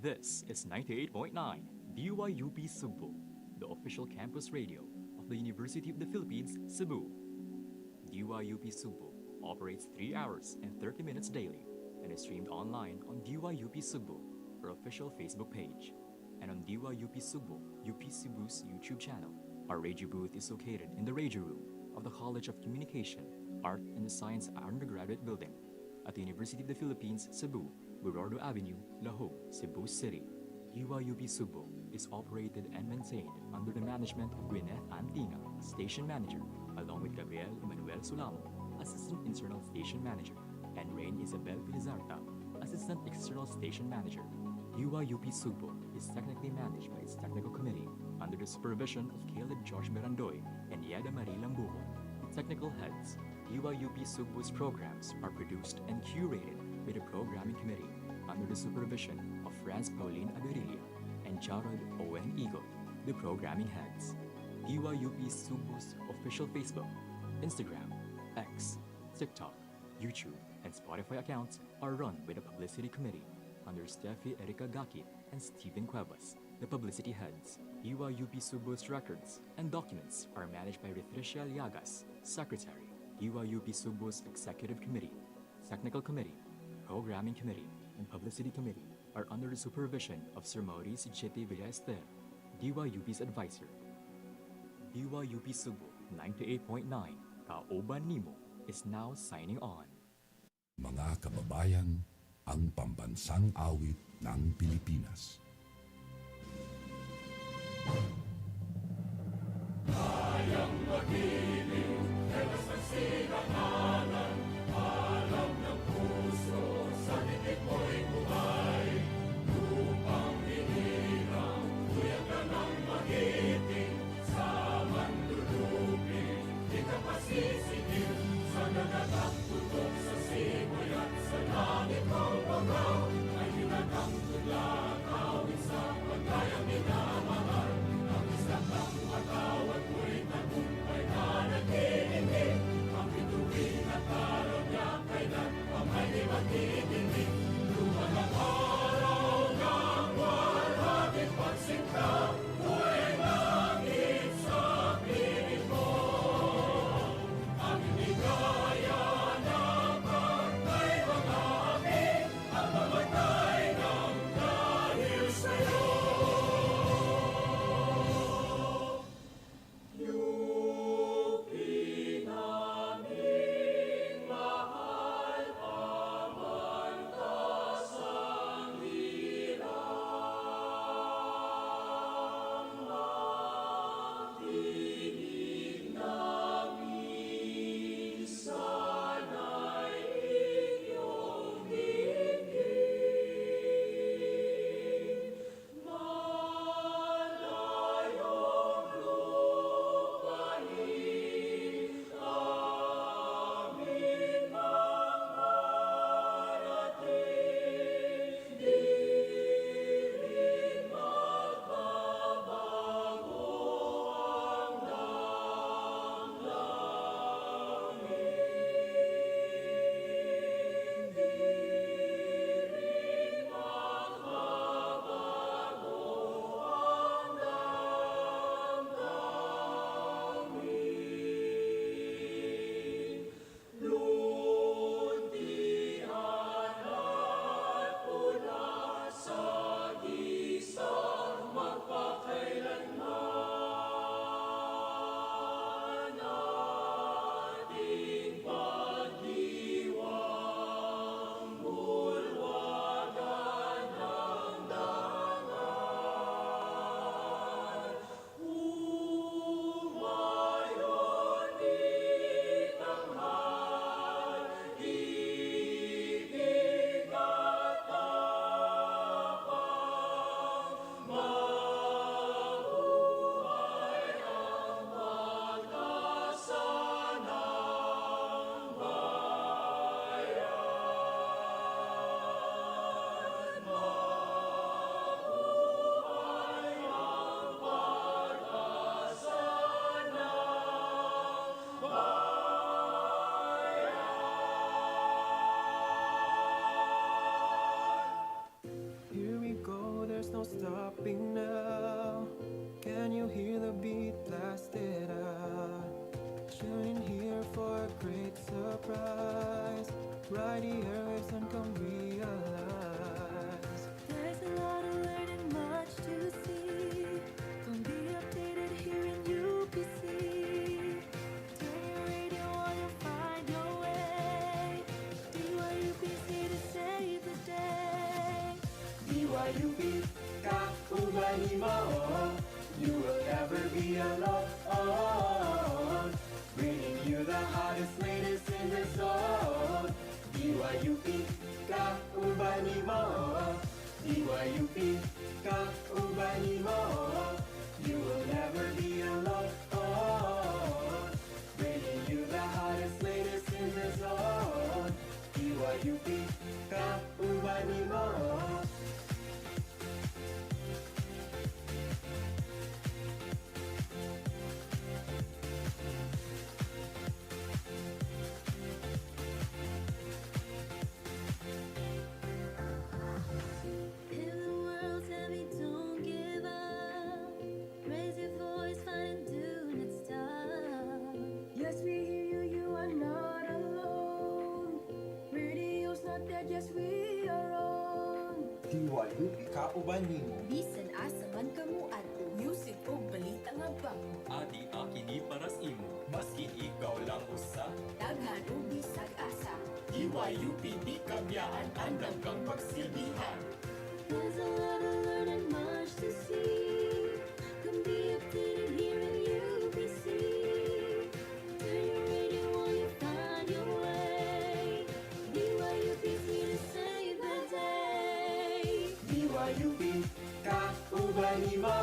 This is 98.9 DYUP Sugbo, the official campus radio of the University of the Philippines, Cebu. DYUP Sugbo operates 3 hours and 30 minutes daily and is streamed online on DYUP Sugbo, our official Facebook page, and on DYUP Sugbo, UP Cebu's YouTube channel. Our radio booth is located in the radio room of the College of Communication, Art and Science undergraduate building at the University of the Philippines, Cebu, Burordo Avenue, Laho, Cebu City. DYUP Sugbo is operated and maintained under the management of Gwyneth Antinga, Station Manager, along with Gabriel Emmanuel Sulamo, Assistant Internal Station Manager, and Rain Isabel Pilizarta, Assistant External Station Manager. DYUP Sugbo is technically managed by its technical committee under the supervision of Caleb George Mirandoy and Yeda Marie Lambujo. The technical heads, DYUP Sugbo's programs are produced and curated by the programming committee under the supervision of Franz Pauline Aberilla and Jared Owen Eagle, the programming heads. DYUP Sugbo's official Facebook, Instagram, X, TikTok, YouTube, and Spotify accounts are run by the publicity committee under Steffi Erika Gakit and Stephen Cuevas, the publicity heads. DYUP Sugbo's records and documents are managed by Ritricia Llagas, Secretary. DYUP Sugbo's Executive Committee, Technical Committee, Programming Committee, and Publicity Committee are under the supervision of Sir Maurice Chete Villaester, DYUP's advisor. DYUP Sugbo 98.9, Kaoban Nimo, is now signing on. Mga kababayan, ang pambansang awit ng Pilipinas. Kayang mag-ibig, helas ng sinangalan, alam ng puso, sa titik mo'y buhay. Lupang hinirang, kuya ka ng magiting, sa mandulupin, di ka pasisigil, sa nagatang tutok sa simoy at sa langit ng bagaw, ay hinatang tula, kawin sa pagkayang minamahal. Ang isang ng matawad mo'y tagumpay na nag-iingin, ang bituin at araw niya kailan pa may di magtitingin. Lupa ng araw ng walhati pagsinta, buhay langit sa piling mo. Ang hindi kaya na pagkay mga amin, ang mamatay ng dahil sa'yo. Yupi naming mahal, Ama person can realize. There's a lot of learning, much to see. Don't be updated here in UPC. Turn your radio on and find your way. DYUPC to save the day. DYUP, kakubali mo. You will never be alone. Bringing you the hottest, latest in the zone. DYUP, kakubali mo. DYUP, kakubali mo. You will never be alone. Bringing you the hottest, latest in the zone. DYUP, kakubali mo. If the world's heavy, don't give up. Raise your voice, find and do not stop. Yes, we hear you, you are not alone. Radio's not dead, yes, we are on. DYUP kauban nimo. Bisan asa man kamo adto, music o balita nga bago. Adi akini paras imo, maski ikaw lang usa. Daghan o bisag asa. DYUP di kabyaan, andam kang pagsilbihan. There's a lot of learning, much to see. Come be updated here in UPC. Turn your radio on and find your way. DYUPC to save the day. DYUP, kakubali mo.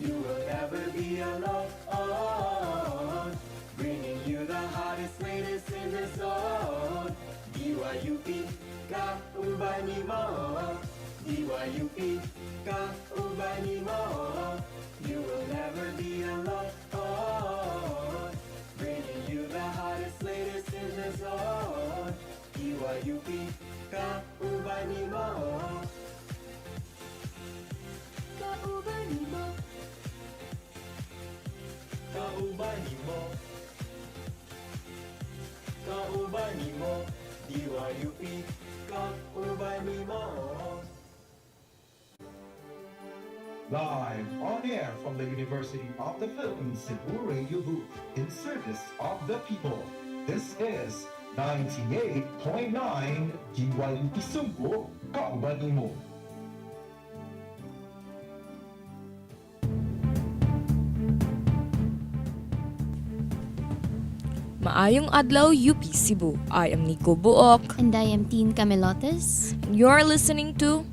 You will never be alone. Bringing you the hottest, latest in the zone. DYUP, kakubali mo. DYUP, kakubali mo. You will never be alone. Bringing you the hottest, latest in the zone. DYUP, kakubali mo. Kaubani mo. Kaubani mo. Kaubani mo. DYUP, kaubani mo. Live on air from the University of the Philippines Cebu Radio Booth in service of the people. This is 98.9 DYUP Sugbo, kauban nimo. Maayong adlaw, UP Cebu. I am Nico Buok. And I am Teen Camelotes. You're listening to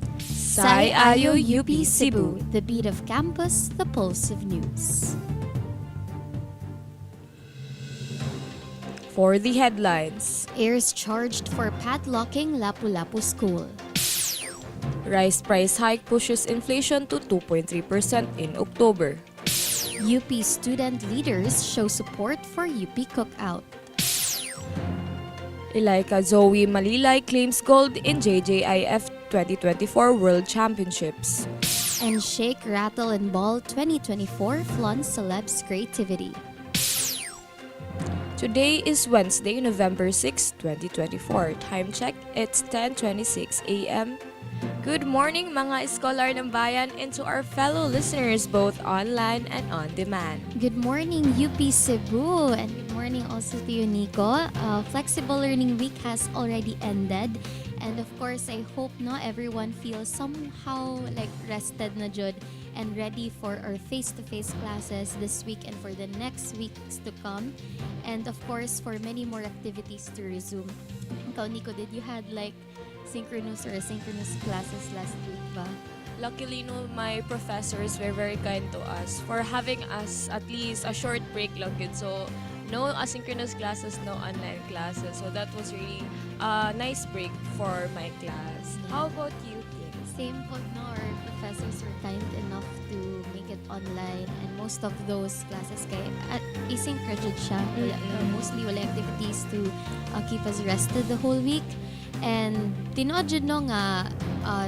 Ayo UP Cebu, the beat of campus, the pulse of news. For the headlines, Heirs charged for padlocking Lapu-Lapu School. rice price hike pushes inflation to 2.3% in October. UP student leaders show support for UP Cookout. Ilaika Zoe Malilay claims gold in JJIF 2024 World Championships. And Shake, Rattle, and Ball 2024 flaunts celebs' creativity. Today is Wednesday, November 6, 2024. Time check, it's 10:26 a.m. Good morning mga scholar ng bayan and to our fellow listeners both online and on demand. Good morning, UP Cebu, and good morning also to you, Nico. Flexible Learning Week has already ended, and of course, I hope not everyone feels somehow like rested na jud and ready for our face-to-face classes this week and for the next weeks to come, and of course, for many more activities to resume. Ikaw, Nico, did you had like synchronous or asynchronous classes last week ba? Luckily, no, my professors were very kind to us for having us at least a short break lang yun. So, no asynchronous classes, no online classes. So, that was really a nice break for my class. How about you, Kim? Same po, no, our professors were kind enough to make it online, and most of those classes kay asynchronous siya. Mostly wala activities to keep us rested the whole week. And tinuod jud no nga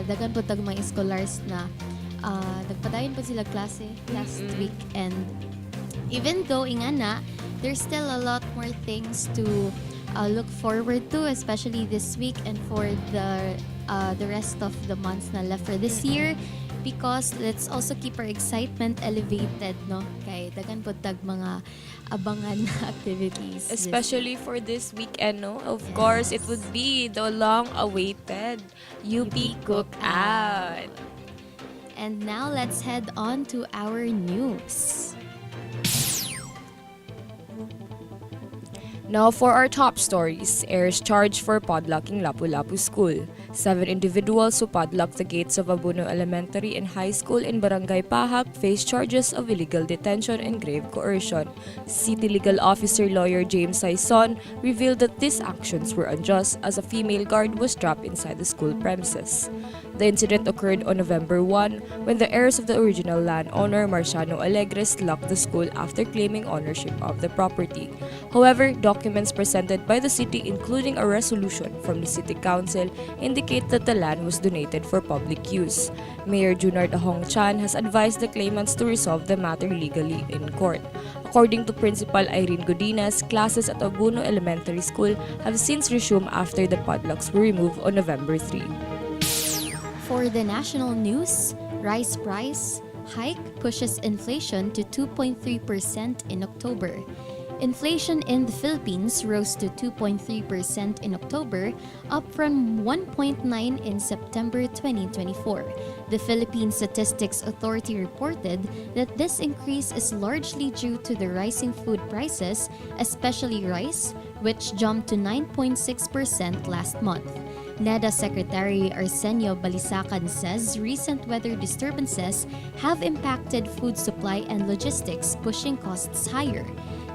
daghan po tag mga scholars na nagpadayon pa sila klase last week, and even though ingana there's still a lot more things to look forward to, especially this week and for the rest of the months na left for this year. Because let's also keep our excitement elevated, no? Kay dagan pud tag mga abangan na activities. Especially for this weekend, no? Of course, it would be the long-awaited UP Cookout. And now let's head on to our news. Now for our top stories, heirs charged for padlocking Lapu-Lapu School. 7 individuals who padlocked the gates of Abuno Elementary and High School in Barangay Pahak face charges of illegal detention and grave coercion. City Legal Officer Lawyer James Saison revealed that these actions were unjust as a female guard was trapped inside the school premises. The incident occurred on November 1 when the heirs of the original landowner Marciano Alegres locked the school after claiming ownership of the property. However, documents presented by the city, including a resolution from the city council, indicate that the land was donated for public use. Mayor Junard Ahong Chan has advised the claimants to resolve the matter legally in court. According to Principal Irene Godinez, classes at Abuno Elementary School have since resumed after the padlocks were removed on November 3. For the national news, rice price hike pushes inflation to 2.3% in October. Inflation in the Philippines rose to 2.3% in October, up from 1.9% in September 2024. The Philippine Statistics Authority reported that this increase is largely due to the rising food prices, especially rice, which jumped to 9.6% last month. NEDA Secretary Arsenio Balisacan says recent weather disturbances have impacted food supply and logistics, pushing costs higher.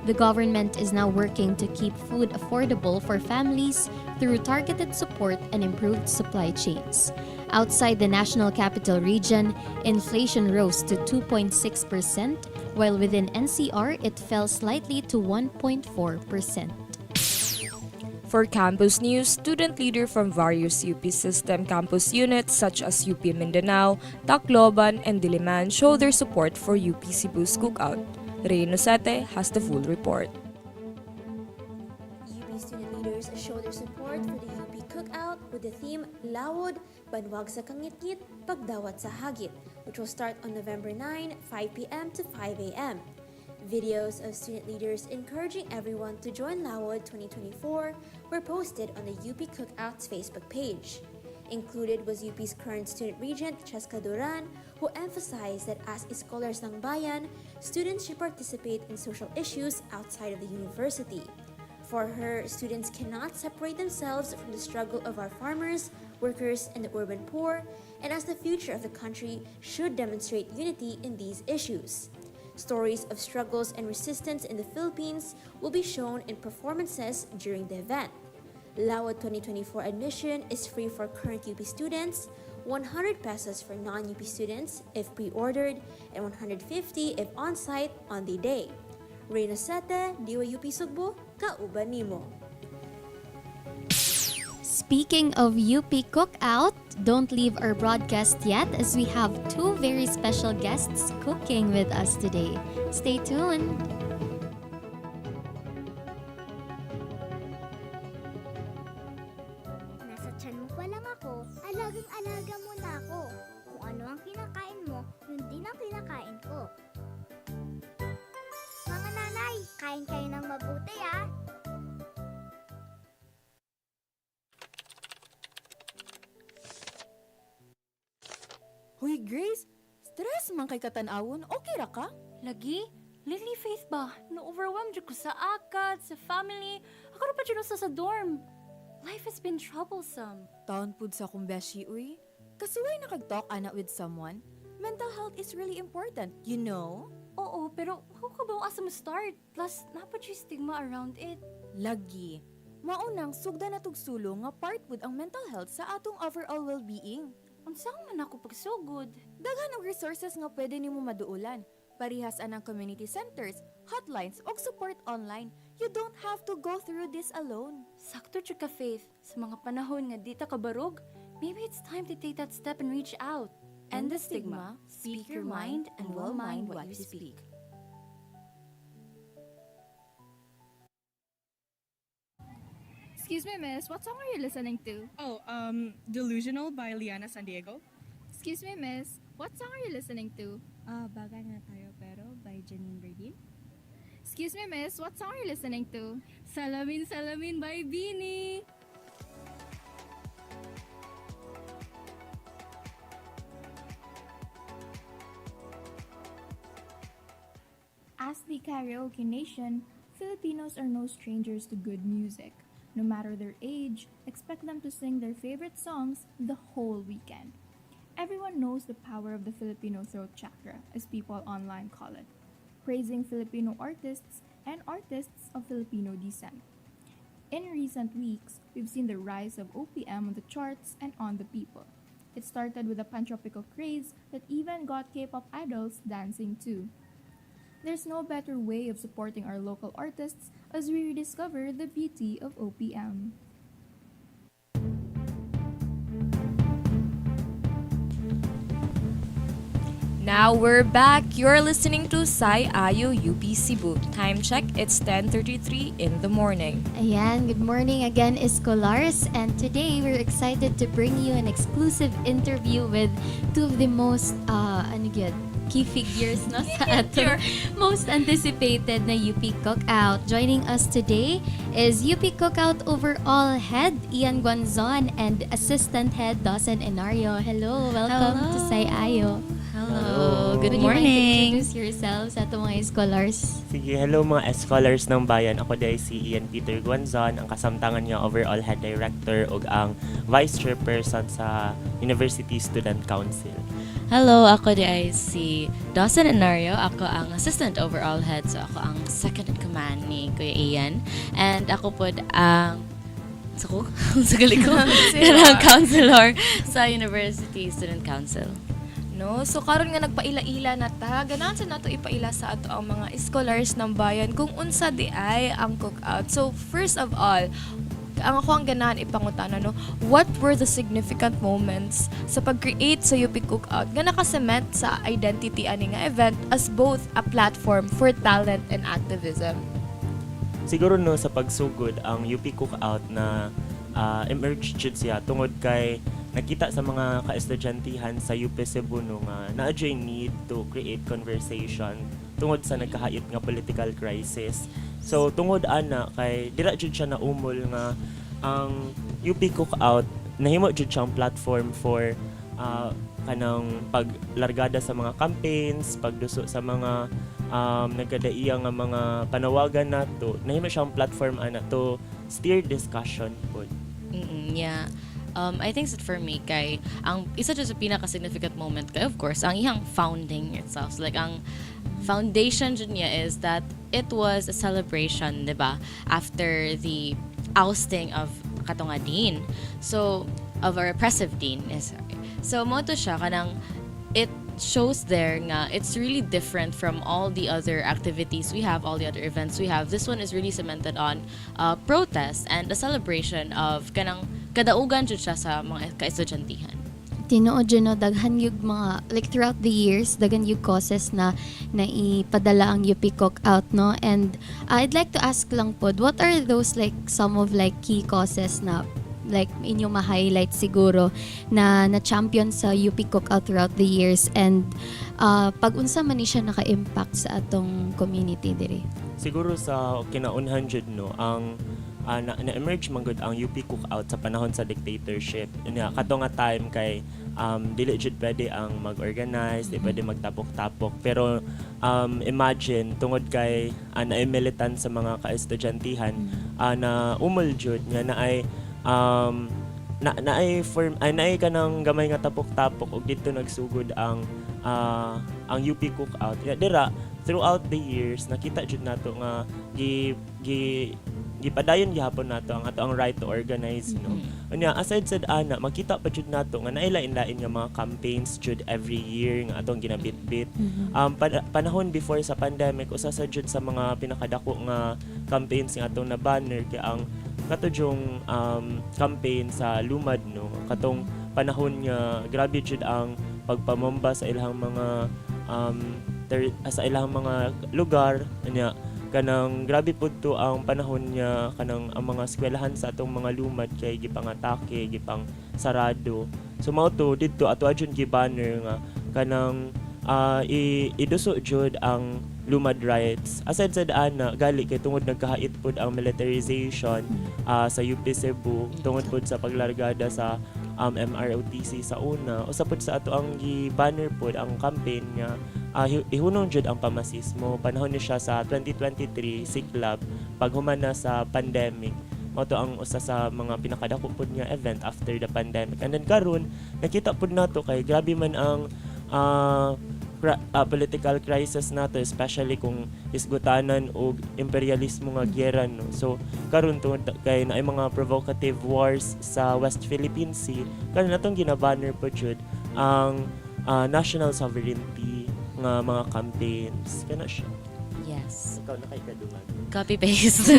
The government is now working to keep food affordable for families through targeted support and improved supply chains. Outside the National Capital Region, inflation rose to 2.6%, while within NCR it fell slightly to 1.4%. For campus news, student leaders from various UP system campus units such as UP Mindanao, Tacloban, and Diliman show their support for UP Cebu's cookout. Rey Nosete has the full report. UP student leaders show their support for the UP Cookout with the theme Lawod, Banwag sa Kangit-ngit, Pagdawat sa Hagit, which will start on November 9, 5 p.m. to 5 a.m. Videos of student leaders encouraging everyone to join Lawod 2024 were posted on the UP Cookout's Facebook page. Included was UP's current student regent, Cheska Duran, who emphasized that as scholars ng bayan, students should participate in social issues outside of the university. For her, students cannot separate themselves from the struggle of our farmers, workers, and the urban poor, and as the future of the country should demonstrate unity in these issues. Stories of struggles and resistance in the Philippines will be shown in performances during the event. Lawod 2024 admission is free for current UP students, 100 pesos for non-UP students if pre-ordered, and 150 if on-site on the day. Rey Nosete, DYUP Sugbo, kauban nimo. Speaking of UP Cookout, don't leave our broadcast yet as we have 2 very special guests cooking with us today. Stay tuned! Nasa tiyan mo pa lang ako, alagang-alaga mo na ako. Kung ano ang kinakain mo, yun din ang kinakain ko. Mga nanay, kain kayo ng mabuti ah! Hoy Grace, stress man kay katanawon, okay ra ka? Lagi? Lately, Faith ba? Na-overwhelmed jud ko sa akad, sa family. Ako ra pa jud sa dorm. Life has been troublesome. Taon pud sa akong beshi, uy. Kasuway nakag-talk ana with someone. Mental health is really important, you know? Oo, pero how ka ba asa mo start? Plus, napad yung stigma around it. Lagi. Maunang sugda na tugsulo nga part pud ang mental health sa atong overall well-being. Unsang man ako pagsugod? Daghan og resources nga pwede nimo maduulan. Parihas anang community centers, hotlines, og support online. You don't have to go through this alone. Sakto jud ka, Faith. Sa mga panahon nga di ta kabarog, maybe it's time to take that step and reach out. End the stigma, speak your mind, and well mind what you speak. Excuse me, miss, what song are you listening to? Oh, Delusional by Liana San Diego. Excuse me, miss, what song are you listening to? Bagay na tayo pero by Janine Berdin. Excuse me, miss, what song are you listening to? Salamin Salamin by Bini. As the karaoke nation, Filipinos are no strangers to good music. No matter their age, expect them to sing their favorite songs the whole weekend. Everyone knows the power of the Filipino throat chakra, as people online call it, praising Filipino artists and artists of Filipino descent. In recent weeks, we've seen the rise of OPM on the charts and on the people. It started with a pan-tropical craze that even got K-pop idols dancing too. There's no better way of supporting our local artists as we rediscover the beauty of OPM. Now we're back. You're listening to Sai Ayo UP Cebu. Time check, it's 10:33 in the morning. Ayan, good morning again, Escolars. And today, we're excited to bring you an exclusive interview with two of the most, key figures na sa ating most anticipated na UP Cookout. Joining us today is UP Cookout Overall Head, Ian Guanzon, and Assistant Head, Dawson Enario. Hello, welcome to Say Ayo. Hello, good Would you mind to morning. introduce yourselves sa itong mga scholars? Sige, hello mga scholars ng bayan. Ako dahil si Ian Peter Guanzon, ang kasamtangan niya overall head director ug ang vice chairperson sa University Student Council. Hello, ako di si Dawson Enario. Ako ang assistant overall head. So ako ang second in command ni Kuya Ian. And ako po ang sa galing ko, counselor sa University Student Council. No, so karon nga nagpaila-ila na ta, ganahan sa nato ipaila sa ato ang mga scholars ng bayan kung unsa di ay ang cookout. So first of all, ang ako ang ganahan ipangutana no, what were the significant moments sa pag-create sa UP Cookout nga nakasement sa identity ani nga event as both a platform for talent and activism? Siguro no sa pagsugod ang UP Cookout na emerged jud siya tungod kay nakita sa mga kaestudyanthan sa UP Cebu no nga naadyo need to create conversation tungod sa nagkahayot nga political crisis. So tungod ana kay dira jud siya naumol nga ang UP Cookout nahimo jud siyang platform for kanang paglargada sa mga campaigns, pagduso sa mga nagkadaiya nga mga panawagan nato. Nahimo siyang platform ana to steer discussion pod. Yeah. I think that for me, kay ang isa dyan sa pinaka-significant moment kay of course, ang iyang founding itself. So, like, ang foundation dyan niya is that it was a celebration, di ba? After the ousting of katonga dean. So, of a repressive dean. Sorry. So, mo to siya, kanang it shows there nga it's really different from all the other activities we have, all the other events we have. This one is really cemented on protest and a celebration of kanang kadaugan jud siya sa mga kaestudyanthan. Tinuod yun, no, daghan yung mga, like throughout the years, daghan yung causes na ipadala ang UP Cookout, no? And I'd like to ask lang po, what are those like some of like key causes na like inyong ma-highlight siguro na champion sa UP Cookout throughout the years and pag-unsa man ni siya naka-impact sa atong community diri? Siguro sa kinaunhan jud no ang na-emerge man gud ang UP Cookout sa panahon sa dictatorship. Kato nga time kay dili jud pwede ang mag-organize, di pwede magtapok-tapok. Pero imagine tungod kay naay militant sa mga kaestudyanthan na umol jud nga naay naay kanang gamay nga tapok-tapok ug dito nagsugod ang UP Cookout. Dira throughout the years nakita jud nato nga gipadayon gihapon nato ang ato ang right to organize, no. Unya aside sad ana makita pa jud nato nga nailain-lain nga mga campaigns jud every year nga atong ginabit-bit. Panahon before sa pandemic usa sa jud sa mga pinakadako nga campaigns nga atong na banner kay ang katujong campaign sa Lumad, no. Katong panahon nga grabe jud ang pagpamamba sa ilang mga sa ilang mga lugar. Unya kanang grabe pud to ang panahon niya kanang ang mga eskwelahan sa atong mga lumad kay gipangatake, gipang sarado. So mao to didto ato adyon gibanner nga kanang iduso jud ang lumad rights. Aside sa ana gali kay tungod nagkahait pud ang militarization sa UP Cebu tungod pud sa paglargada sa MROTC sa una. Usa pud sa ato ang gi-banner pud ang campaign nga ihunong jud ang pamasismo. Panahon ni siya sa 2023 Siklab paghuman na sa pandemic. Mao to ang usa sa mga pinakadako pud nga event after the pandemic. And then karon nakita pud nato kay grabe man ang political crisis nato, especially kung isgutanan og imperialismo nga giyera, no. So karon tungod kay naay mga provocative wars sa West Philippine Sea, karon natong ginabanner po jud ang national sovereignty nga mga campaigns kana siya. Yes. Ikaw na kay kadungag. Copy paste.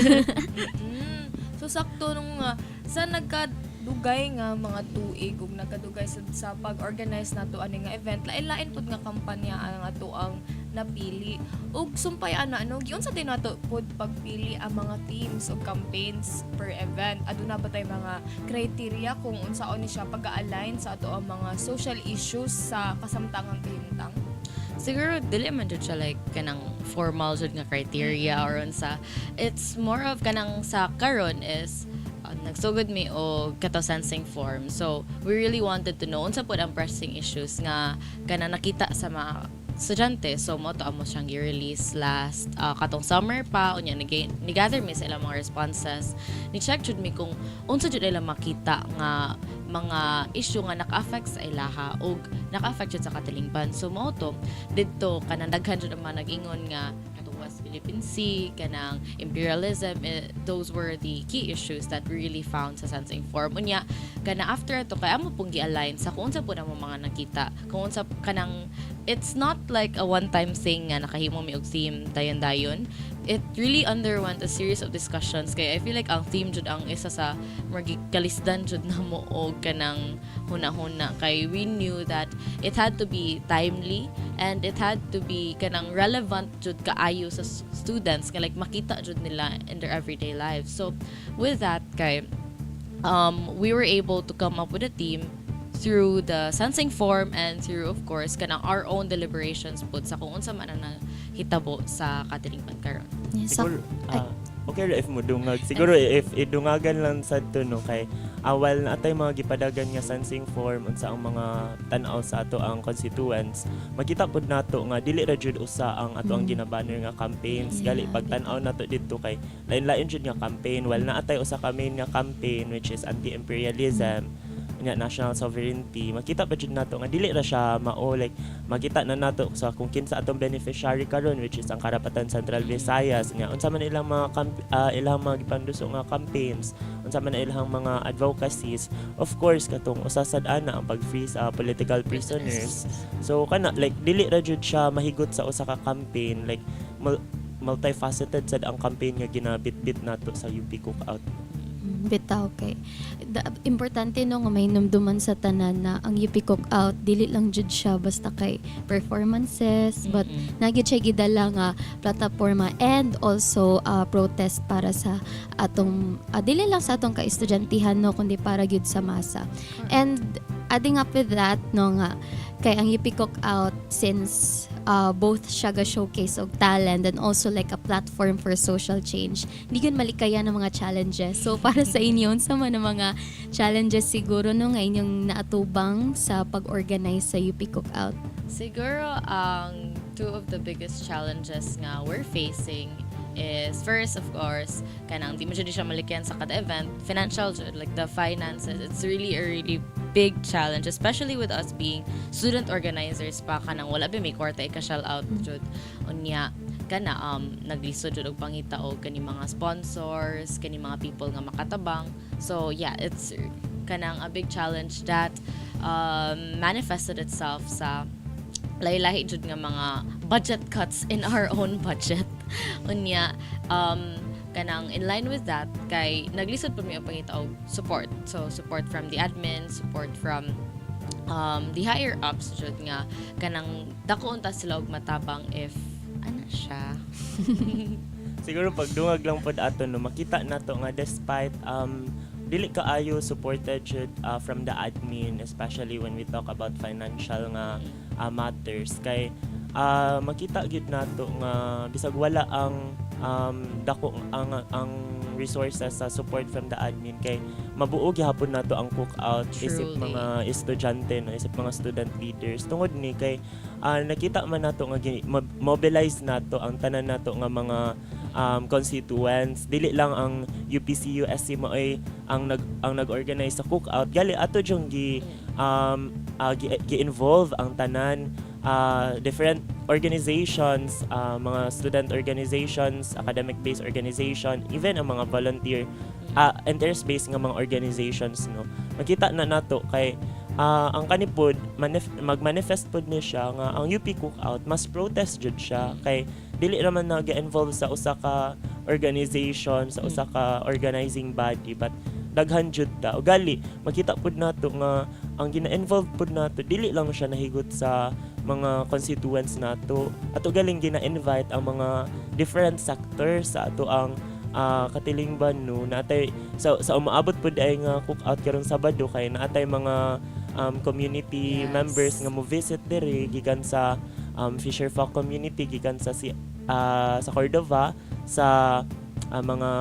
So sakto nung sa nagkadugay nga mga tuig ug nagkadugay sa pag-organize nato ani nga event, lain-lain pud nga kampanya ang ato ang napili. Ug sumpay ana giunsa din nato pud pagpili ang mga themes ug campaigns per event. Aduna ba tay mga criteria kung unsaon ni siya pag-align sa ato ang mga social issues sa kasamtangang kahimtang? Siguro dili man jud siya like kanang formal jud nga criteria or unsa. It's more of kanang sa karon is nagsugod mi og kato sensing form. So we really wanted to know unsa pud ang pressing issues nga kanang nakita sa mga estudyante. So mo to amo siyang i-release last katong summer pa unya ni-gather mi sa ilang mga responses. Ni-check jud mi kung unsa jud ila makita nga mga issue nga naka-affect sa ilaha o naka-affect jud sa katilingban. So mo to didto kanang daghan jud ang mga nag-ingon nga katong West Philippine Sea, kanang imperialism, those were the key issues that we really found sa sensing form. Unya kana after ato kay amo pong gi-align sa kung unsa pud ang mga nakita, kung unsa kanang it's not like a one-time thing nga nakahimo mi og theme dayon-dayon. It really underwent a series of discussions kay I feel like ang theme jud ang isa sa magikalisdan jud namo og kanang huna-huna kay we knew that it had to be timely and it had to be kanang relevant jud kaayo sa students nga like makita jud nila in their everyday lives. So with that kay we were able to come up with a theme through the sensing form and through of course kanang our own deliberations pud sa kung unsa man ang hitabo sa katilingban karon. Siguro, okay ra if mo dungag. Siguro if idungagan lang sad to no kay awal na atay mga gipadagan nga sensing form unsa ang mga tan-aw sa ato ang constituents. Makita pud nato nga dili ra jud usa ang ato ang ginabanner nga campaigns. Gali pag tan-aw nato didto kay lain-lain jud nga campaign. Wal na atay usa ka main nga campaign which is anti-imperialism. Nya national sovereignty, makita pa jud nato nga dili ra siya mao like makita na nato sa kung kinsa atong beneficiary karon which is ang Karapatan Central Visayas nya unsa man ilang mga ilang mga gipanduso nga campaigns, unsa man ilang mga advocacies, of course katong usasad ana ang pag-free sa political prisoners. So kana like dili ra jud siya mahigot sa usa ka campaign, like multifaceted sad ang campaign nga ginabitbit nato sa UP Cookout. Bitaw kay importante no nga may numduman sa tanan na ang UP Cookout dili lang jud siya basta kay performances but nagyud siya gidala nga plataporma and also protest para sa atong dili lang sa atong ka-estudyantehano no kundi para gyud sa masa. And adding up with that no nga kay ang UP Cookout since both siya ga showcase og talent and also like a platform for social change. Di gyud malikayan ng mga challenges. So para sa inyo sa mga challenges siguro no nga inyong naatubang sa pag-organize sa UP Cookout? Siguro ang two of the biggest challenges nga we're facing is first of course kanang di mo siya malikyan sa kada event, financial like the finances. It's really a really big challenge especially with us being student organizers pa kanang wala ba may kwarta i-shell out jud unya kana naglisod jud og pangita og kani mga sponsors, kani mga people nga makatabang. So yeah, it's kanang a big challenge that manifested itself sa lahi-lahi jud nga mga budget cuts in our own budget. Unya kanang in line with that kay naglisod pa mi ang pangita og support. So support from the admin, support from the higher ups jud nga kanang dako unta sila og matabang if ana siya. siguro pag dungag lang pod ato no makita nato nga despite dili kaayo supported jud from the admin, especially when we talk about financial nga matters kay makita gid nato nga bisag wala ang dako ang resources sa support from the admin kay mabuo gyapon nato ang cookout isip Truly. mga estudyante no isip mga student leaders tungod ni kay nakita man nato nga mobilize nato ang tanan nato nga mga constituents, dili lang ang UPC-USC mo ay ang nag-organize sa cookout, gali ato jung gi-involve ang tanan different organizations, mga student organizations, academic-based organization, even ang mga volunteer interest-based nga mga organizations no. Makita na nato kay ang kanipod mag-manifest pod ni siya nga ang UP Cookout mas protest jud siya kay dili naman nag-involve sa usa ka organization sa usa ka organizing body but daghan jud ta ugali makita pod nato nga ang gina-involve pod nato dili lang siya nahigot sa mga constituents nato at ugaling gina-invite ang mga different sectors sa ato ang katilingban no natay sa umaabot pod ay nga cookout karon Sabado kay naatay mga community members nga mo visit diri gikan sa Fisher Folk community gikan sa Cordova sa mga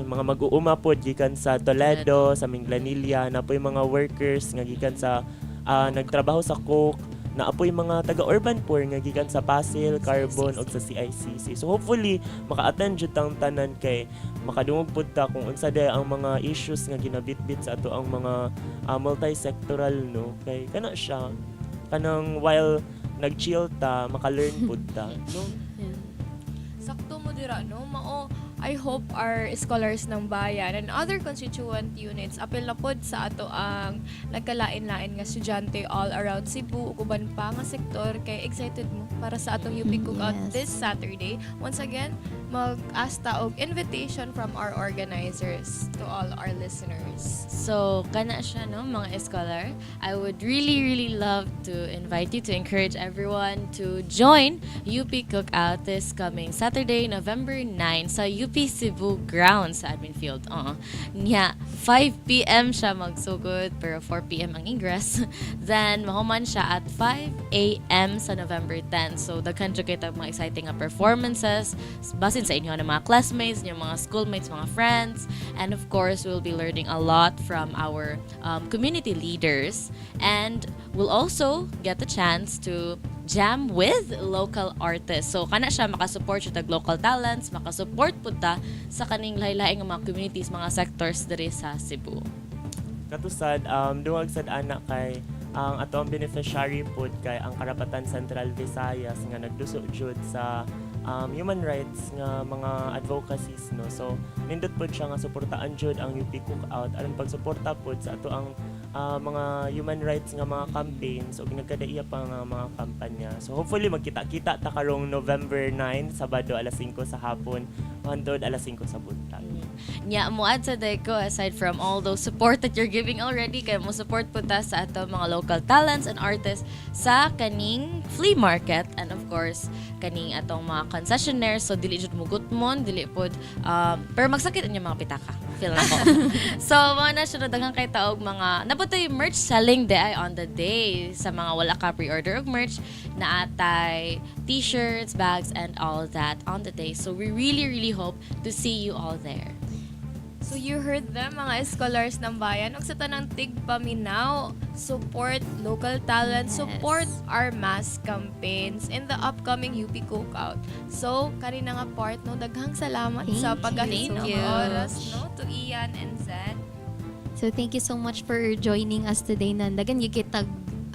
mga mag-uuma pod gikan sa Toledo sa Minglanilla na po yung mga workers nga gikan sa nagtrabaho sa Coke na apoy mga taga-urban poor nga gikan sa Pasil, Carbon ug sa CICC. So hopefully maka-attend jud tang tanan kay makadungog pud ta kung unsa day ang mga issues nga ginabitbit sa ato ang mga multi-sectoral no kay kana siya kanang while nag-chill ta maka-learn pud ta no. Sakto mo dira no mao I hope our scholars ng bayan and other constituent units apil na pod sa ato ang nagkalain-lain nga estudyante all around Cebu ug uban pa nga sektor kay excited mo para sa atong UP Cookout this Saturday. Once again, mag-asta og invitation from our organizers to all our listeners. So, kana siya, no, mga scholar. I would really love to invite you to encourage everyone to join UP Cookout this coming Saturday, November 9 sa UP Cebu grounds sa Admin Field. Nya, 5 p.m. siya magsugod, pero 4 p.m. ang ingress. Then, mahuman siya at 5 a.m. sa November 10. So, daghan siya kita mga exciting nga performances, basin sa inyo ng mga classmates, yung mga schoolmates, mga friends. And of course, we'll be learning a lot from our community leaders. And we'll also get the chance to jam with local artists. So, kana siya makasupport siya tag local talents, makasupport po ta sa kaning lahi-lahi nga mga communities, mga sectors diri sa Cebu. Katusad, duwag sad anak kay ang atong beneficiary pod kay ang Karapatan Central Visayas nga nagduso jud sa human rights nga mga advocacies no. So nindot pod siya nga suportaan jud ang UP Cookout aron pagsuporta pod sa ato ang mga human rights nga mga campaigns ug nagkadaiya pa nga mga kampanya. So hopefully magkita-kita ta karong November 9 Sabado alas 5 sa hapon hangtod alas 5 sa buntag. Nya mo add sa ko aside from all those support that you're giving already kay mo support po ta sa ato mga local talents and artists sa kaning flea market and of course kaning atong mga concessionaires. So dili jud mo gutmon, dili pod pero magsakit ang mga pitaka. Feel na ko. So mga na siya daghang kay taog mga naputoy merch selling day on the day sa mga wala ka pre-order og merch na atay t-shirts, bags and all that on the day. So we really hope to see you all there. So you heard them, mga scholars ng bayan. Og sa tanang tigpaminaw, support local talent, support our mass campaigns in the upcoming UP Cookout. So, kanina nga part, no, daghang salamat sa paghahin ng oras, no, to Ian and Zed. So thank you so much for joining us today. Nandagan yung kitag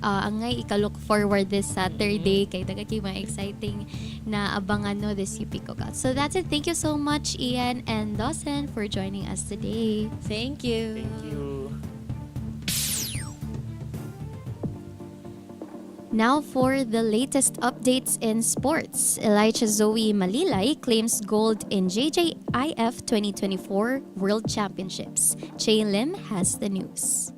angay ika-look forward this Saturday kay daga kay mga exciting na abangan no this UP Cookout. So that's it. Thank you so much Ian and Dawson for joining us today. Thank you. Thank you. Now for the latest updates in sports. Elijah Zoe Malilay claims gold in JJIF 2024 World Championships. Chay Lim has the news.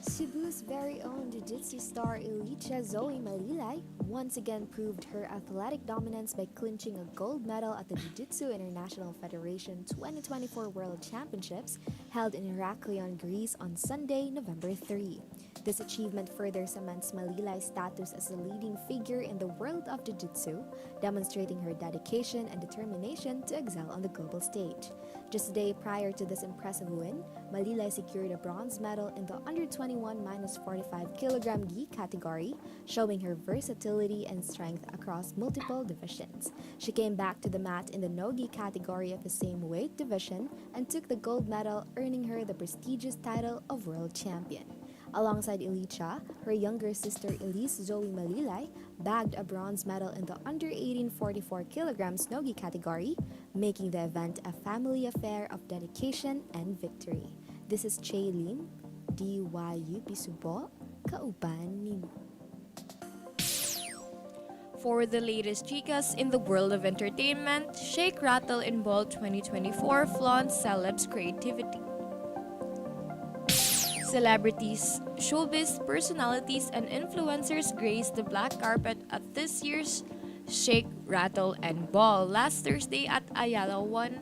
Cebu Philippines' very own jiu-jitsu star Ilicha Zoe Malilay once again proved her athletic dominance by clinching a gold medal at the Jiu-Jitsu International Federation 2024 World Championships held in Heraklion, Greece on Sunday, November 3. This achievement further cements Malilay's status as a leading figure in the world of jiu-jitsu, demonstrating her dedication and determination to excel on the global stage. Just a day prior to this impressive win, Malilay secured a bronze medal in the under 21 minus 45 kilogram gi category, showing her versatility and strength across multiple divisions. She came back to the mat in the no gi category of the same weight division and took the gold medal, earning her the prestigious title of world champion. Alongside Ilicha, her younger sister Elise Zoe Malilay bagged a bronze medal in the under 18 44 kilograms no gi category, making the event a family affair of dedication and victory. This is Che Lim, DYUP Sugbo, kauban nimo. For the latest chicas in the world of entertainment, Shake, Rattle, and Ball 2024 flaunts celebs' creativity. Celebrities, showbiz personalities, and influencers graced the black carpet at this year's Shake, Rattle, and Ball last Thursday at Ayala 1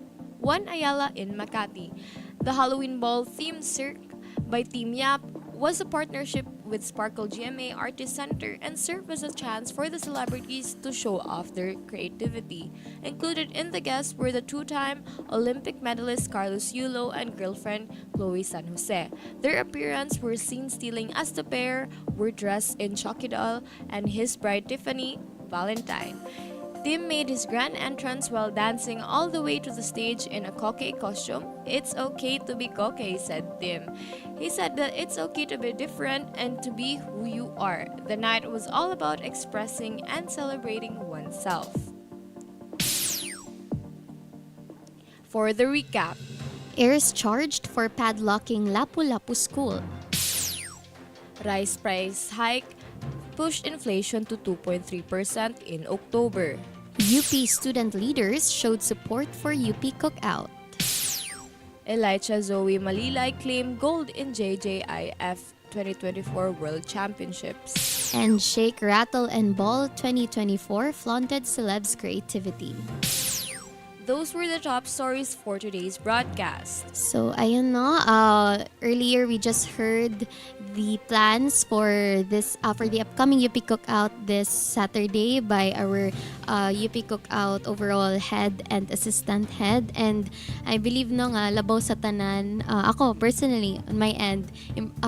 Ayala in Makati. The Halloween Ball themed cirque by Team DYUP was a partnership with Sparkle GMA Artist Center and served as a chance for the celebrities to show off their creativity. Included in the guests were the two-time Olympic medalist Carlos Yulo and girlfriend Chloe San Jose. Their appearance were seen stealing as the pair were dressed in Chucky doll and his bride Tiffany Valentine. Tim made his grand entrance while dancing all the way to the stage in a coque costume. "It's okay to be coque," said Tim. He said that it's okay to be different and to be who you are. The night was all about expressing and celebrating oneself. For the recap, Heirs charged for padlocking Lapu-Lapu School. rice price hike pushed inflation to 2.3% in October. UP student leaders showed support for UP Cookout. Elijah Zoe Malilay claimed gold in JJIF 2024 World Championships. And Shake, Rattle, and Ball 2024 flaunted celebs' creativity. Those were the top stories for today's broadcast. So, ayun no, earlier we just heard the plans for this for the upcoming UP Cookout this Saturday by our UP Cookout overall head and assistant head, and I believe no nga labaw sa tanan, ako personally on my end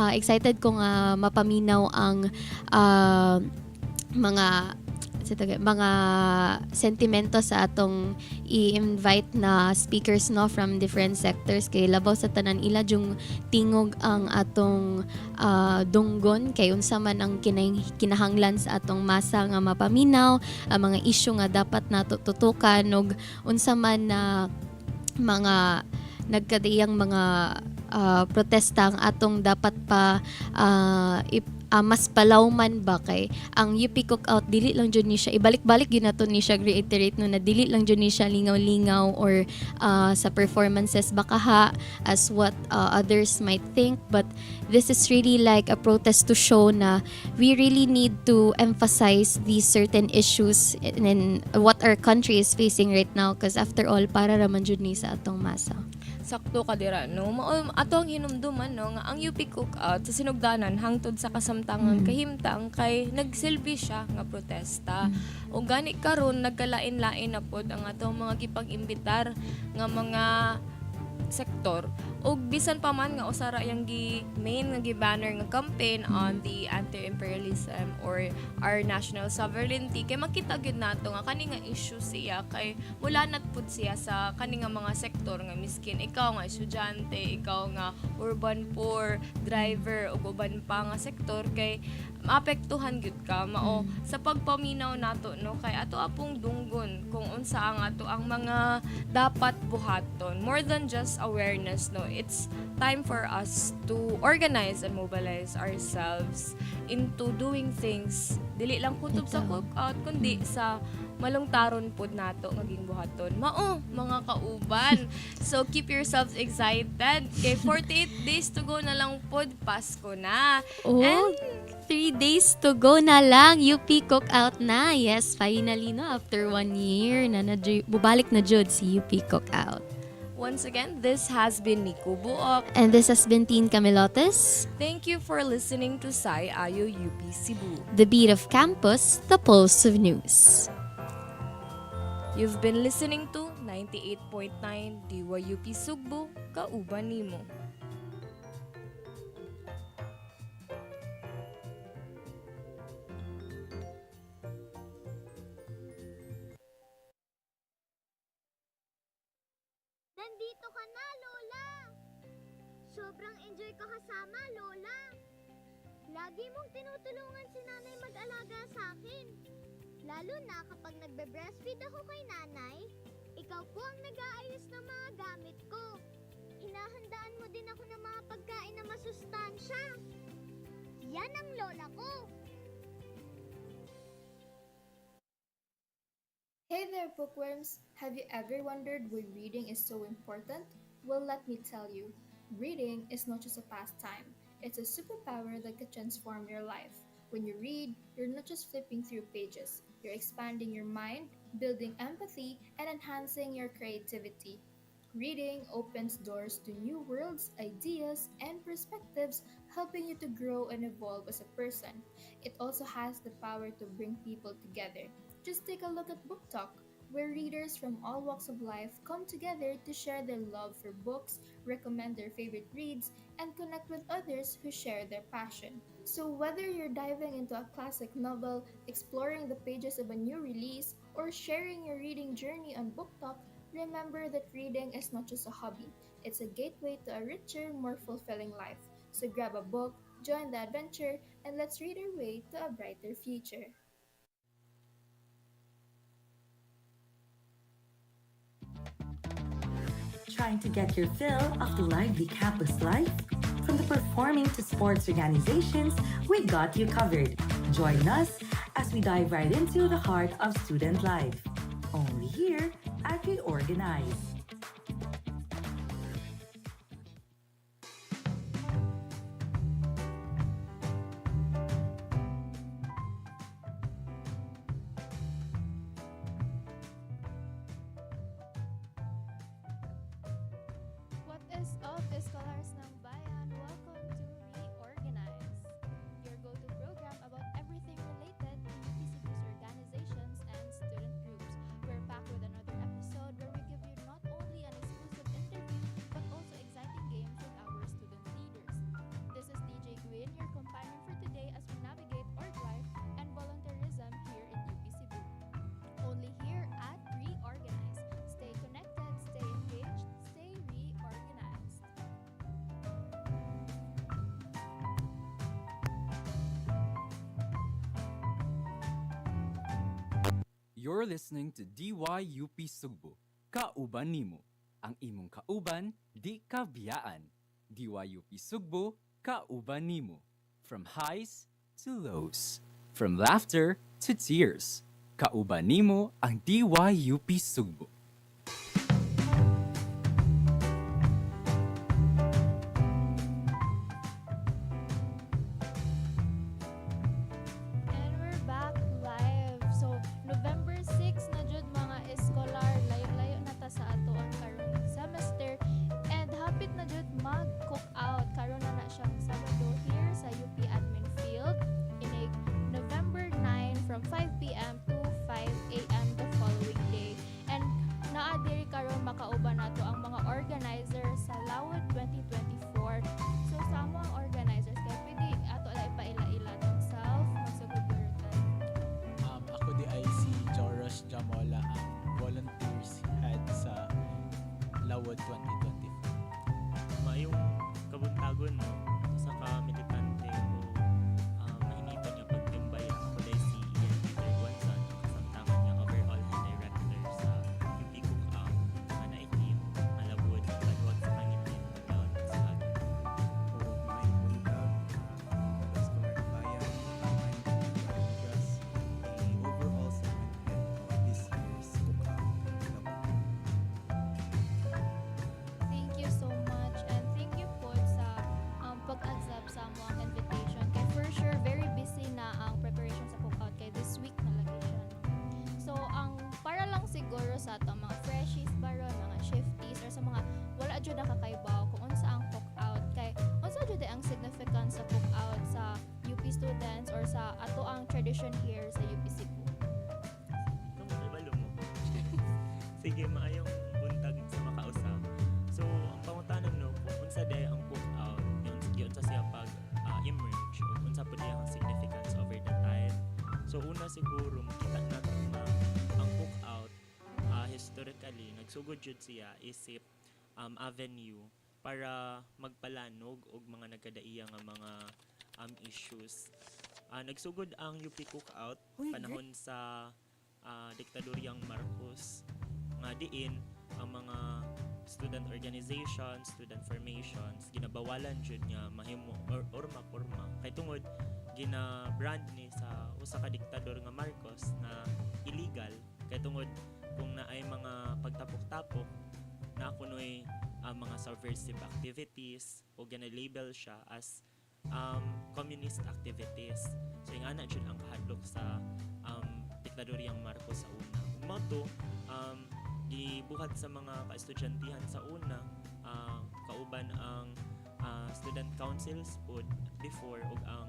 excited ko nga mapaminaw ang mga sentimento sa atong i-invite na speakers no from different sectors, kay labaw sa tanan ila jung tingog ang atong dunggon kay unsa man ang kinahanglan sa atong masa nga mapaminaw, ang mga issue nga dapat nato tutukan ug unsa man na mga nagkadiyang mga protesta ang atong dapat pa mas palawman ba kay ang UP Cookout dili lang jud ni siya ibalik-balik gyud nato ni siya reiterate no na dili lang jud ni siya lingaw-lingaw or sa performances baka ha as what others might think, but this is really like a protest to show na we really need to emphasize these certain issues in what our country is facing right now, because after all para raman jud ni sa atong masa. Sakto ka dira no. Ato ang hinumduman no nga ang UP Cookout sa sinugdanan hangtod sa kasamtangan kahimtang kay nagsilbi siya nga protesta. O gani karon nagkalain-lain na pod ang atong mga gipag-imbitar nga mga sektor ug bisan pa man nga usara yang main nga banner nga campaign on the anti-imperialism or our national sovereignty, kay makita gyud nato nga kani nga issue siya kay mulanat pud siya sa kani nga mga sektor nga miskin ikaw nga estudyante, ikaw nga urban poor, driver ug uban pa nga sektor kay maapektuhan gyud ka mao sa pagpaminaw nato no kay ato apong dunggon kung unsa ang ato ang mga dapat buhaton more than just awareness no. it's time for us to organize and mobilize ourselves into doing things dili lang kutob sa cookout kundi sa malungtaron pod nato ngaging buhaton. Mao mga kauban. So keep yourselves excited. Kay 48 days to go na lang pod, Pasko na. Oh, And 3 days to go na lang. UP Cookout na. Yes, finally, no? After 1 year, bubalik na jud si UP Cookout. once again, this has been Nico Buok. And this has been Teen Camilotes. Thank you for listening to Sai Ayo UP Cebu. The beat of campus, the pulse of news. You've been listening to 98.9 DYUP Sugbo, kauban nimo. Nandito ka na, Lola! Sobrang enjoy ko kasama, Lola! Lagi mong tinutulungan si nanay mag-alaga sa akin. Lalo na kapag nagbe-breastfeed ako kay nanay, ikaw po ang nag-aayos ng mga gamit ko. Hinahandaan mo din ako ng mga pagkain na masustansya. Yan ang lola ko! Hey there, bookworms! Have you ever wondered why reading is so important? Well, let me tell you. Reading is not just a pastime. It's a superpower that can transform your life. When you read, you're not just flipping through pages. You're expanding your mind, building empathy, and enhancing your creativity. Reading opens doors to new worlds, ideas, and perspectives, helping you to grow and evolve as a person. It also has the power to bring people together. Just take a look at Book Talk, where readers from all walks of life come together to share their love for books, recommend their favorite reads, and connect with others who share their passion. So whether you're diving into a classic novel, exploring the pages of a new release, or sharing your reading journey on Book Talk, remember that reading is not just a hobby. It's a gateway to a richer, more fulfilling life. So grab a book, join the adventure, and let's read our way to a brighter future. Trying to get your fill of the lively campus life? From the performing to sports organizations, we got you covered. Join us as we dive right into the heart of student life. Only here at Reorganize. What is up, scholars ng bayan? Welcome to Reorganize, your go-to program about everything related to UP Cebu's organizations and student groups. We're back with another episode where we give you not only an exclusive interview, but also exciting games with our student leaders. This is DJ Gwyn, your companion for today as we navigate org life and volunteerism here in UP Cebu. Only here at Reorganize. Stay connected, stay engaged, stay reorganized. You're listening to DYUP Sugbo, kauban nimo. Ang imong kauban, di kabiyaan. DYUP Sugbo, kauban nimo. From highs to lows. From laughter to tears. Kauban nimo ang DYUP Sugbo. And we're back live. So, November 6 na jud mga eskolar, layo-layo na ta sa ato ang karong semester. And hapit na jud mag-cook out. Karon na siyang Sabado here sa UP Admin Field. Inig November 9 from 5 p.m. to 5 a.m. the following day. And tradition here sa UP Cebu? Balo mo. Sige, maayong buntag sa makausap. So, ang pangutanan no, kung unsa day ang cookout, yun sa siya pag emerge, o unsa po day ang significance over the time. So, una siguro, makita natin na ang cookout, historically, nagsugod jud siya isip avenue para magpalanog og mga nagkadaiya nga mga issues. Nagsugod ang UP Cookout panahon sa diktadoryang Marcos nga diin ang mga student organizations, student formations ginabawalan jud nga mahimo or maporma kay tungod gina-brand ni sa usa ka diktador nga Marcos na illegal kay tungod kung naay mga pagtapok-tapok na kunoy mga subversive activities o gina-label siya as communist activities. So yung ana dyan ang kahadlok sa diktadoryang Marcos sa una. Moto, gibuhat sa mga ka-estudyantihan sa una, kauban ang student councils po before ug ang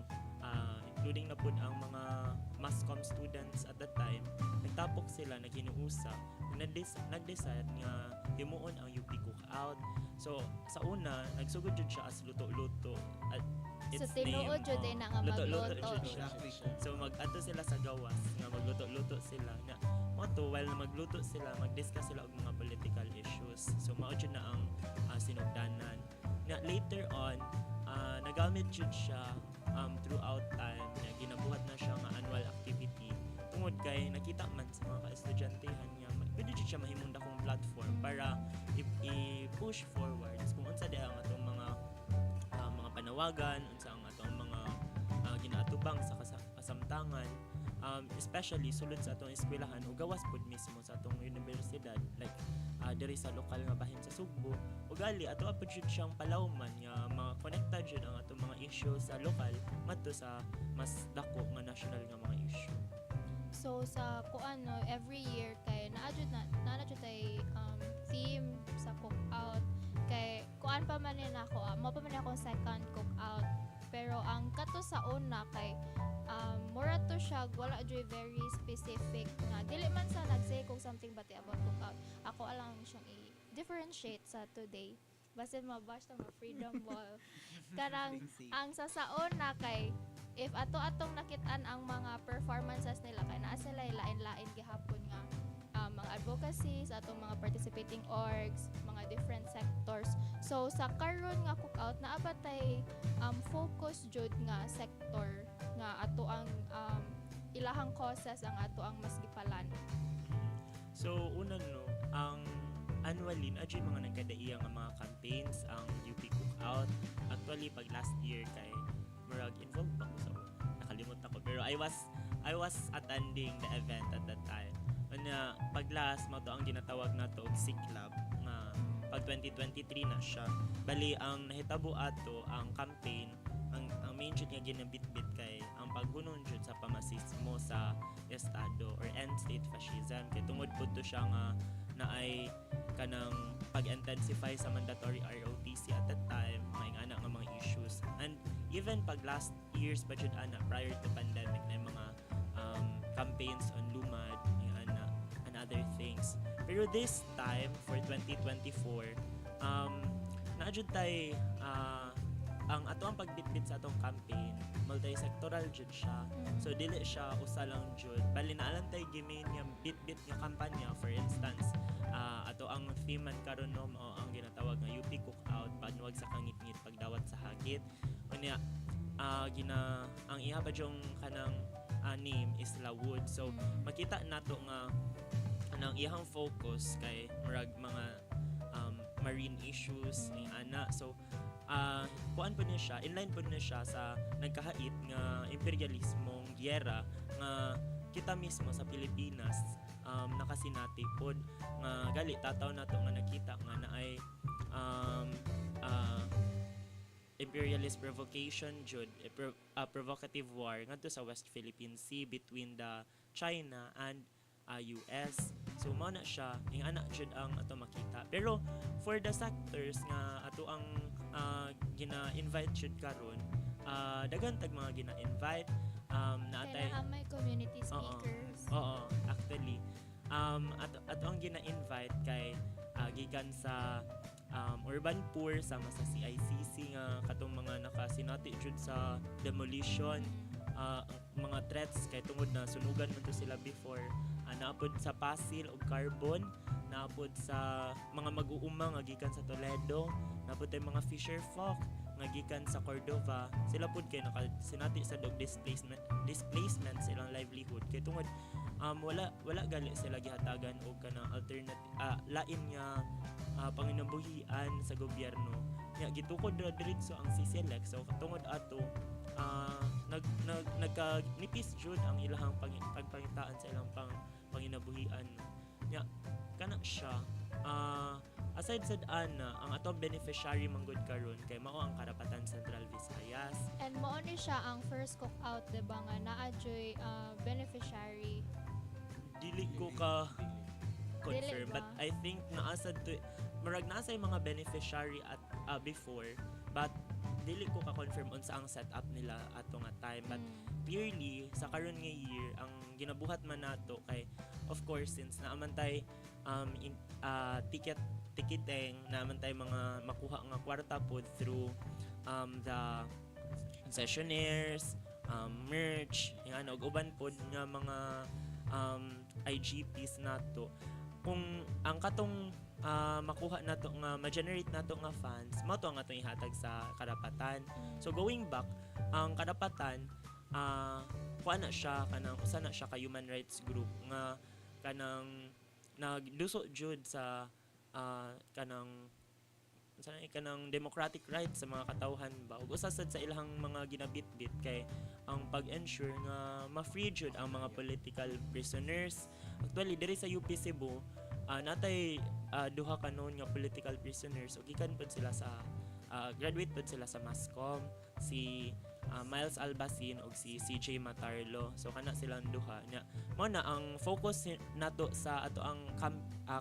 including na po ang mga mass-comm students at that time, nagtapok sila, naghinuusa, nag-decide nga himuon ang UP Cookout. So, sa una, nagsugod jud siya as luto-luto. At its So, tinuod jud na nga magluto. So, mag-ato sila sa gawas, nga magluto-luto sila. Na, moto, while magluto sila, mag-discuss sila og mga political issues. So, mao jud na ang sinugdanan. Na, later on, nagamit jud siya throughout time na ginabuhat na siya nga annual activity tungod kay nakita man sa mga ka-estudyantehhan niya pwede jud siya mahimong dakong platform para i-push forwards kung unsa di ang atong mga panawagan unsa ang atong mga ginaatubang sa kasamtangan especially sulod sa atong eskwelahan o gawas pod mismo sa atong universidad like diri sa lokal nga bahin sa Sugbo ugali ato apod jud siyang palawman nga mga connected jud ang atong mga issues sa lokal madto sa mas dako nga national nga mga issue. So sa kuan no every year kay naa jud tay theme sa cookout kay kuan pa man ni nako mo pa man akong second cookout pero ang kato sa una kay mura to siya wala joy very specific nga dili man sa nagsay kung something bati about cookout ako alang siyang i-differentiate sa today basta mabash ta ma freedom ball karang ang sa una kay if atong nakitaan ang mga performances nila kay naa sila lain-lain gihapon nga mga advocacies atong mga participating orgs mga different sectors so sa karon nga cookout naa ba tay focus jud nga sector nga ato ang ilahang causes ang ato ang mas gipalan. So una no ang annually na mga nagkadaiya nga mga campaigns ang UP Cookout actually pag last year kay murag involved pa ko sa nakalimot ako pero I was attending the event at that time. Una pag last mo to ang ginatawag nato og siklab nga pag 2023 na siya. Bali ang nahitabo ato ang campaign ang main jud nga ginabitbit kay ang paghunon jud sa pamasismo sa estado or end state fascism kay tungod pud to siya nga naay kanang pag-intensify sa mandatory ROTC at that time maingana nga mga issues and even pag last years pa jud ana prior to pandemic na mga campaigns on lumad maingana and other things pero this time for 2024 naa jud tay ang ato ang pagbitbit sa atong campaign multi-sectoral jud siya so dili siya usa lang jud bali na alam tay gimin nga bitbit nga kampanya for instance ato ang theme man karon no mao ang ginatawag nga UP Cookout panwag sa kangit-ngit pagdawat sa hagit unya ang iha pa jong kanang name is Lawood so makita nato nga anang ihang focus kay murag mga marine issues ni ana so kuan po niya siya, inline po niya siya sa nagkahait nga imperialismong giyera nga kita mismo sa Pilipinas nakasinati pod nga gali tataw nato nga nakita nga naay imperialist provocation jud provocative war ngadto sa West Philippine Sea between the China and US. So mao na siya ing ana jud ang ato makita. Pero for the sectors nga ato ang gina-invite jud karon daghan tag mga gina-invite Naatay Kailangan may community Oo. speakers. Oo, actually. At ang gina-invite kay gikan sa urban poor sama sa CICC nga katong mga nakasinati jud sa demolition mga threats kay tungod na sunugan man to sila before naapod sa Pasil og carbon naapod sa mga mag-uuma nga gikan sa Toledo naapod tay mga fisher folk nga gikan sa Cordova sila pud kay nakasinati sa dog displacement sa ilang livelihood kay tungod wala gali sila gihatagan og kanang alternative lain nga panginabuhian sa gobyerno nya gitukod ra diretso ang CCLEC so tungod ato nagkanipis jud ang ilahang pagpangitaan sa ilang panginabuhian nya kana siya aside sa ang atong beneficiary manggod karon kay mao ang Karapatan Central Visayas And mao ni siya ang first cook-out, diba nga naa-joy beneficiary. dili ko ka Dili confirm ba? but I think naasad to murag nasa yung mga beneficiary at before but dili ko ka confirm unsa ang setup nila ato nga time but clearly sa karon nga year ang ginabuhat man nato kay of course since naaman tay ticketing naaman tay mga makuha nga kwarta pod through the concessionaires merch yung ug uban pod nga mga IGPs nato kung ang katong makuha nato nga ma-generate nato nga funds mao to ang atong ihatag sa karapatan so going back ang karapatan kuha na siya kanang usa na siya ka human rights group nga kanang nagduso jud sa kanang democratic rights sa mga katawhan ba ug usa sad sa ilahang mga ginabitbit kay ang pag-ensure nga ma-free jud ang mga political prisoners actually diri sa UP Cebu natay duha kanon nga political prisoners ug gikan pud sila sa graduate pud sila sa Mascom si Miles Albasin ug si CJ Matarlo so kana silang duha nya mao na ang focus nato sa ato ang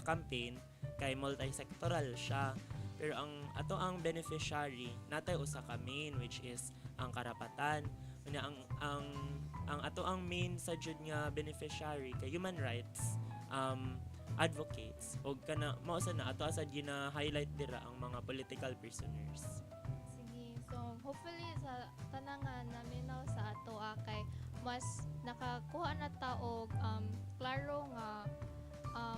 campaign kay multi-sectoral siya pero ang beneficiary natay usa ka main which is ang karapatan nya ang ato ang main sa jud nga beneficiary kay human rights advocates og kana mao sa na ato asad gina-highlight dira ang mga political prisoners. Sige. So, hopefully sa tanangan namin sa ato kay mas nakakuha na ta og klaro nga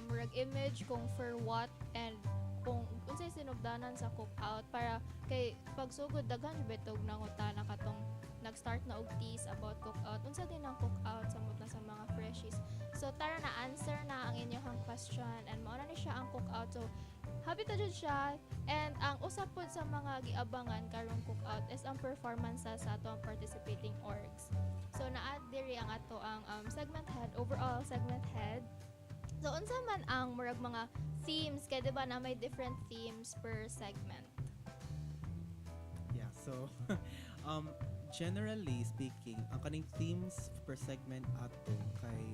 murag image kung for what and kung unsay sinugdanan sa cookout para kay pagsugod daghan betog nangutana katong nag-start na og tease about cookout unsa din ang cookout samot na sa mga freshies so tara na answer na ang inyong question and mao na ni siya ang cookout so happy ta jud siya and ang usa pod sa mga giabangan karong cookout is ang performances sa ato ang participating orgs so naa diri ang ato ang segment head overall segment head so unsa man ang murag mga themes kay diba na may different themes per segment. Yeah, so generally speaking, ang kaning themes per segment ato kay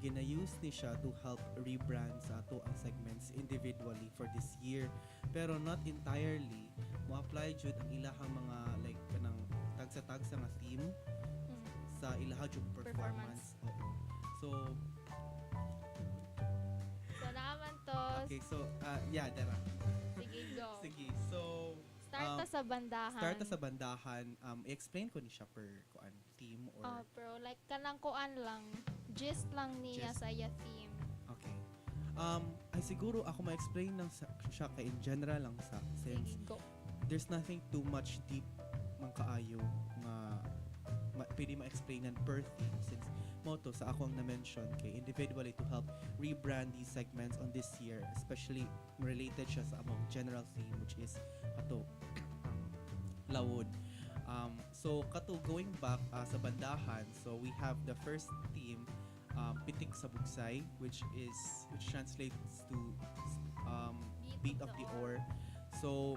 gina-use ni siya to help rebrand sa ato ang segments individually for this year. Pero not entirely, mo-apply jud ang ilahang mga like kanang tagsa-tagsa nga theme sa ilahang jud performance. Oo. So naman to. Okay, so yeah, dara. Sige, go. Sige, so Start ta sa bandahan. Start ta sa bandahan. I-explain ko ni siya per kuan theme or pero like kanang kuan lang. Gist lang niya sa iya theme. Okay. Ay siguro ako ma-explain lang siya kay in general lang sa since Sige, go. There's nothing too much deep man kaayo nga pwede ma-explainan per theme since motto sa akong na-mention kay individually to help rebrand these segments on this year, especially related siya sa among general theme which is kato lawod. So kato going back sa bandahan, so we have the first theme pitik sa bugsay which translates to beat of the oar. So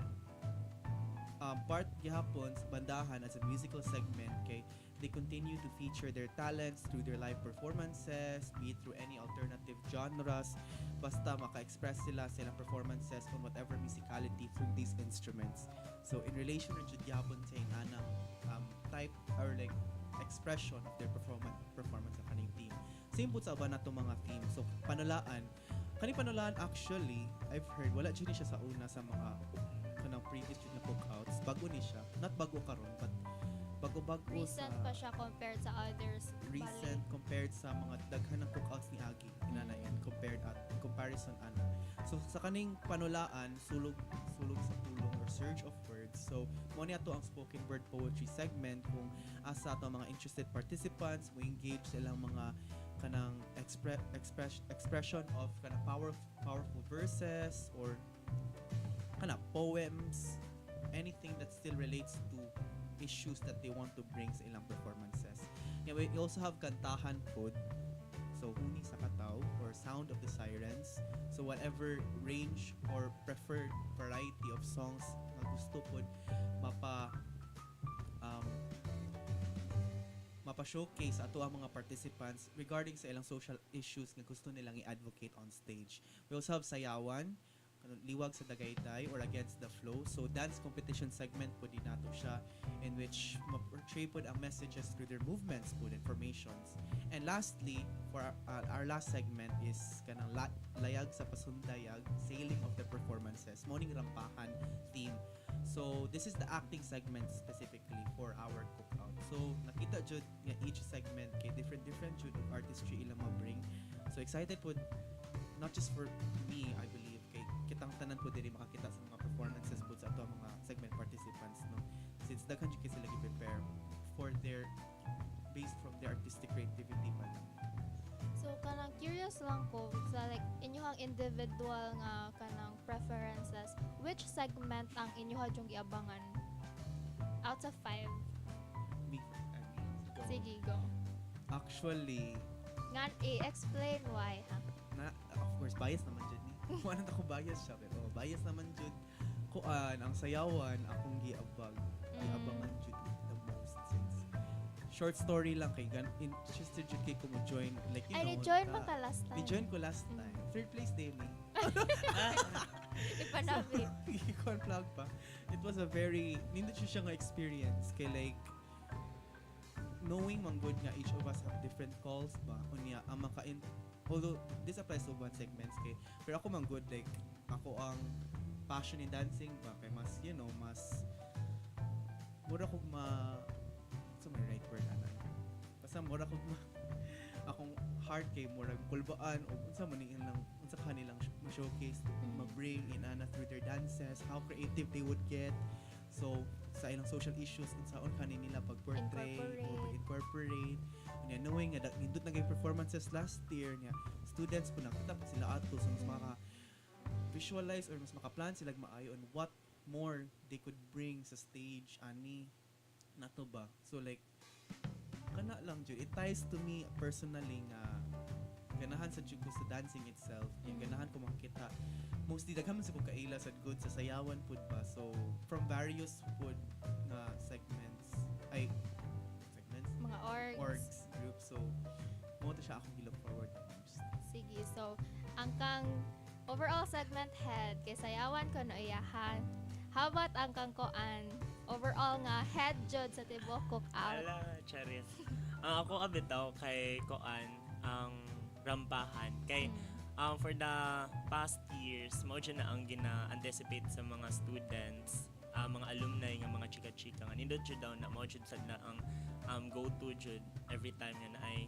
part gihapon sa bandahan as a musical segment kay they continue to feature their talents through their live performances, be it through any alternative genres, basta maka-express sila sa ilang performances on whatever musicality through these instruments. So in relation to jud gihapon sa inanang type or like expression of their performance sa kaning team. Same po sa uban nato mga team. So kaning panulaan actually I've heard wala jud ni siya sa una sa mga kanang previous jud na cookouts. Bago ni siya. Not bago karon but bago Recent sa pa siya compared sa others. recent compared sa mga daghan ng cookouts ni Agi inanay and compared at in comparison ana. So sa kaning panulaan sulog sa pulong or surge of words. So mo ni ato ang spoken word poetry segment kung asa ato ang mga interested participants mo engage sa ilang mga kanang expression of kanang powerful verses or kanang poems, anything that still relates to issues that they want to bring sa ilang performances. Yeah, we also have kantahan pod. So huni sa kataw or sound of the sirens. So whatever range or preferred variety of songs na gusto pod mapa-showcase ato ang mga participants regarding sa ilang social issues nga gusto nilang i-advocate on stage. We also have sayawan, liwag sa dagaytay or against the flow. So dance competition segment po din nato siya in which ma-portray po ang messages through their movements po and formations. And lastly, for our last segment is kanang layag sa pasundayag, sailing of the performances, morning rampahan theme. So this is the acting segment specifically for our cookout. So nakita jud nga each segment kay different jud of artistry ilang ma-bring. So excited po not just for me, I believe kay kitang tanan po diri makakita sa mga performances po sa ato mga segment participants no. Since daghan jud kay sila gi-prepare for their based from their artistic creativity pa lang. So kanang curious lang ko sa like inyong individual nga kanang preferences, which segment ang inyong jung giabangan out of 5? Sige, go. Actually, Nga i-explain why ha. of course bias naman jud ni. Wala na ko bias siya pero bias naman jud kuan ang sayawan akong giabangan jud the most since short story lang kay interested jud kay ko mo join like you know. Ay, ni-join mo ka last time. Ni-join ko last time. Third place din ni. Ipanabi. Icon plug pa. It was a very nindot siya nga experience kay like knowing man good nga each of us have different calls ba unya ang although this applies to one segments kay pero ako man good like ako ang passion in dancing ba kay mas you know mas mura kog so may right word ana basta mura kog akong heart kay murag kulbaan o unsa man ilang unsa kanilang ma-showcase ma-bring in ana through their dances how creative they would get. So sa ilang social issues unsaon kanila pag-portray or incorporate nya knowing nga nindot na gay performances last year nya students po nakita pa sila ato so mas maka visualize or mas maka-plan sila maayo on what more they could bring sa stage ani nato ba so like kana lang jud it ties to me personally nga ganahan sa jud ko sa dancing itself yung ganahan ko makita mostly daghan man sa kong kaila sa good sa sayawan pud ba so from various pud na segments mga orgs groups so mo to siya akong look forward to most. Sige, so ang kang overall segment head kay sayawan ko no iyahan. How about ang kang koan overall nga head jud sa tibok cookout? Ala, charis. Ako abitaw kay koan ang rampahan kay for the past years mo dyan na ang gina-anticipate sa mga students mga alumni nga mga chika-chika nga nindot jud daw na mo jud sad na ang go-to jud every time nga na ay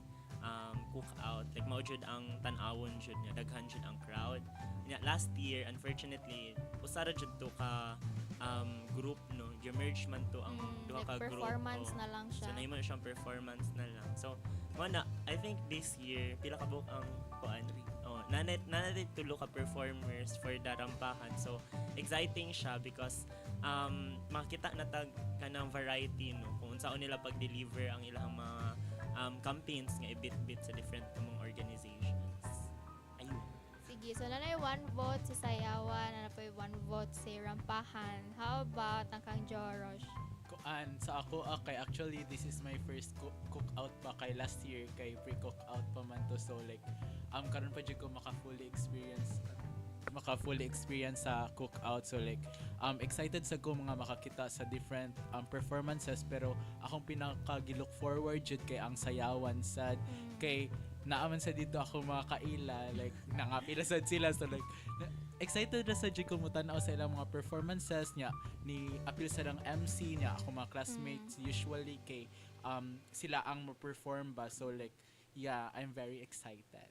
cook out like mo jud ang tan-awon jud nga daghan jud ang crowd nya last year unfortunately usara jud to ka group no gi-merge man to ang duha like ka group performance na lang siya so nahimo na siyang performance na lang so mana I think this year pila ka buok ang kuan nanay tulo ka performers for the rampahan so exciting siya because makita na tag kanang variety no kung unsaon nila pag-deliver ang ilang mga campaigns nga ibit-bit sa different mga organizations. Ayun. Sige, so nanay 1 vote si sayawan, nanay 1 vote si rampahan. How about ang kang Jorosh? Kuan sa ako kay actually this is my first cook-out pa kay last year kay pre-cook-out pa man to so like karon pa jud ko maka fully experience maka fully experience sa cookout. So like excited sa ko mga makakita sa different performances, pero akong pinaka gilook forward jud kay ang sayawan sad kay naaman sa dito ako mga kaila, like nangapila sad sila, so like excited na sa jud ko mutanaw sa ilang mga performances niya ni apil sa lang MC niya ako mga classmates usually kay sila ang mo-perform ba, so like yeah, I'm very excited.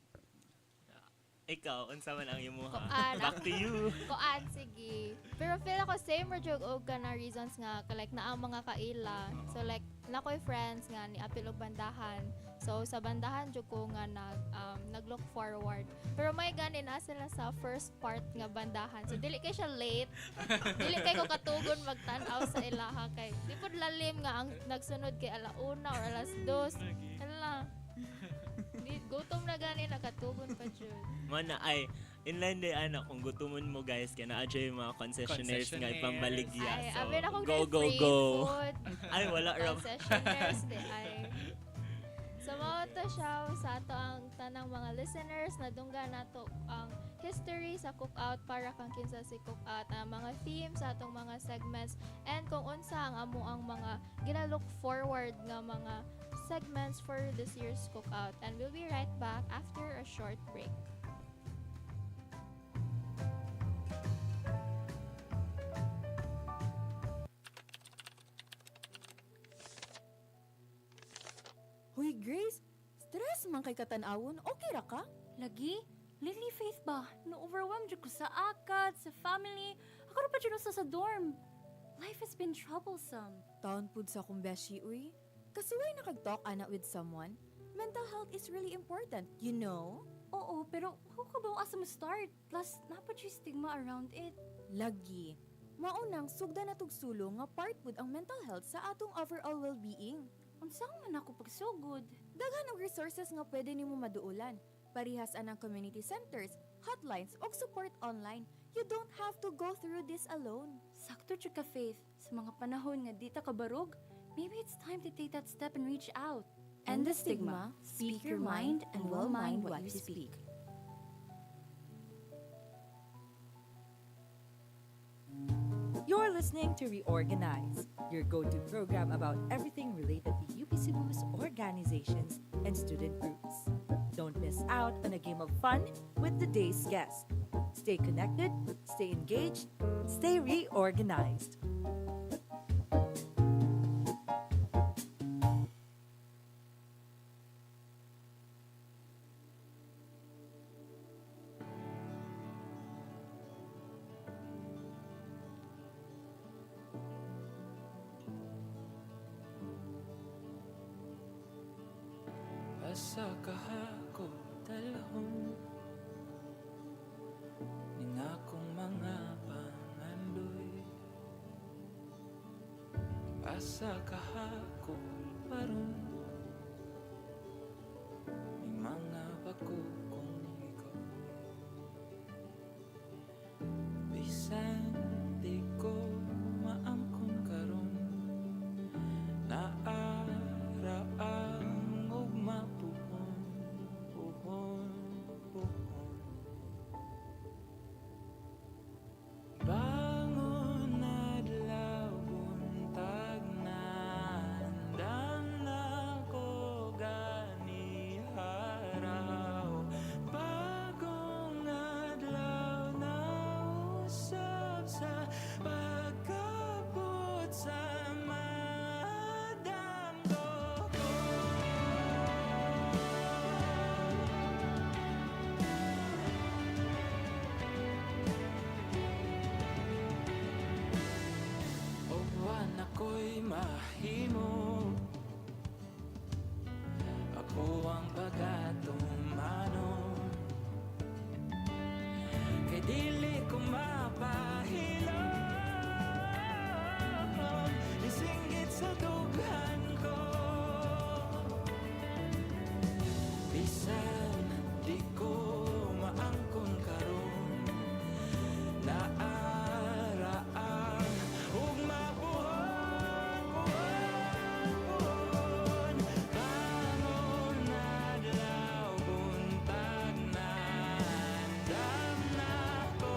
Ikaw, unsa man ang imo ha? Kuan. Back to you. Kuan, sige. Pero feel ako same ra jud og kana reasons nga like naa mga kaila. So like nakoy friends nga ni apil og bandahan. So sa bandahan jud ko nga nag-look forward. Pero may ganin na sila sa first part nga bandahan. So dili kay siya late. Dili kay ko katugon magtan-aw sa ilaha kay di pud lalim nga ang nagsunod kay alauna or alas 2. Hala. Gutom na gani nakatugon pa jud. Mana ay inline day ana kung gutomon mo guys kay naa jay mga concessionaires nga ipambaligya. Ay, So, amin akong go. food. Ay wala ra. Concessionaires di ay. So mao to siya sa ato ang tanang mga listeners na dungga nato ang history sa cookout para kang kinsa si cookout, ang mga themes sa atong mga segments, and kung unsa ang amo ang mga gina-look forward nga mga segments for this year's cookout. And we'll be right back after a short break. Hoy Grace, stress man kay katanawon, okay ra ka? Lagi? Lately, Faith ba? Na-overwhelmed jud ko sa akad, sa family. Ako ra pa jud sa dorm. Life has been troublesome. Taon pud sa kong beshi, uy. Kasuway nakag-talk ana with someone. Mental health is really important, you know? Oo, pero how ka ba asa mo start? Plus, napad yung stigma around it. Lagi. Maunang sugda na tugsulo nga part pud ang mental health sa atong overall well-being. Unsang man ako pagsugod? Daghan og resources nga pwede nimo maduulan. Parihas anang community centers, hotlines, og support online. You don't have to go through this alone. Sakto jud ka, Faith. Sa mga panahon nga di ta kabarog, maybe it's time to take that step and reach out. End the stigma, speak your mind, and will mind what you speak. You're listening to Reorganize, your go-to program about everything related to UP Cebu's organizations and student groups. Don't miss out on a game of fun with the day's guest. Stay connected, stay engaged, stay reorganized. Asa kahako dalahon ning akong mga pangandoy. Asa kahako paron ning mga bako kong ikaw. Bisan di ko maangkon karon naaraang og mapuhon. Bangon adlaw buntag na andam na ko gani haraw. Bagong adlaw na usab sa pagkabot sa madamgo ko. O buwan ako'y mahimo, ako ang pagatumano. Kay dili ko mapahilom, isinggit sa dughan ko. Bisan di ko maangkon karon, naaraang ug mapuhon. Bangon adlaw buntag na andam na ko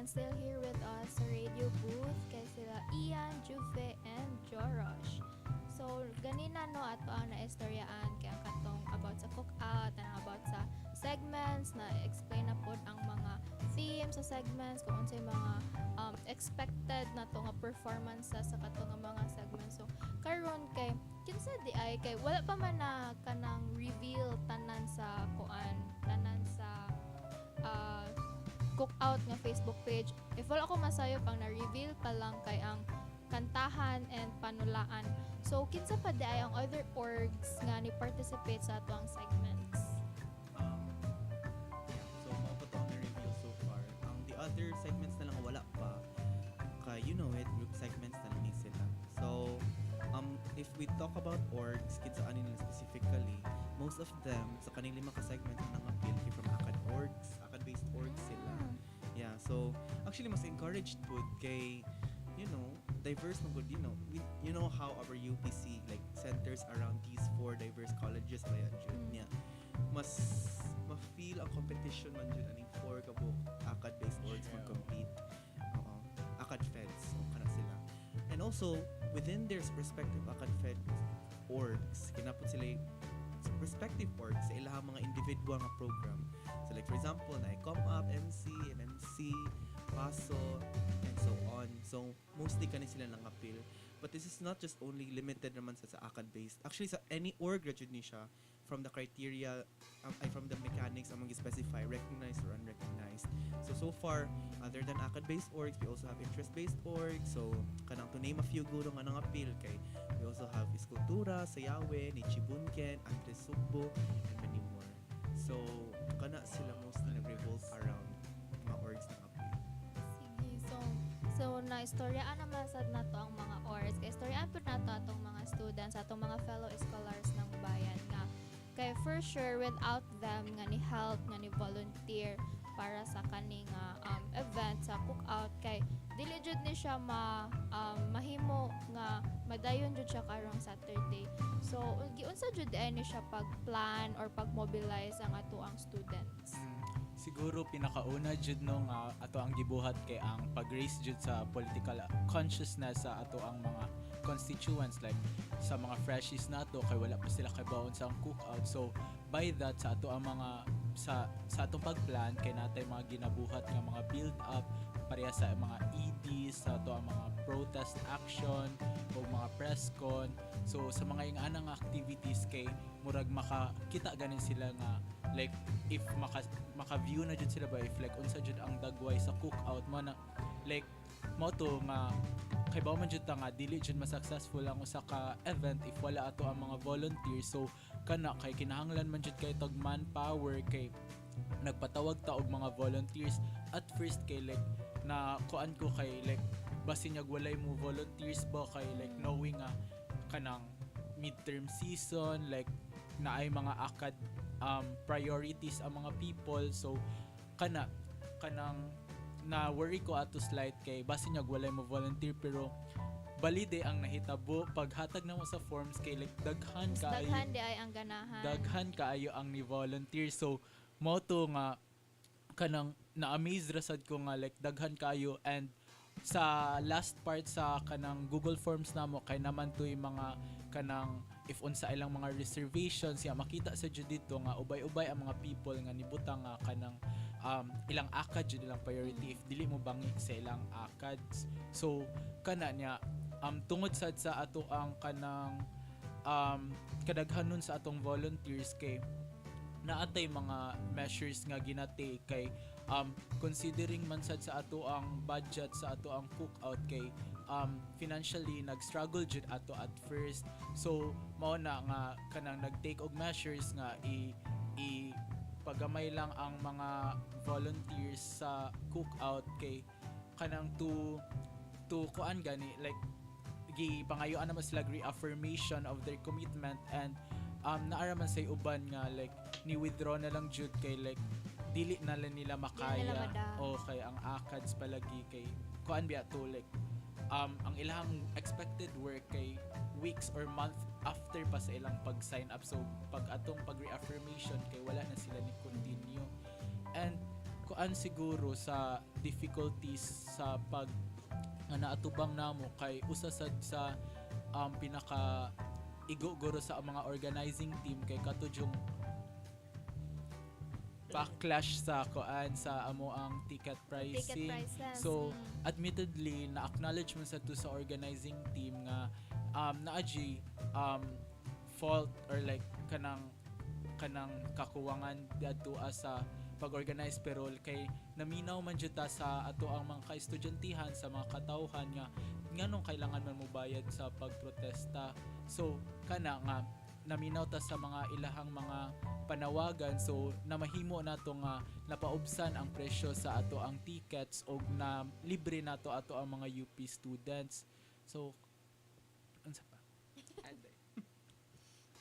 And still here with us sa radio booth kay sila Ian, Juve, and Jorosh. So, ganina no ato ang naistoryaan kay ang katong about sa cookout and about sa segments na explain na pod ang mga themes sa segments kung unsay mga expected na to nga performances sa katong nga mga segments. So, karon kay kinsa di ay kay wala pa man na kanang reveal tanan sa kuan, tanan sa cookout nga Facebook page. If wala ko masayo pang na-reveal pa lang kay ang kantahan and panulaan. So, kinsa pa di ay ang other orgs nga ni participate sa ato ang segments? So, maabot ako na review so far. The other segments na lang wala pa. Kaya, you know it, group segments na lang ni sila. So, if we talk about orgs, kinsa ano nila specifically, most of them, sa kanilang 5 ka-segments na nang-appeal from ACAD-based orgs sila. Yeah, so, actually, mas encouraged po kay, you know, diverse na good, you know how our UPC like centers around these 4 diverse colleges ba yan, Jud niya. Mas ma-feel ang competition man Jud aning 4 kabuk ACAD-based orgs mag-compete. ACAD-Feds, so kana sila. And also, within their respective ACAD-Fed orgs, kinapot sila respective orgs sa ilang mga individual nga program. So like for example, na ComUp, MC, MMC, PASO, and so on. So mostly kani sila nang appeal. But this is not just only limited naman sa ACAD-based. Actually, sa any org graduate ni siya, from the criteria, from the mechanics among specify, recognized or unrecognized. So far, other than ACAD-based orgs, we also have interest-based orgs. So, kanang to name a few guro nga nang appeal kay, we also have Iskultura, Sayawe, Nichibunken, Untitled Sugbo, and many more. So, kana sila mostly nag-revolve around mga orgs na appeal. Sige, so na-istoryaan naman sad na to ang mga orgs. Kay istoryaan po na to atong mga students, atong mga fellow scholars ng bayan nga. Kay for sure, without them nga ni help, nga ni volunteer para sa kaning event sa cookout, kay dili jud ni siya mahimo nga madayon jud siya karong Saturday. So giunsa jud ay ni siya pag-plan or pag-mobilize ang ato ang students. Siguro pinakauna jud no nga ato ang gibuhat kay ang pag-raise jud sa political consciousness sa ato ang mga constituents, like sa mga freshies nato kay wala pa sila kay bawon sa cookout. So by that, sa ato ang mga sa atong pagplan kay natay mga ginabuhat nga mga build up pareha sa mga EDs, sa ato ang mga protest action o mga press con. So sa mga inganang activities kay murag makakita ganin sila nga like if maka-view na jud sila ba if like unsa jud ang dagway sa cookout mo na like mo to nga kay ba man jud ta nga dili jud ma-successful ang usa ka event if wala ato ang mga volunteers. So kana kay kinahanglan man jud kay tag manpower kay nagpatawag ta og mga volunteers at first kay like na kuan ko kay like basin yag walay mo volunteers ba kay like knowing nga kanang midterm season like naay mga ACAD priorities ang mga people. So kanang na worry ko ato slide kay basin yag walay mo volunteer pero balide ang nahitabo paghatag na mo sa forms kay like daghan di ay ang ganahan, daghan kaayo ang ni volunteer. So mo to nga kanang na-amaze rasad ko nga like daghan kaayo. And sa last part sa kanang Google Forms namo kay naman to yung mga kanang if unsa ilang mga reservations ya makita sa jud dito nga ubay-ubay ang mga people nga nibutang nga kanang ilang ACAD jud ilang priority if dili mo bangi sa ilang ACADs. So kana niya tungod sad sa ato ang kanang kadaghanon sa atong volunteers kay naatay mga measures nga ginatake kay considering man sad sa ato ang budget sa ato ang cookout kay financially nag-struggle jud ato at first. So mao na nga kanang nag-take og measures nga pagamay lang ang mga volunteers sa cookout kay kanang to kuan gani like pangayoan naman sila reaffirmation of their commitment. And naara man say uban nga like ni withdraw na lang jud kay like dili na lang nila makaya o kay ang ACADS palagi kay kuan biya to like ang ilang expected work kay weeks or month after pa sa ilang pag-sign up. So pag atong pag-reaffirmation kay wala na sila ni continue. And kuan siguro sa difficulties sa pag nga naatubang namo kay usa sad sa pinaka iguguro sa mga organizing team kay katudjong backlash sa kuan sa amo ang ticket pricing. prices. So admittedly na acknowledge man sa to sa organizing team nga naaji fault or like kanang kakuwangan dadto sa pag-organize pero kay naminaw man jud ta sa ato ang mga ka-estudyanthan sa mga katawhan nga nganong kailangan man mo bayad sa pagprotesta. So kana nga naminaw ta sa mga ilahang mga panawagan, so namahimo nato nga napaubsan ang presyo sa ato ang tickets o na libre nato ato ang mga UP students. So unsa pa?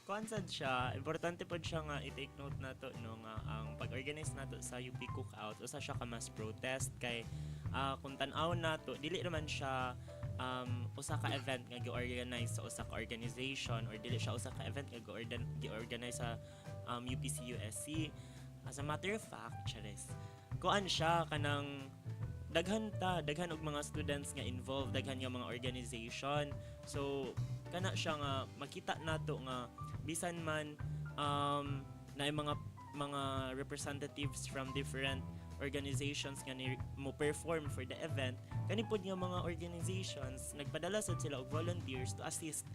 Konsad siya, importante po siya nga i-take note nato no nga ang pag-organize nato sa UP Cookout usa siya ka mass protest kay kung tan-aw nato dili naman siya usa ka event nga gi-organize sa usa ka organization or dili siya usa ka event nga gi-organize sa UPC USC. As a matter of fact, charis, kuan siya kanang daghan og mga students nga involved, daghan nga mga organization. So kana siya nga makita nato nga bisan man na mga representatives from different organizations nga mo perform for the event, kani pod nga mga organizations nagpadala sad sila og volunteers to assist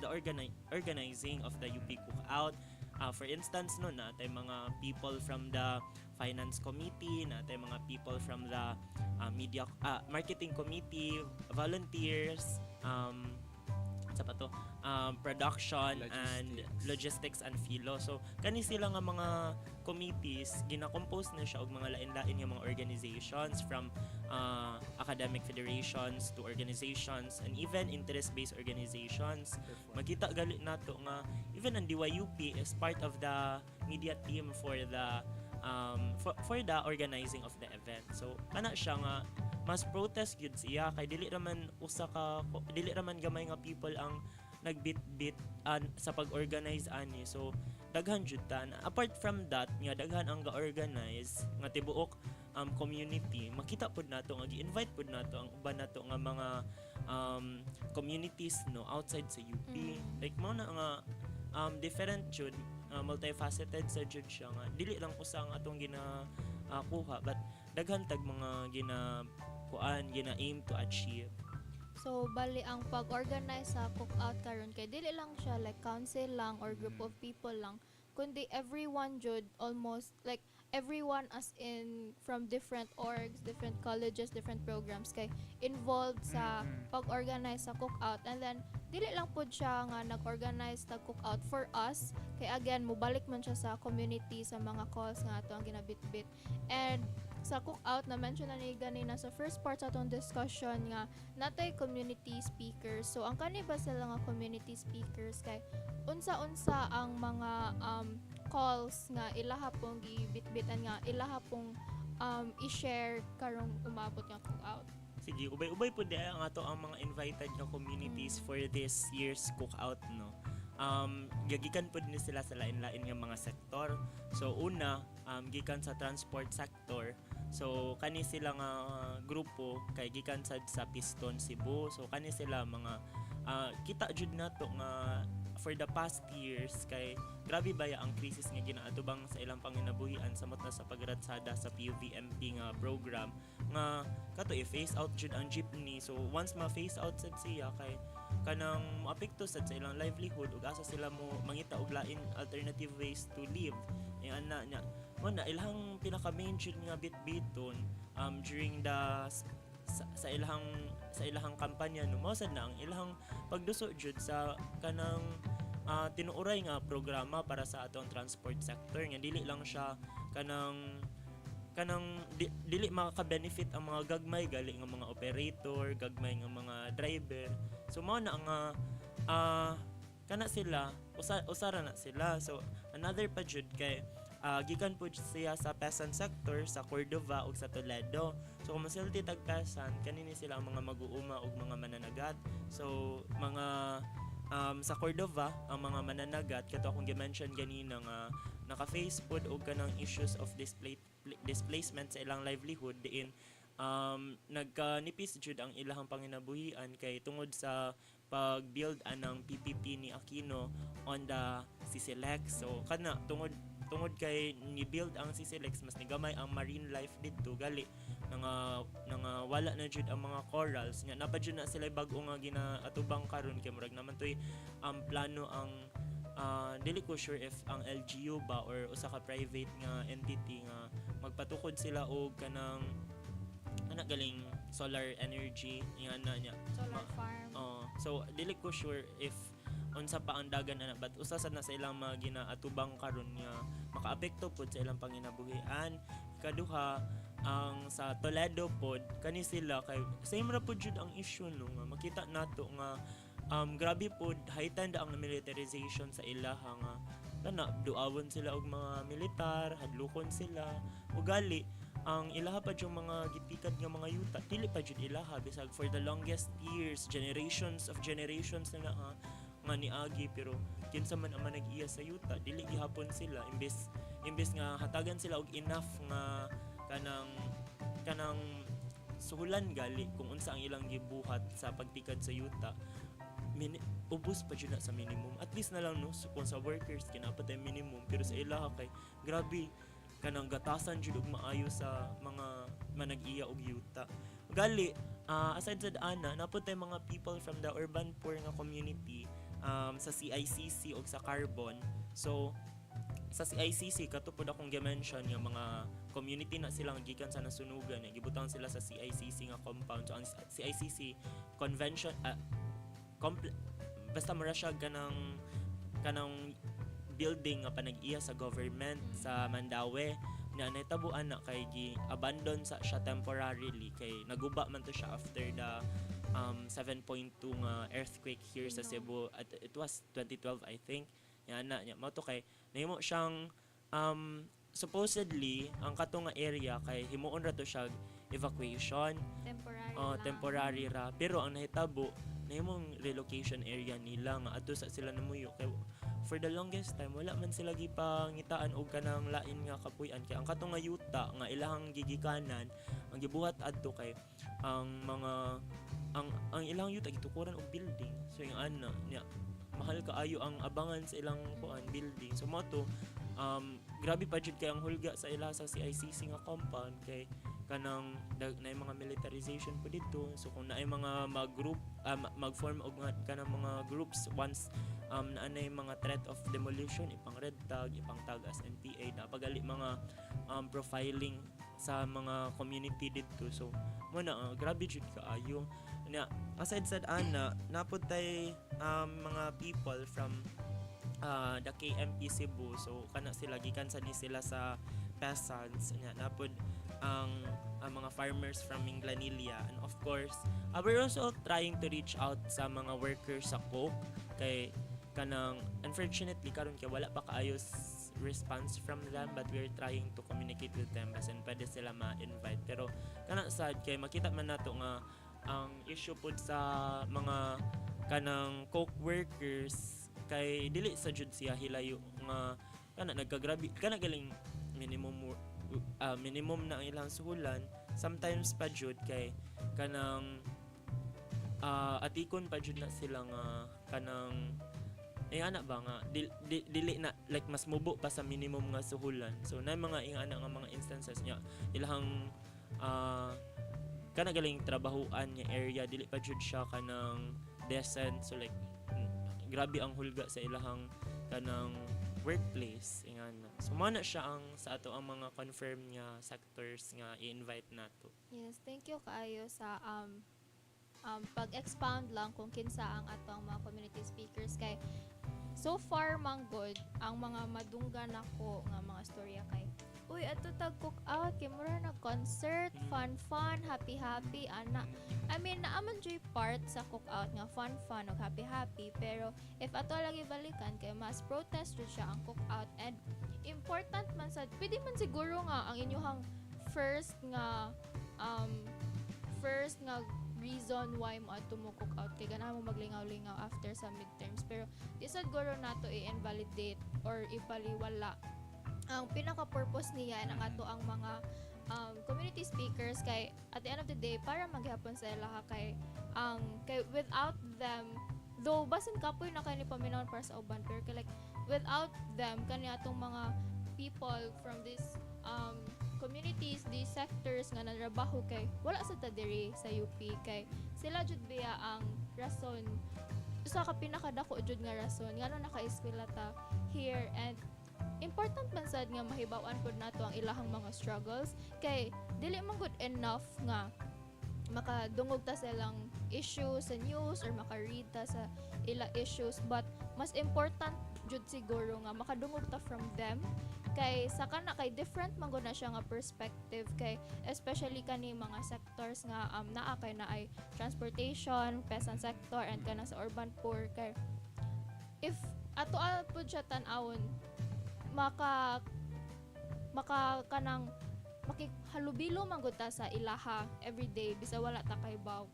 the organizing of the UP Cookout. For instance no natay mga people from the finance committee, natay mga people from the media marketing committee, volunteers, sa pa to, production and logistics and philo. So kani sila nga mga committees gina-compose na siya og mga lain-lain nga mga organizations from academic federations to organizations and even interest-based organizations. Makita gali nato nga even ang DYUP is part of the media team for the organizing of the event. So kana siya nga mas protest gyud siya kay dili raman gamay nga people ang nagbit-bit sa pag-organize ani. So daghan jud ta. Apart from that nga daghan ang ga-organize nga tibuok community, makita pud nato nga gi-invite pud nato ang uban nato nga mga communities no outside sa UP. Like mo na nga different jud, multifaceted sa jud siya nga dili lang usa ang atong kuha but daghan tag mga gina-aim to achieve. So, bali ang pag-organize sa cookout karon kay dili lang siya like council lang or group of people lang, kundi everyone jud, almost like everyone as in from different orgs, different colleges, different programs kay involved sa pag-organize sa cookout. And then dili lang pud siya nga nag-organize tag cookout for us kay again mobalik man siya sa community sa mga calls nga ato ang ginabitbit. And sa cookout na mention na ni ganina sa first part sa atong discussion nga natay community speakers. So ang kani ba sila nga community speakers kay unsa-unsa ang mga calls nga ilaha pong gibitbitan nga ilaha pong i-share karong umabot nga cookout. Sige, ubay-ubay po di ang ato ang mga invited nga communities for this year's cookout no. Gikan po din sila sa lain-lain nga mga sektor. So una, gikan sa transport sector. So kani sila nga grupo kay gikan sa Piston Cebu. So kani sila mga kita jud nato nga for the past years kay grabe baya ang krisis nga ginaatubang sa ilang panginabuhian samot na sa pagratsada sa PUVMP nga program nga kato i-phase out jud ang jeepney. So once ma-phase out sad siya kay kanang moapekto sad sa ilang livelihood ug asa sila mo mangita og lain alternative ways to live. Ana nya mo na ilang pinaka main jud nga bitbiton during the sa ilahang kampanya no mo sad na ang ilahang pagduso jud sa kanang tinuoray nga programa para sa atong transport sector nga dili lang siya kanang dili makaka-benefit ang mga gagmay gali nga mga operator, gagmay nga mga driver. So mao na nga kana sila usara na sila. So another pa jud kay gikan po siya sa peasant sector sa Cordova ug sa Toledo. So kung masulti tag peasant kanini sila ang mga mag-uuma ug mga mananagat. So mga sa Cordova ang mga mananagat kato akong gi-mention ganina nga naka-face pod og kanang issues of displacement sa ilang livelihood diin nagkanipis jud ang ilahang panginabuhian kay tungod sa pag-build anang PPP ni Aquino on the CCLEX. So kana tungod kay ni-build ang CCLEX mas nigamay ang marine life dito gali nga wala na jud ang mga corals nya napad jud na sila bag-o nga ginaatubang karon kay murag naman toy plano ang dili ko sure if ang LGU ba or usa ka private nga entity nga magpatukod sila og kanang galing solar energy nga na nya Solar farm. so dili ko sure if unsa pa ang dagan ana but usa sad na sa ilang mga ginaatubang karon nga makaapekto pod sa ilang panginabuhian. Ikaduha ang sa Toledo pod kani sila kay same ra pod jud ang issue no nga makita nato nga grabe pod heightened ang militarization sa ilaha nga kana duawon sila og mga militar, hadlokon sila ugali ang ilaha pa yung mga gipikad nga mga yuta dili pa jud ilaha bisag for the longest years generations na nga niagi pero kinsa man ang manag-iya sa yuta dili gihapon sila imbes nga hatagan sila og enough nga kanang suhulan gali kung unsa ang ilang gibuhat sa pagtikad sa yuta ubos pa jud na sa minimum at least na lang no so, kung sa workers kinapatay minimum pero sa ilaha kay grabe kanang gatasan jud og maayo sa mga manag-iya og yuta gali aside sa ana naputay mga people from the urban poor nga community sa CICC o sa carbon. So sa CICC katupod akong gi-mention nga mga community na silang gikan sa nasunugan gibutang sila sa CICC nga compound. So ang CICC convention basta mura siya kanang building nga panag-iya sa government sa Mandaue na nahitabuan na kay gi-abandon sa siya temporarily kay naguba man to siya after the 7.2 nga earthquake here sa Cebu at it was 2012 I think mao to kay nahimo siyang supposedly ang katong nga area kay himuon ra to siya evacuation temporary ra pero ang nahitabo nahimong relocation area nila nga adto sa sila namuyo kay for the longest time wala man sila gipangitaan og kanang lain nga kapuy-an kay ang katong nga yuta nga ilahang gigikanan ang gibuhat adto kay ang ilang yuta gitukuran og building so yung ana nya mahal kaayo ang abangan sa ilang building so mo to grabe pa jud kay ang hulga sa ila sa CICC nga compound kay kanang na mga militarization po dito so kung naay mga mag-group mag-form og kanang mga groups once naanay mga threat of demolition ipang red tag ipang tag as NPA na pagali mga profiling sa mga community dito so mo na grabe jud kaayo nya aside sa ana naputay mga people from the KMP Cebu so kana sila gikan sa ni sila sa peasants nya napud ang mga farmers from Minglanilla and of course we're also trying to reach out sa mga workers sa Coke kay kanang unfortunately karon kay wala pa kaayos response from them but we're trying to communicate with them and pwede sila ma-invite pero kana sad kay makita man nato nga ang issue pod sa mga kanang Coke workers kay dili sa jud siya hilayo nga kana nagkagrabe kana galing minimum na ang ilang suhulan sometimes pa jud kay kanang atikon pa jud na sila nga kanang ana ba nga dili na like mas mubo pa sa minimum nga suhulan so na mga ana nga mga instances nya ilahang kana galing trabahuan nga area dili pa jud siya kanang decent so like grabe ang hulga sa ilahang kanang workplace ingana so mo na siya ang sa ato ang mga confirm nga sectors nga i-invite nato. Yes, thank you kaayo sa pag-expound lang kung kinsa ang ato ang mga community speakers kay so far man good ang mga madunggan nako nga mga storya kay uy ato tag cook out kay mura na concert fun happy ana I mean naaman joy part sa cook out nga fun ug happy pero if ato lagi balikan kay mas protest jud siya ang cook out and important man sad pwede man siguro nga ang inyong first nga reason why mo ato mo cook out kay ganahan mo maglingaw-lingaw after sa midterms pero di sad guro nato i-invalidate or ibaliwala ang pinaka-purpose niya ang ato ang mga community speakers kay at the end of the day para maghapon sa ilaha kay without them though basin kapoy na kay ni paminaw para sa uban pero kay like without them kani atong mga people from these communities, these sectors nga natrabaho kay wala sa diri sa UP kay sila jud biya ang rason usa ka pinakadako jud nga rason ngano naka-eskwela ta here and important man sad nga mahibaw-an pud nato ang ilahang mga struggles kay dili man good enough nga makadungog ta sa ilang issues sa news or maka-read ta sa ila issues but mas important jud siguro nga makadungog ta from them kay sa kana kay different man gud na siya nga perspective kay especially kani mga sectors nga naa kay na ay transportation, peasant sector and kana sa urban poor kay if ato pud siya tan-awon maka kanang makihalubilo man gud ta sa ilaha everyday bisa wala ta kay baw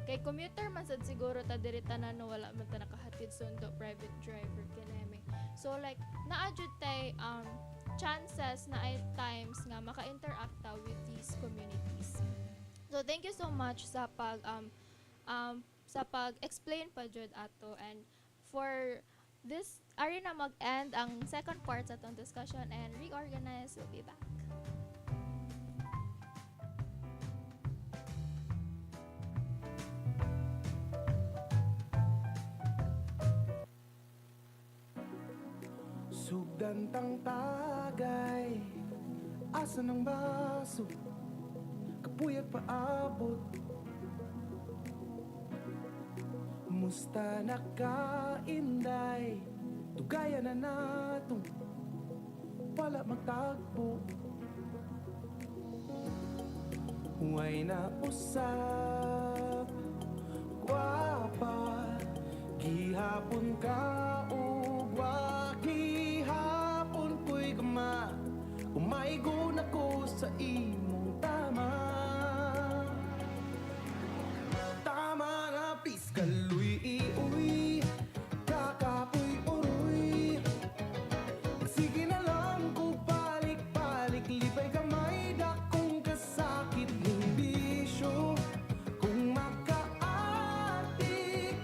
kay commuter man sad siguro ta diri tanan no wala man ta nakahatid sundo private driver kanemi so like naa jud tay chances na ay times nga maka-interact ta with these communities so thank you so much sa pag-explain pa jud ato and for this ari na mag-end ang second part sa itong discussion and Reorganize will be back. Sugdantang tagay asa ng baso kapuyat paabot musta nakainday tugaya na natong wala magtagpo huway na usap gwapa gihapon ka ugwa gihapon ko'y gama umaigon ako sa imong tama tama na please kaluy iuwi kakapoy uruy sige na lang ko balik-balik lipay gamay dakong kasakit ng bisyo kung makaatik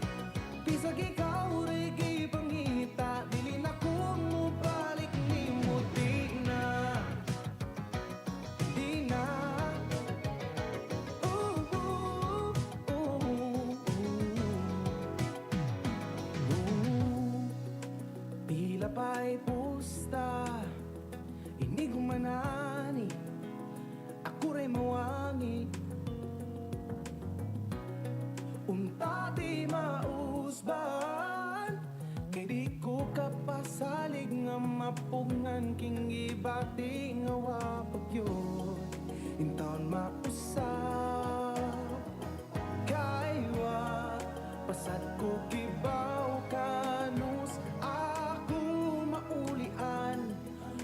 pisag ikaw regi pangita dili na kung mo balik ni mo di na Tila pa'y pusta Hindi gumanani Ako rin mawangi Unta di mausban Kay di ko kapasalig nga mapungan King ibati nga wapag yun Intaon mausap Kaywa Pasad ko kibaw kanus Ako maulian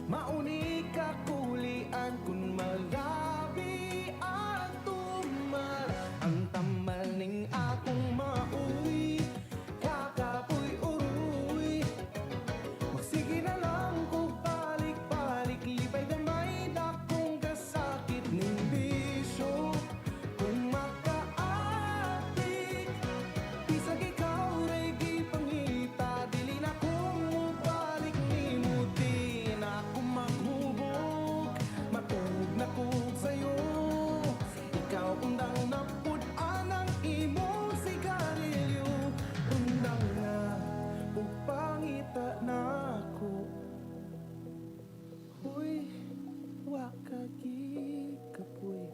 Mauni ka kulian Kung malabi at tumar Ang tamal ning akong mauwi Kakapoy uruy Magsige na lang ko balik-balik Lipay gamay dakong kasakit ning bisyo Kung makaatik Bisag ikaw regi pangita Dili na kung balik ni mo Di na ako maghubog Matug na kog sa'yo Ikaw undang na pud anang imong sigarilyo Undang na pangita na ako Huy, wakagi kapoy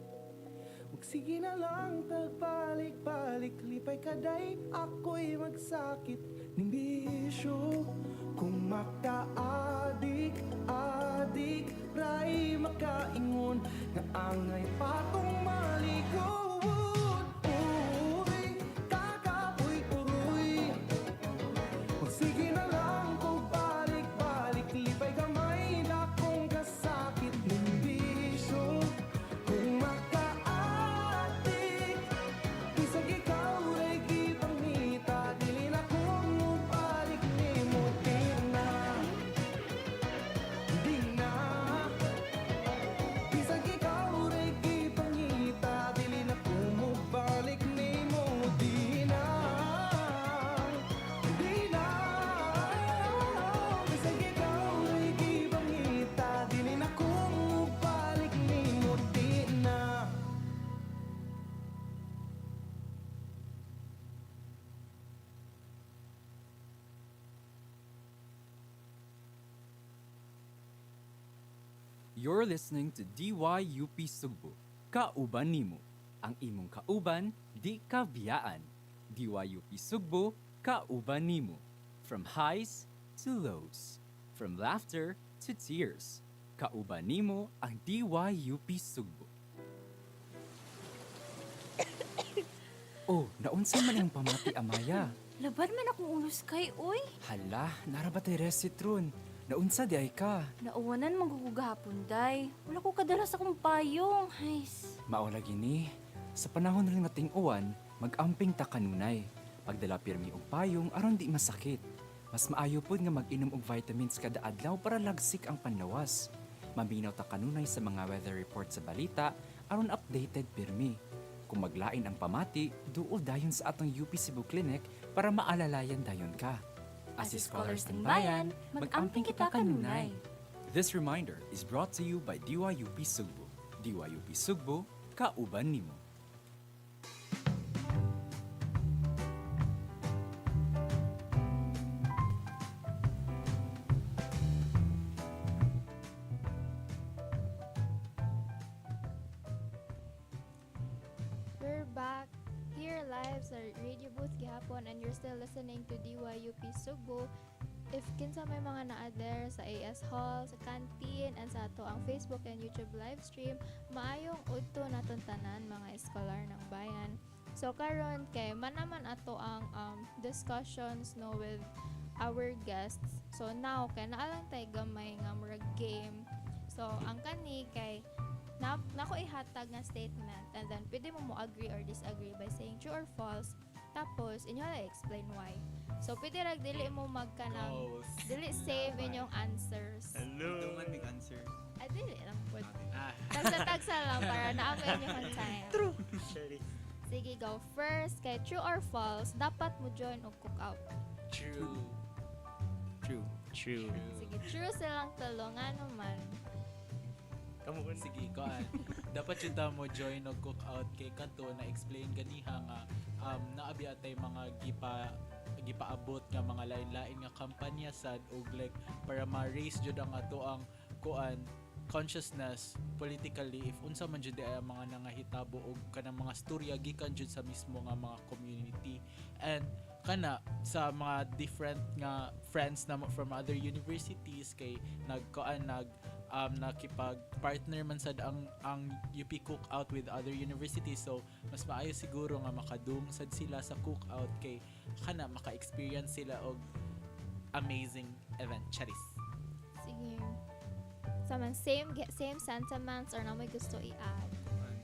Magsige na lang tagbalik-balik Lipay kaday ako'y magsakit ning bisyo Kung makaadik-adik Ray makaingon Nga angay patong maligod Uy, kakapoy uruy Magsige na lang kung balik-balik Lipay gamay dakong kasakit ning bisyo Kung makaatik Bisag ikaw regi pangita Dili na kung balik ni mo Di na You're listening to DYUP Sugbo. Kauban nimo. Ang imong kauban, di kabiyaan. DYUP Sugbo, kauban nimo. From highs to lows. From laughter to tears. Kauban nimo ang DYUP Sugbo. Oh, naunsa man ang pamati, Amaya. Labad man akong ulos kay, oy. Hala, narabatay resitron. Naunsa di ay ka. Nauwanan manggugugahapon, day. Wala ko kadala sa kong payong. Hays. Maola gini, sa panahon rin nga ting-uwan, mag-amping ta kanunay. Pagdala pirmi og payong aron di masakit. Mas maayo pod nga mag-inom og vitamins kada adlaw para lagsik ang panlawas. Maminaw ta kanunay sa mga weather report sa balita aron updated pirmi. Kung maglain ang pamati, duol dayon sa atong UP Cebu Clinic para maalalayan dayon ka. As scholars ng bayan, mag-amping kita kanunay. This reminder is brought to you by DYUP Sugbo. DYUP Sugbo, kauban nimo. We're back here live sa radio booth gihapon and you're still listening to DYUP Sugbo. If kinsa may mga naa there sa AS Hall, sa canteen, and sa ato ang Facebook and YouTube live stream, maayong udto naton tanan mga eskolar ng bayan. So karon kay manaman ato ang discussions no with our guests. So now kay naa lang tay gamay nga murag game. So ang kani kay nako ihatag nga statement and then pwede mo agree or disagree by saying true or false. Tapos inyo na explain why. So pwede rag dili mo magkanang dili save inyong answers. Hello. Don't big answer. Ay dili lang po. Tagsa lang para naamo inyong time. True. Sige, go first. Kay true or false, dapat mo join o cook out. True. True. True. Sige, true silang tulungan naman. Kamu Sige, koan. Dapat yun mo join o cook out kay kanto na explain ganiha nga naabi atay mga gipaabot nga mga lain-lain nga kampanya sad og like para ma-raise jud ang ato ang kuan consciousness politically if unsa man jud ay mga nangahitabo og kanang mga storya gikan jud sa mismo nga mga community and kana sa mga different nga friends na from other universities kay nakipag-partner man sad ang UP Cookout with other universities so mas maayo siguro nga makadung sad sila sa cookout kay kana maka-experience sila og amazing event charis. Sige. Sama same sentiments or na may gusto i-add.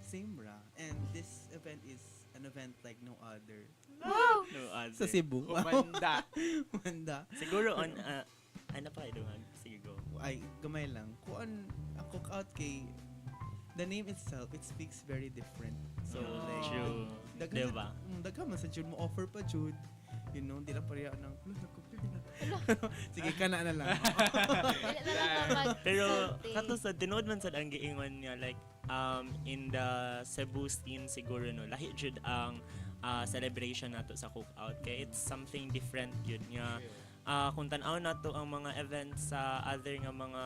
Same ra. And this event is an event like no other. Wow! No other. Sa Cebu. Humanda. Humanda. Siguro on ano pa idungag? Sige go. Ay, gamay lang. Kung ang cookout kay the name itself, it speaks very different. So like true. Diba? Daghan man sa Jud mo offer pa Jud. You know, di lang pareha ng sige, kana na lang. Pero kato sa tinood man sad ang giingon niya like in the Cebu scene siguro no lahi jud ang celebration nato sa cookout kay it's something different yun nga kung tan-aw nato ang mga events sa other nga mga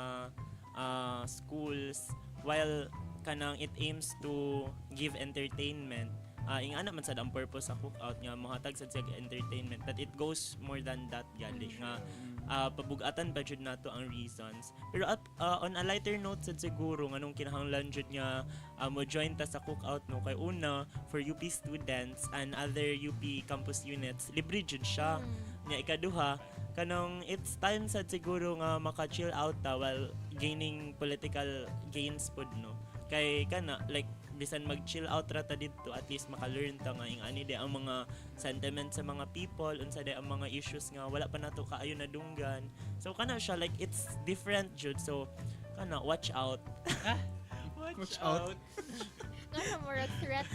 schools while kanang it aims to give entertainment ingana man sad ang purpose sa cookout nga mohatag sad sa entertainment but it goes more than that gali nga pabugatan ba jud nato ang reasons pero on a lighter note sad siguro nganong kinahanglan jud nga mo join ta sa cookout no kay una for UP students and other UP campus units libre jud siya nya ikaduha kanang it's time sad siguro nga maka-chill out ta while gaining political gains pod no kay kana like bisan mag-chill out rata dito at least maka-learn ta nga ani di ang mga sentiments sa mga people unsa di ang mga issues nga wala pa nato kaayo na dunggan so kana siya like it's different jud so kana watch out watch out Nga more threat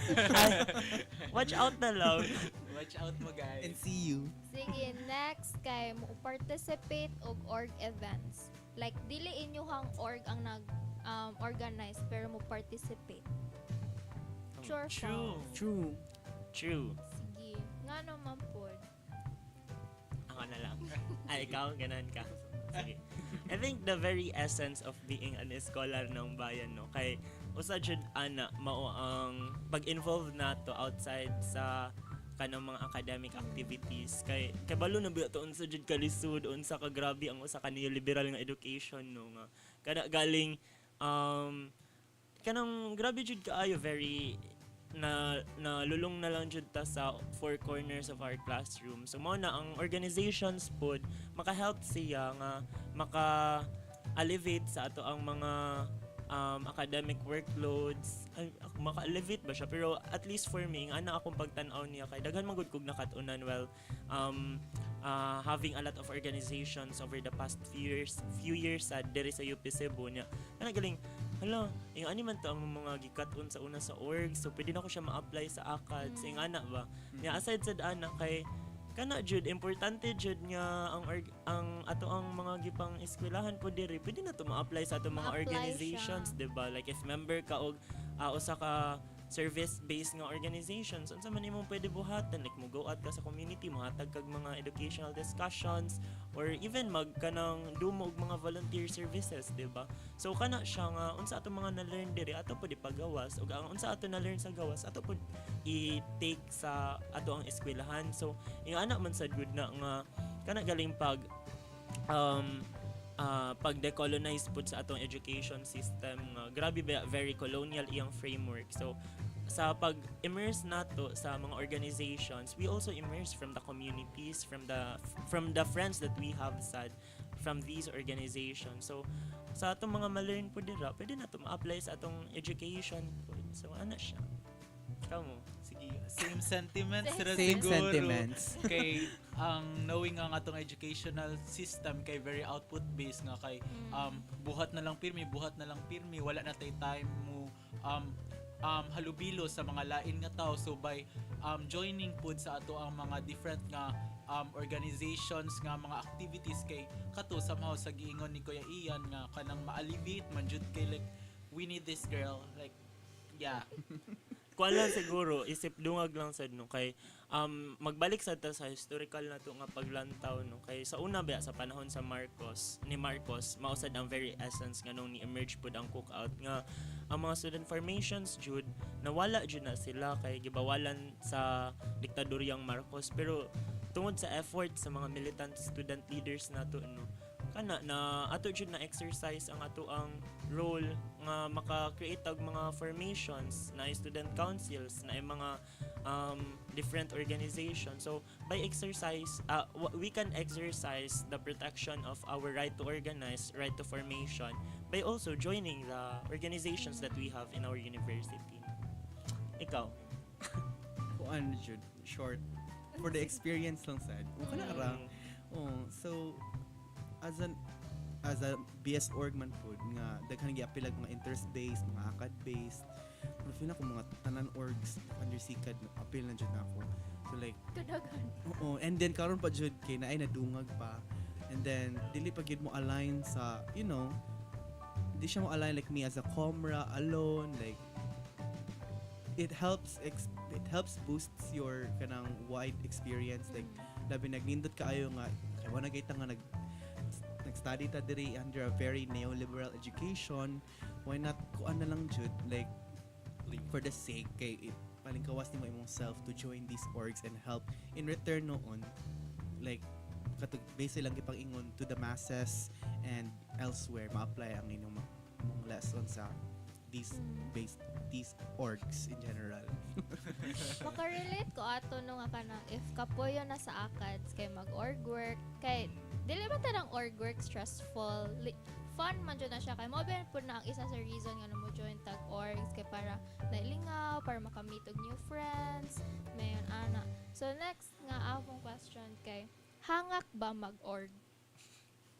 watch out na lang watch out mo guys and see you sige next kay mo participate og org events like dili inyuhang org ang nag organize pero mo participate. True. True. True. Sige. Nga naman po. Ako na lang. Ay, ikaw, ganun ka. Sige. I think the very essence of being an scholar ng bayan, no, kay usa jud ana mao ang pag-involve nato outside sa kanang mga academic activities kay balo na biya to unsa jud kalisod unsa ka grabe ang usa ka neoliberal nga education, no, nga kada galing kanang grabe jud kaayo, very lulong na lang jud ta sa four corners of our classroom. So mo na ang organizations pod maka-help siya nga maka-alleviate sa ato ang mga academic workloads. Ay, maka-elevate ba siya, pero at least for me ana akong pagtan-aw niya kay daghan man gud kog nakatunan while having a lot of organizations over the past few years sa diri sa UP Cebu niya. Ana galing hala, yung ani man to ang mga gikat-on sa una sa org, so pwede na ko siya ma-apply sa ACAD, sa ana ba. Nya aside sa ana kay kana jud importante jud nga ang ato ang mga gipang eskwelahan po diri pwede na to ma-apply sa ato mga Ma-apply organizations, siya. diba? Like if member ka og usa ka service-based nga organizations, unsa man imong pwede buhatan, like mo go out ka sa community, mohatag kag mga educational discussions or even magkanang dumo og mga volunteer services, diba? So kana siya nga unsa ato mga na-learn diri ato pud ipagawas ug ang unsa ato na-learn sa gawas ato pud i-take sa ato ang eskwelahan. So yung anak man sad good na nga kana galing pag-decolonize pud sa atong education system nga grabe ba very colonial iyang framework. So sa pag-immerse nato sa mga organizations, we also immerse from the communities, from the friends that we have sad from these organizations. So sa atong mga ma-learn po dira pwede na to ma-apply sa atong education po. So ano siya, kamo Sige, same sentiments ra Same siguro. sentiments. Kay knowing ang atong educational system kay very output based nga kay buhat na lang pirmi, wala na tay time mo halubilo sa mga lain nga tao. So by joining pud sa ato ang mga different nga organizations nga mga activities kay kato somehow sa giingon ni Kuya Ian nga kanang ma-alleviate man jud kay like we need this girl, like yeah. Kuan lang siguro, isip dungag lang sad, no, kay magbalik sad ta sa historical na to nga paglantaw, no, kay sa una ba sa panahon sa Marcos mausad ang very essence nga nung ni-emerge pud ang cookout nga ang mga student formations jud nawala jud na sila kay gibawalan sa diktadoryang Marcos, pero tungod sa effort sa mga militant student leaders nato, no, kana na ato jud na exercise ang ato ang role nga maka-create og mga formations na student councils na mga different organizations. So by exercise we can exercise the protection of our right to organize, right to formation by also joining the organizations that we have in our university. Ikaw? Kuan jud short for the experience lang sad. Kana ra. So as a BS org man pod nga daghan giapilag mga interest based, mga ACAD based. Pero feel ako mga tanan orgs under SICAD apil na jud nako. So like Kadaghan. and then karon pa jud kay naay nadungag pa. And then dili pa gid mo align sa, you know, di siya mo align like me as a comra alone, like it helps boosts your kanang wide experience, like labi nagnindot kaayo nga kay wala gayta nga nag-study ta diri under a very neoliberal education, why not kuan na lang jud like for the sake kay palingkawas nimo imong self to join these orgs and help in return noon, like katug base lang gipang-ingon to the masses and elsewhere ma-apply ang inyong lessons sa these orgs in general. Maka-relate ko ato no nga kanang if kapoyo na sa ACADS kay mag-org work kay dili man tanang org work stressful, fun man jud na siya kay mo ben pud na ang isa sa reason nga mo join tag orgs kay para nailingaw, para makamit og new friends mayon ana. So next nga akong question kay hangak ba mag-org?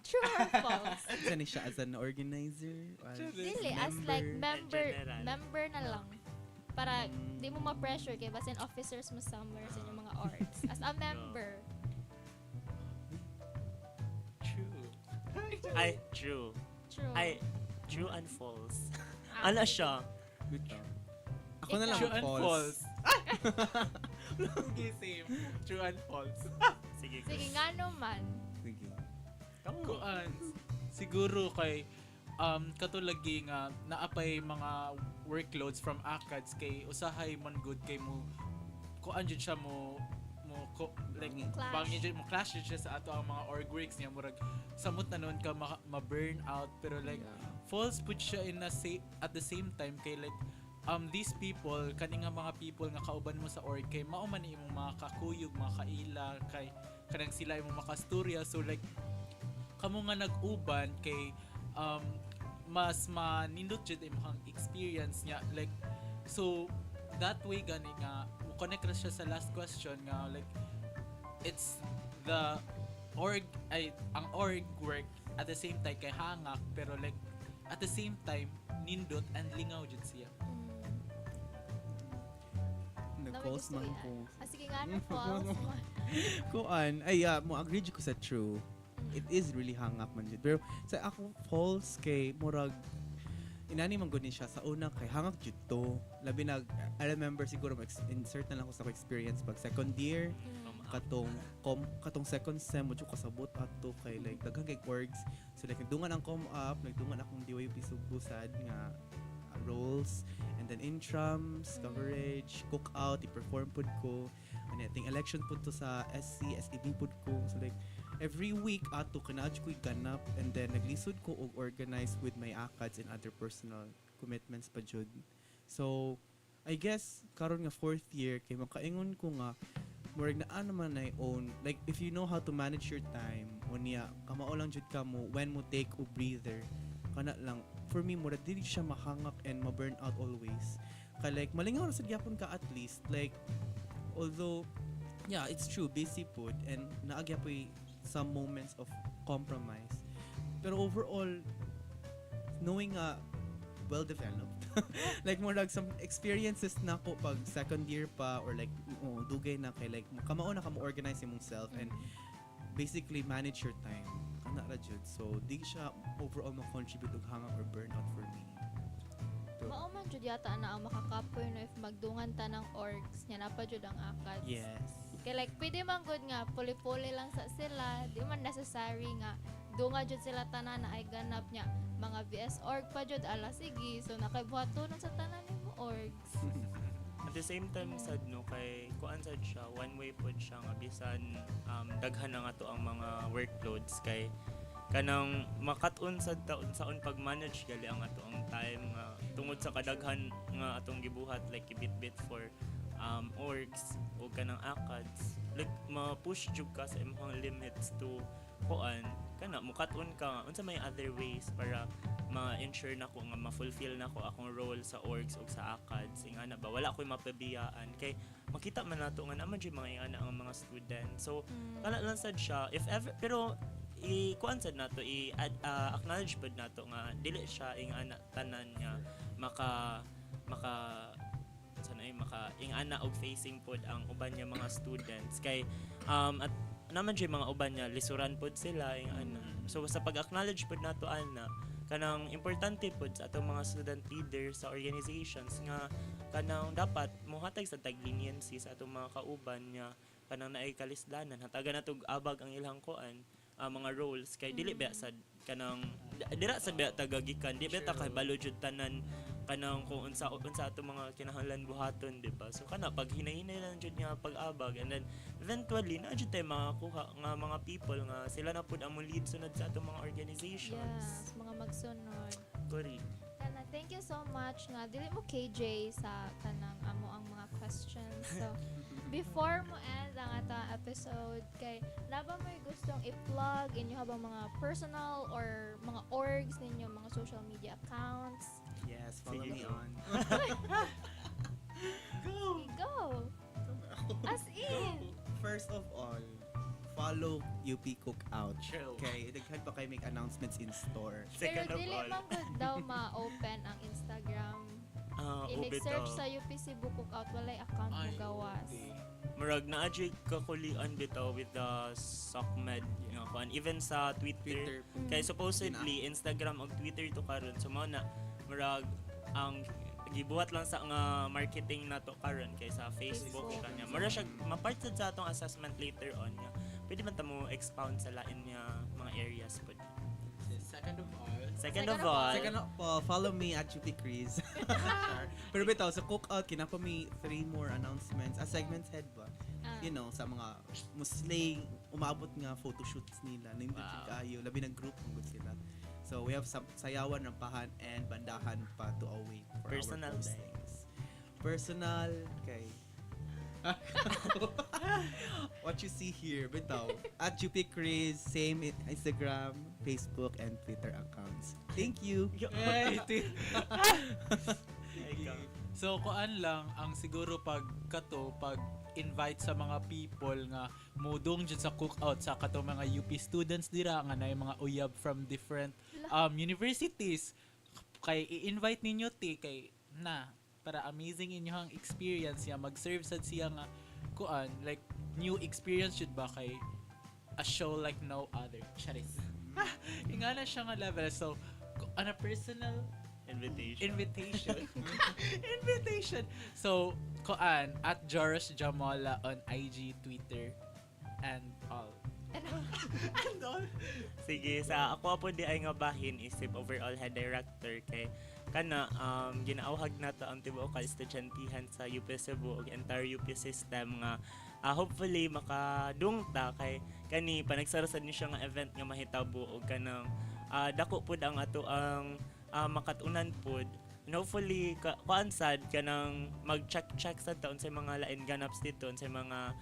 True or false? Kani siya as an organizer? Dili, as like member na lang. Para di mo ma-pressure kay basin officers mo somewhere sa inyong mga orgs. As a member. True. True. True and false. Ano siya? Ako na lang True and false. Okay, same. True and false. Sige. Sige nga naman. Sige. Kuan. siguro kay katulagi nga naapay mga workloads from ACADS kay usahay man good kay mo kuan jud siya mo like Clash. bangin jud mo clash jud siya sa ato ang mga org works niya murag samot na noon ka ma-burn out pero like false put siya in at the same time kay like these people kani nga mga people nga kauban mo sa org kay mao man imong mga kakuyog mga kaila kay kanang sila imong makasturya so like kamo nga nag-uban kay mas manindot jud imong experience niya like so that way gani nga mo connect ra siya sa last question nga like it's the ang org work at the same time kay hangak pero like at the same time nindot and lingaw jud siya. Nag-false man ko. Sige nga na false. Kuan, mo agree jud ko sa true. It is really hangak man jud. Pero sa ako false kay murag inani man gud ni siya sa una kay hangak jud to. Labi na I remember siguro insert na lang ko sa experience pag second year katong second sem mo jud kasabot ato kay like daghang kay orgs. So like nagdungan ang com up, nagdungan akong DYUP Sugbo sad nga roles and then intrams, coverage, cook out, i-perform pud ko. And I think election pud to sa SC, STB pud ko. So like every week ato kanaadyo ko ganap and then naglisod ko og organize with my ACADS and other personal commitments pa jud. So I guess karon nga fourth year kay makaingon ko nga murag naa naman na own like if you know how to manage your time unya kamao lang jud ka mo when mo take a breather kana lang for me murag dili siya mahangak and ma-burn out always kay like malingaw ra sad gyapon ka at least like although yeah it's true busy pud and naagya po'y some moments of compromise pero overall knowing well developed like more like some experiences na ko pag second year pa or like dugay na kay like kamao na ka mo organize imong self and basically manage your time kana ra jud so di siya overall mo contribute og hangak or burnout for me. Mao man jud yata na ang makakapoy no if magdungan ta ng orgs nya na pa jud ang ACADS. Yes. Kay like pwede man good nga puli-puli lang sa sila, di man necessary nga dunga jud sila tanan na ay ganap nya mga VS org pa jud ala sige so nakaibuhaton sa tanan nimo orgs. At the same time sad no kay kuan sad siya one way pod siya nga bisan daghan na nga to ang mga workloads kay kanang makat-on sad taon saon pag manage gali ang ato ang time nga tungod sa kadaghan nga atong gibuhat like bit for orgs o kanang ACADS like ma-push jud ka sa imong limits to kuan kana mukat-on ka unsa may other ways para ma-ensure nako nga ma-fulfill nako akong role sa orgs ug sa ACADS ingana ba wala koy mapabiyaan kay makita man nato nga naman jud mga ingana ang mga student so kana lang sad siya if ever pero kuan sad nato acknowledge pud nato nga dili siya ingana tanan nga maka sanay maka ingana og facing pod ang uban niya mga students kay at naman jud mga uban niya lisuran pod sila ingana so sa pag-acknowledge pod nato ana kanang importante pod sa atong mga student leaders sa organizations nga kanang dapat mohatag sa tag-leniency sa atong mga kauban niya kanang naay kalisdanan hatagan natog abag ang ilang kuan mga roles kay dili ba sad kanang dira sad ba tagagikan di ba ta kay balo jud tanan kanang kung unsa ato mga kinahanglan buhaton di ba so kana pag hinahinay lang jud nga pag-abag and then eventually na jud tay makakuha nga mga people nga sila na pud ang lead sunod sa atong mga organizations Yes, mga magsunod. correct Kana thank you so much nga dili mo KJ sa kanang amo ang mga questions. So before mo end ang atong episode kay naba mo gustong i-plug inyo habang mga personal or mga orgs ninyo mga social media accounts. Yes, follow me on. Go. As in. First of all, follow UP Cookout. True. Okay, daghan pa kayo make announcements in store. Pero dili man good daw ma-open ang Instagram. I-search sa UP Cebu Cookout walay account mo gawas. Murag na adjay kakulian bitaw with the SOCMED nga kuan even sa Twitter. Kay supposedly Instagram ug Twitter to karon so mao na murag ang gibuhat lang sa nga marketing nato karon kay sa Facebook kanya. Mura siya mapart sa atong assessment later on nga. Pwede man ta mo expound sa lain nga mga areas pod. Second of all, Second of all, follow me at UP Chris. Pero bitaw, sa cookout, kinapa may 3 more announcements. Segments head ba? You know, sa mga muslay, umabot nga photoshoots nila. Nindot yung kayo. Labi ng group kung gusto sila. So, we have some sayawan, rampahan, and bandahan pa to await for Personal our postings. Personal, okay. What you see here, bitaw. At UP Chris, same Instagram, Facebook, and Twitter accounts. Thank you. So kuan lang ang siguro pag invite sa mga people nga mudong dyan sa cookout sa kato mga UP students dira nga na mga uyab from different universities kay i-invite ninyo kay na para amazing inyong experience ya mag-serve sad siya nga kuan like new experience should ba kay a show like no other. Charis. Ingana siya nga level. So on a personal invitation. So, koan at Joris Jamola on IG, Twitter, and all. And all. Sige, sa ako po di ay nga bahin isip overall head director kay kana ginaawhag na to ang tibuok ka estudyantehhan sa UP Cebu ug entire UP system nga hopefully makadungta kay kani panagsarasad ni siya nga event nga mahitabo ug kanang dako pud ang ato ang makatunan pod and hopefully kuan sad kanang mag-check sa taon sa mga lain ganaps dito sa mga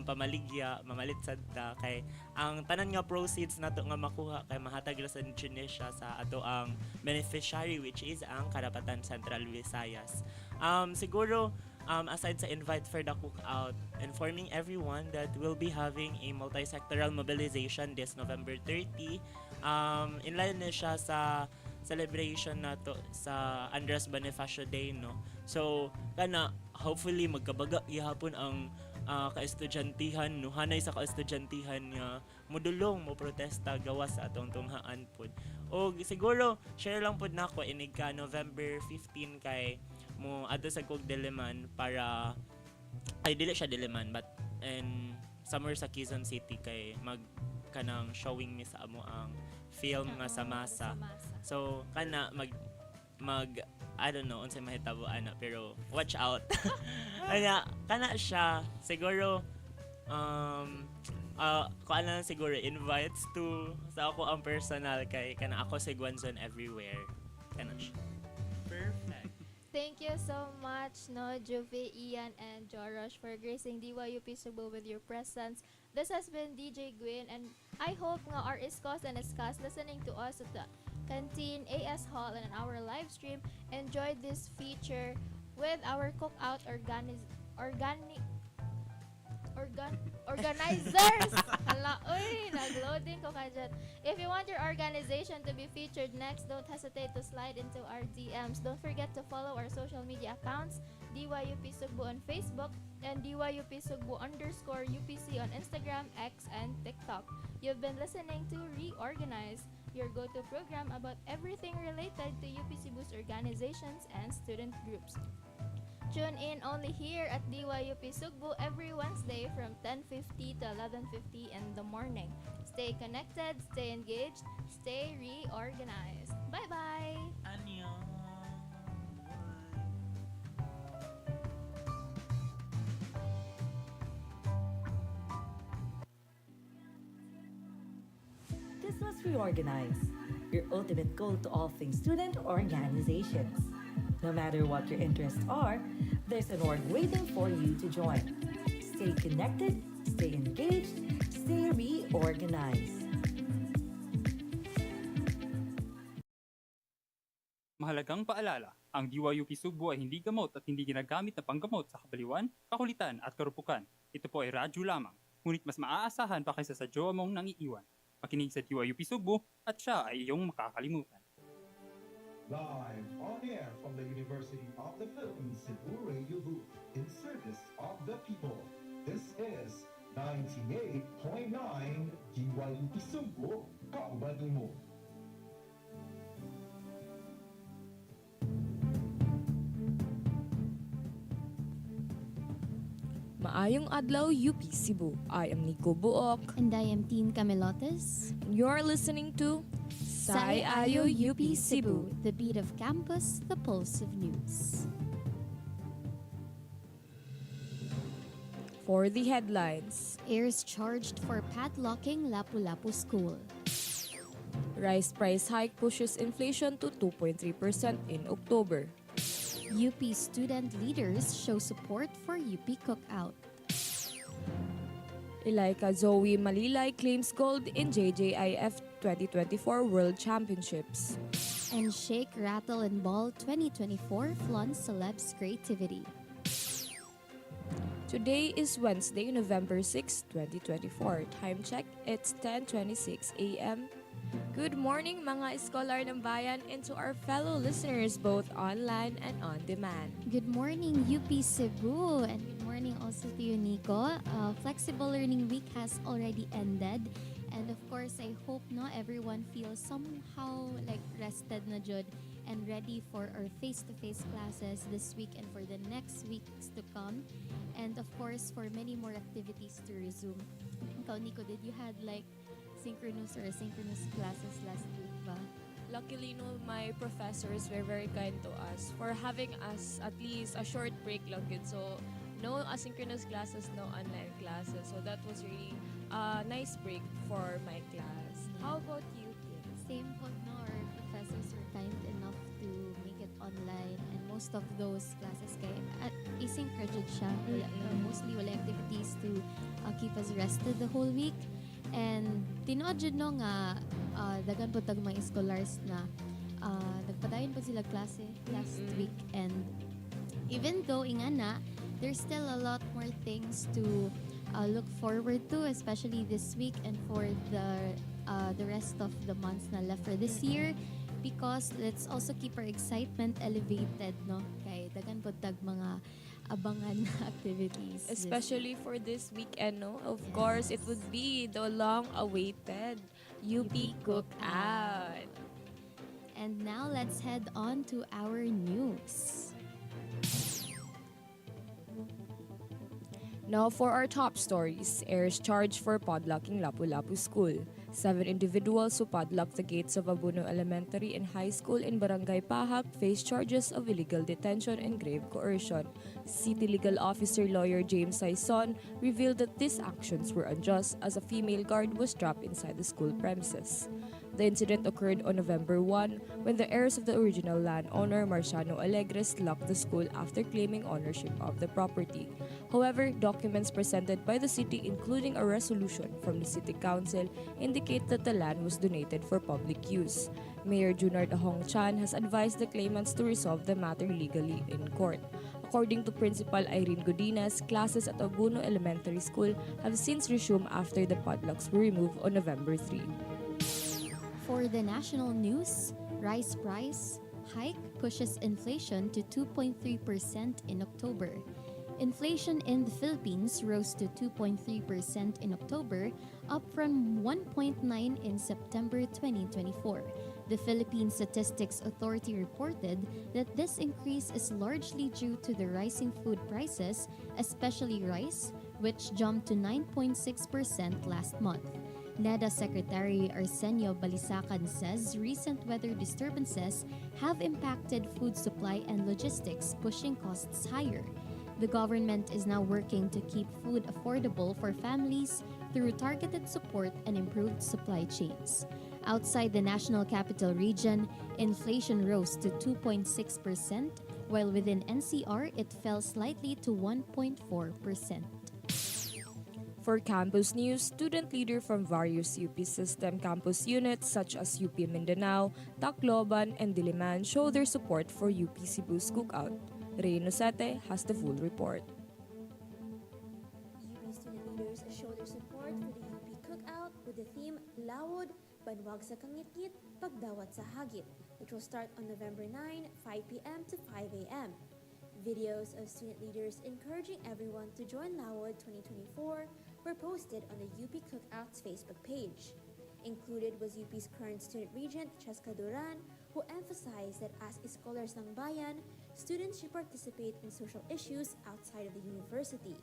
pamaligya mamalit sad ta kay ang tanan nga proceeds nato nga makuha kay mahatag ra sa Indonesia sa ato ang beneficiary which is ang Karapatan Central Visayas. Siguro aside sa invite for the cookout, informing everyone that we'll be having a multi-sectoral mobilization this November 30. In line na siya sa celebration nato sa Andres Bonifacio Day, no? So, kana hopefully magkabaga gihapon ang kaestudyantehhan, no? Hanay sa kaestudyantehhan nga modulong mo protesta gawas sa atong tunghaan pod. O siguro share lang pod nako inig ka November 15 kay mo adto sa Cog Diliman para ay dili siya Diliman but and somewhere sa Quezon City kay mag kanang showing ni sa amo ang film nga sa masa. So kana mag I don't know unsay mahitabo ana pero watch out. kana siya siguro kuan lang siguro invites to sa ako ang personal kay kana ako si Gwanzon everywhere. Kana siya. Perfect. Thank you so much, no, Juve, Ian, and Jorosh for gracing DYUP Sugbo with your presence. This has been DJ Gwyn, and I hope nga our iskos and iskas listening to us at the canteen, AS Hall, and our live stream enjoyed this feature with our cookout organizers. Hala, uy, nag-loading ko ka dyan. If you want your organization to be featured next, don't hesitate to slide into our DMs. Don't forget to follow our social media accounts, DYUP Sugbo on Facebook, and DYUP Sugbo _UPC on Instagram, X, and TikTok. You've been listening to Reorganize, your go-to program about everything related to UP Cebu's organizations and student groups. Tune in only here at DYUP Sugbo every Wednesday from 10:50 to 11:50 in the morning. Stay connected, stay engaged, stay reorganized. Bye-bye! Annyeong. This was Reorganize, your ultimate goal to all things student organizations. No matter what your interests are, there's an org waiting for you to join. Stay connected, stay engaged, stay reorganized. Mahalagang paalala, ang DYUP Sugbo ay hindi gamot at hindi ginagamit na panggamot sa kabaliwan, kakulitan at karupukan. Ito po ay radyo lamang, ngunit mas maaasahan pa kaysa sa jowa mong nangiiwan. Makinig sa DYUP Sugbo at siya ay iyong makakalimutan. Live on air from the University of the Philippines Cebu Radio Booth in service of the people. This is 98.9 DYUP Sugbo, kaubado mo. Maayong adlaw UP Cebu. I am Nico Buok. And I am Teen Camelotes. And you're listening to Ayo UP Cebu, the beat of campus, the pulse of news. For the headlines, Heirs charged for padlocking Lapu-Lapu School. rice price hike pushes inflation to 2.3% in October. UP student leaders show support for UP Cookout. Ilaika Zoe Malilay claims gold in JJIF 2024 World Championships. And Shake, Rattle, and Ball 2024 flaunts celebs' creativity. Today is Wednesday, November 6, 2024. Time check, it's 10:26 a.m. Good morning mga scholar ng bayan and to our fellow listeners both online and on demand. Good morning, UP Cebu, and good morning also to you, Nico. Flexible Learning Week has already ended, and of course, I hope everyone feels somehow like rested na jud and ready for our face-to-face classes this week and for the next weeks to come, and of course, for many more activities to resume. Ikaw, Nico, did you had like synchronous or asynchronous classes last week ba? Luckily, my professors were very kind to us for having us at least a short break lang yun. So, no asynchronous classes, no online classes. So, that was really a nice break for my class. How about you, Kim? Same po, no? Our professors were kind enough to make it online, and most of those classes kay asynchronous siya. Mostly wala activities to keep us rested the whole week. And tinuod jud no nga daghan po tag mga scholars na nagpadayon po sila klase last week, and even though ingana there's still a lot more things to look forward to, especially this week and for the rest of the months na left for this year, because let's also keep our excitement elevated, no, kay daghan po tag mga abangan na activities. Especially for this weekend, no? Of course, it would be the long-awaited UP Cookout. And now let's head on to our news. Now for our top stories. Heirs charged for padlocking Lapu-Lapu School. 7 individuals who padlocked the gates of Abuno Elementary and High School in Barangay Pahak face charges of illegal detention and grave coercion. City Legal Officer Lawyer James Saison revealed that these actions were unjust as a female guard was trapped inside the school premises. The incident occurred on November 1 when the heirs of the original landowner Marciano Alegres locked the school after claiming ownership of the property. However, documents presented by the city, including a resolution from the city council, indicate that the land was donated for public use. Mayor Junard Ahong Chan has advised the claimants to resolve the matter legally in court. According to Principal Irene Godinez, classes at Abuno Elementary School have since resumed after the padlocks were removed on November 3. For the national news, rice price hike pushes inflation to 2.3% in October. Inflation in the Philippines rose to 2.3% in October, up from 1.9% in September 2024. The Philippine Statistics Authority reported that this increase is largely due to the rising food prices, especially rice, which jumped to 9.6% last month. NEDA Secretary Arsenio Balisacan says recent weather disturbances have impacted food supply and logistics, pushing costs higher. The government is now working to keep food affordable for families through targeted support and improved supply chains. Outside the National Capital Region, inflation rose to 2.6%, while within NCR it fell slightly to 1.4%. For campus news, student leaders from various UP system campus units such as UP Mindanao, Tacloban, and Diliman show their support for UP Cebu's Cookout. Ray Nosete has the full report. UP student leaders show their support for the UP Cookout with the theme Lawod, Banwag sa Kangit-Ngit, Pagdawat sa Hagit, which will start on November 9, 5 p.m. to 5 a.m. Videos of student leaders encouraging everyone to join Lawod 2024 were posted on the UP Cookout's Facebook page. Included was UP's current student regent, Cheska Duran, who emphasized that as scholars ng bayan, students should participate in social issues outside of the university.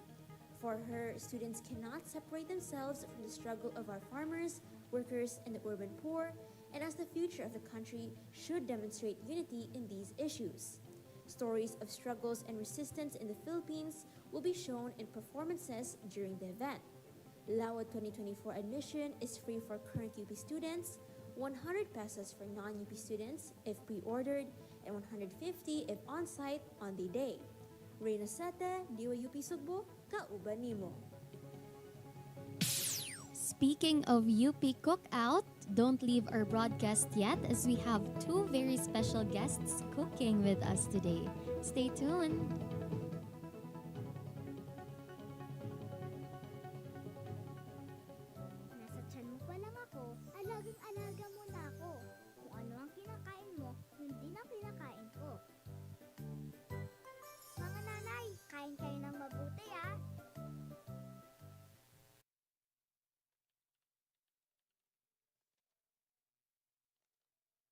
For her, students cannot separate themselves from the struggle of our farmers, workers, and the urban poor, and as the future of the country should demonstrate unity in these issues. Stories of struggles and resistance in the Philippines will be shown in performances during the event. Lawad 2024 admission is free for current UP students, 100 pesos for non-UP students if pre-ordered, and 150 if on-site on the day. Reyna Sete, DYUP Sugbo, kauban nimo. Speaking of UP Cookout, don't leave our broadcast yet as we have two very special guests cooking with us today. Stay tuned. Nasa tiyan mo pa lang ako, alagang-alaga mo na ako. Kung ano ang kinakain mo, yun din ang kinakain ko. Mga nanay, kain kayo ng mabuti ah.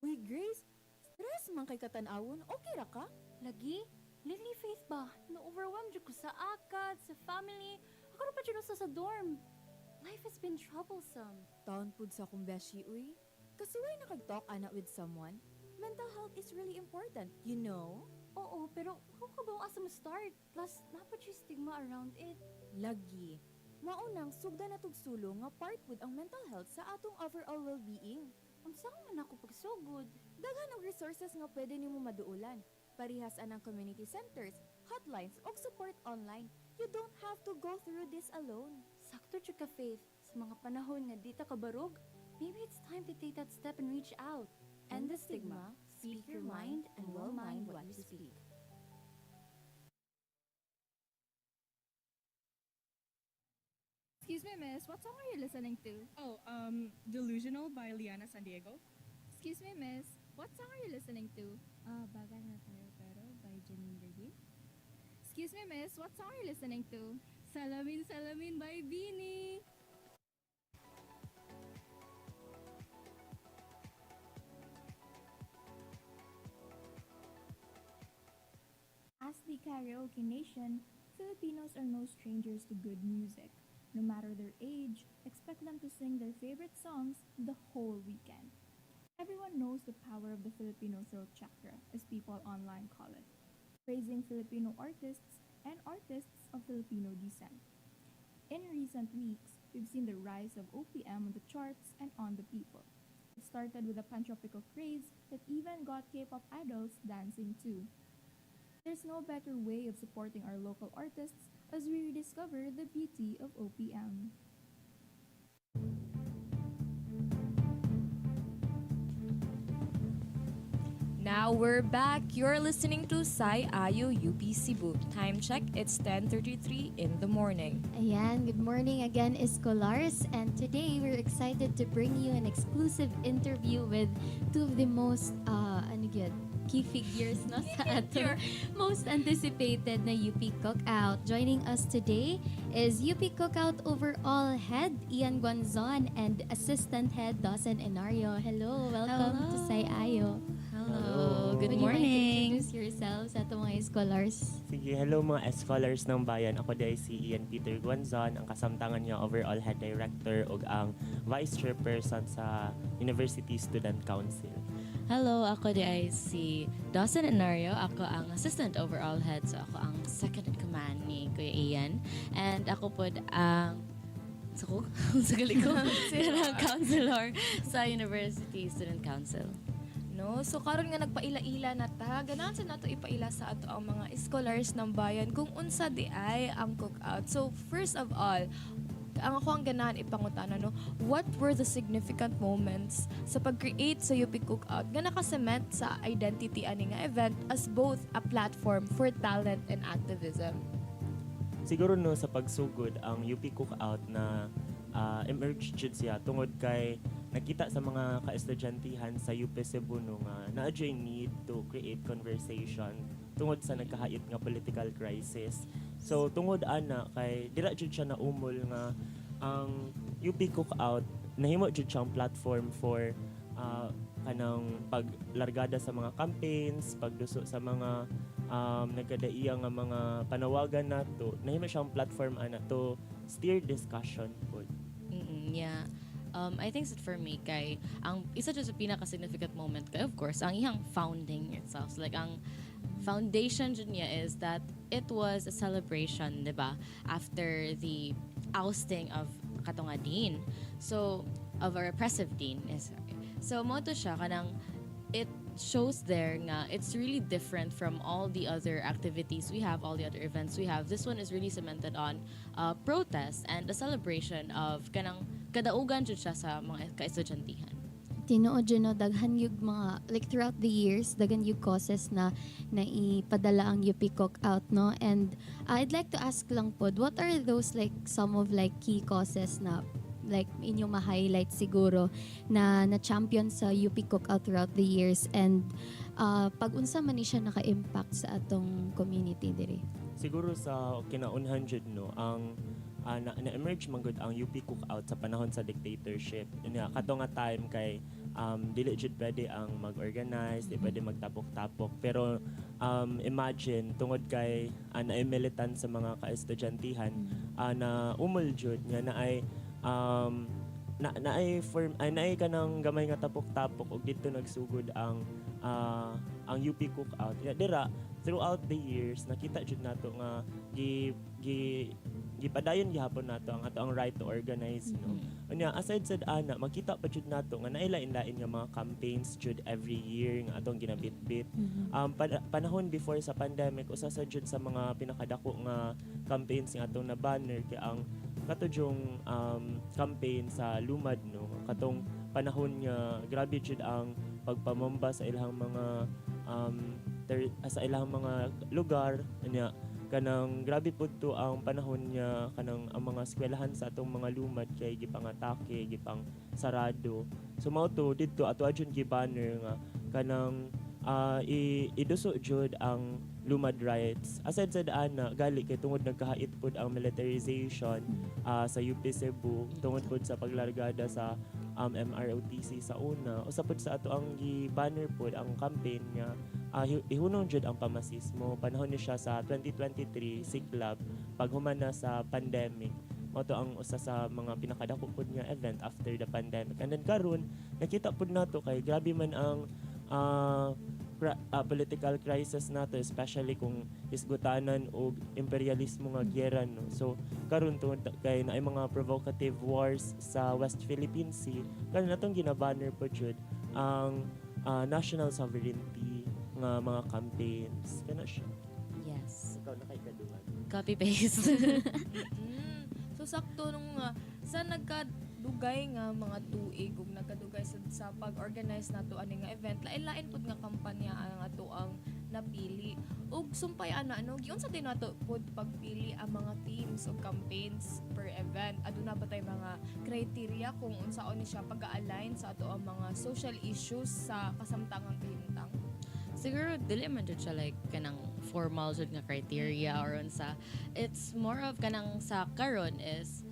Uy, Grace, stress man kay katanawon, okay ra ka? Lagi? Lately, Faith ba? Na-overwhelmed ko sa akad, sa family. Ako na pa dyan sa dorm. Life has been troublesome. Taon pud sa akong beshi, uy. Kasi why nakag-talk ana with someone? Mental health is really important, you know? Oo, pero how ka ba asa mo start? Plus, napad yung stigma around it. Lagi. Maunang sugda na tugsulo nga part pud ang mental health sa atong overall well-being. Unsa man ako pagsugod? Daghan og resources nga pwede nimo maduulan. Parihas anang community centers, hotlines ug support online. You don't have to go through this alone. Sakto jud ka, Faith. Sa mga panahon nga di ta kabarog, maybe it's time to take that step and reach out. End the stigma, speak your mind, and well mind what you speak. Excuse me, miss, what song are you listening to? Oh, Delusional by Liana San Diego. Excuse me, miss, what song are you listening to? Bagay na tayo pero by Janine Verdin. Excuse me, miss, what song are you listening to? Salamin Salamin by Beanie. As the karaoke nation, Filipinos are no strangers to good music. No matter their age, expect them to sing their favorite songs the whole weekend. Everyone knows the power of the Filipino throat chakra, as people online call it, praising Filipino artists and artists of Filipino descent. In recent weeks, we've seen the rise of OPM on the charts and on the people. It started with a pantropical craze that even got K-pop idols dancing too. There's no better way of supporting our local artists as we rediscover the beauty of OPM. Now we're back. You're listening to Sai Ayo UP Cebu. Time check, it's 10:33 in the morning. Ayan, good morning again, Escolars. And today, we're excited to bring you an exclusive interview with two of the most, key figures no, sa ating most anticipated na UP Cookout. Joining us today is UP Cookout Overall Head, Ian Guanzon, and Assistant Head, Dawson Enario. Hello, welcome to Say Ayo. Hello, good Would you like to morning. introduce yourselves sa itong mga scholars? Sige, hello mga scholars ng bayan. Ako dahil si Ian Peter Guanzon, ang kasamtangan niya overall head director ug ang vice chairperson sa University Student Council. Hello, ako di ay si Dawson Enario. Ako ang assistant overall head. So ako ang second in command ni Kuya Ian. And ako po ang sa galing ko, sila counselor sa University Student Council. No, so karon nga nagpaila-ila na ta, ganahan sa nato ipaila sa ato ang mga scholars ng bayan kung unsa di ay ang cookout. So first of all, ang ako ang ganahan ipangutana no, what were the significant moments sa pag-create sa UP Cookout nga nakasement sa identity ani nga event as both a platform for talent and activism? Siguro no sa pagsugod ang UP Cookout na emerge jud siya tungod kay nakita sa mga kaestudyantihan sa UP Cebu no nga na-adjay need to create conversation tungod sa nagkahayot nga political crisis. So tungod ana kay dira jud siya naumol nga ang UP Cookout nahimo jud siyang platform for kanang paglargada sa mga campaigns, pagduso sa mga nagkadaiya nga mga panawagan nato. Nahimo siyang platform ana to steer discussion po. Yeah. I think that for me kay ang isa jud sa pinaka significant moment kay of course ang iyang founding itself. So, like ang foundation jud niya is that it was a celebration, 'di ba? After the ousting of katong nga dean. So of a repressive dean is so mo to siya kanang it shows there nga it's really different from all the other activities we have, all the other events we have. This one is really cemented on protest and a celebration of kanang kadaugan jud siya sa mga kaestudyantehhan. Tinuod yun, no, daghan yung mga, like throughout the years, daghan yung causes na ipadala ang UP Cookout, no? And I'd like to ask lang po, what are those like some of like key causes na like inyong ma-highlight siguro na champion sa UP Cookout throughout the years and pag-unsa man ni siya naka-impact sa atong community diri? Siguro sa kinaunhan jud no ang na-emerge man gud ang UP Cookout sa panahon sa dictatorship. Nga kato nga time kay dili jud pwede ang mag-organize, di pwede magtapok-tapok. Pero imagine tungod kay na-militant sa mga kaestudyantehhan na umol jud nga na ay naay kanang gamay nga tapok-tapok ug dito nagsugod ang UP Cookout. Dira throughout the years nakita jud nato nga gipadayon gihapon nato ang right to organize, no. Unya aside sa ana makita pa jud nato nga nailain-lain nga mga campaigns jud every year nga atong ginabitbit. Panahon before sa pandemic usa sa jud sa mga pinakadako nga campaigns nga atong na banner kay ang katujong campaign sa Lumad, no. Katong panahon nga grabe jud ang pagpamamba sa ilang mga sa ilang mga lugar nya kanang grabe pud to ang panahon niya kanang ang mga eskwelahan sa atong mga lumad kay gipangatake, gipang sarado. So mao to didto ato adyon gi banner nga kanang iduso jud ang lumad rights. Aside sa ana gali kay tungod nagkahait pud ang militarization sa UP Cebu tungod pud sa paglargada sa MROTC sa una. Usa pud sa ato ang gi-banner pud ang campaign nga ihunong jud ang pamasismo. Panahon ni siya sa 2023 Siglab paghuman na sa pandemic. Mao to ang usa sa mga pinakadako pud nga event after the pandemic. And then karon nakita pud nato kay grabe man ang political crisis nato, especially kung isgutanan og imperialismo nga gyera, no. So karon tungod kay naay mga provocative wars sa West Philippine Sea karon natong ginabanner po jud ang national sovereignty nga mga campaigns kana siya. Yes. Ikaw na kay kadungan. Copy paste. So sakto nung sa nagkadugay nga mga tuig ug nagkadugay sa pag-organize nato ani nga event, lain-lain pud nga kampanya ang ato ang napili. Ug sumpay ana ano giun sa din nato pud pagpili ang mga themes ug campaigns per event. Aduna ba tay mga criteria kung unsaon ni siya pag-align sa ato ang mga social issues sa kasamtangang kahimtang? Siguro dili man jud siya like kanang formal jud nga criteria or unsa. It's more of kanang sa karon is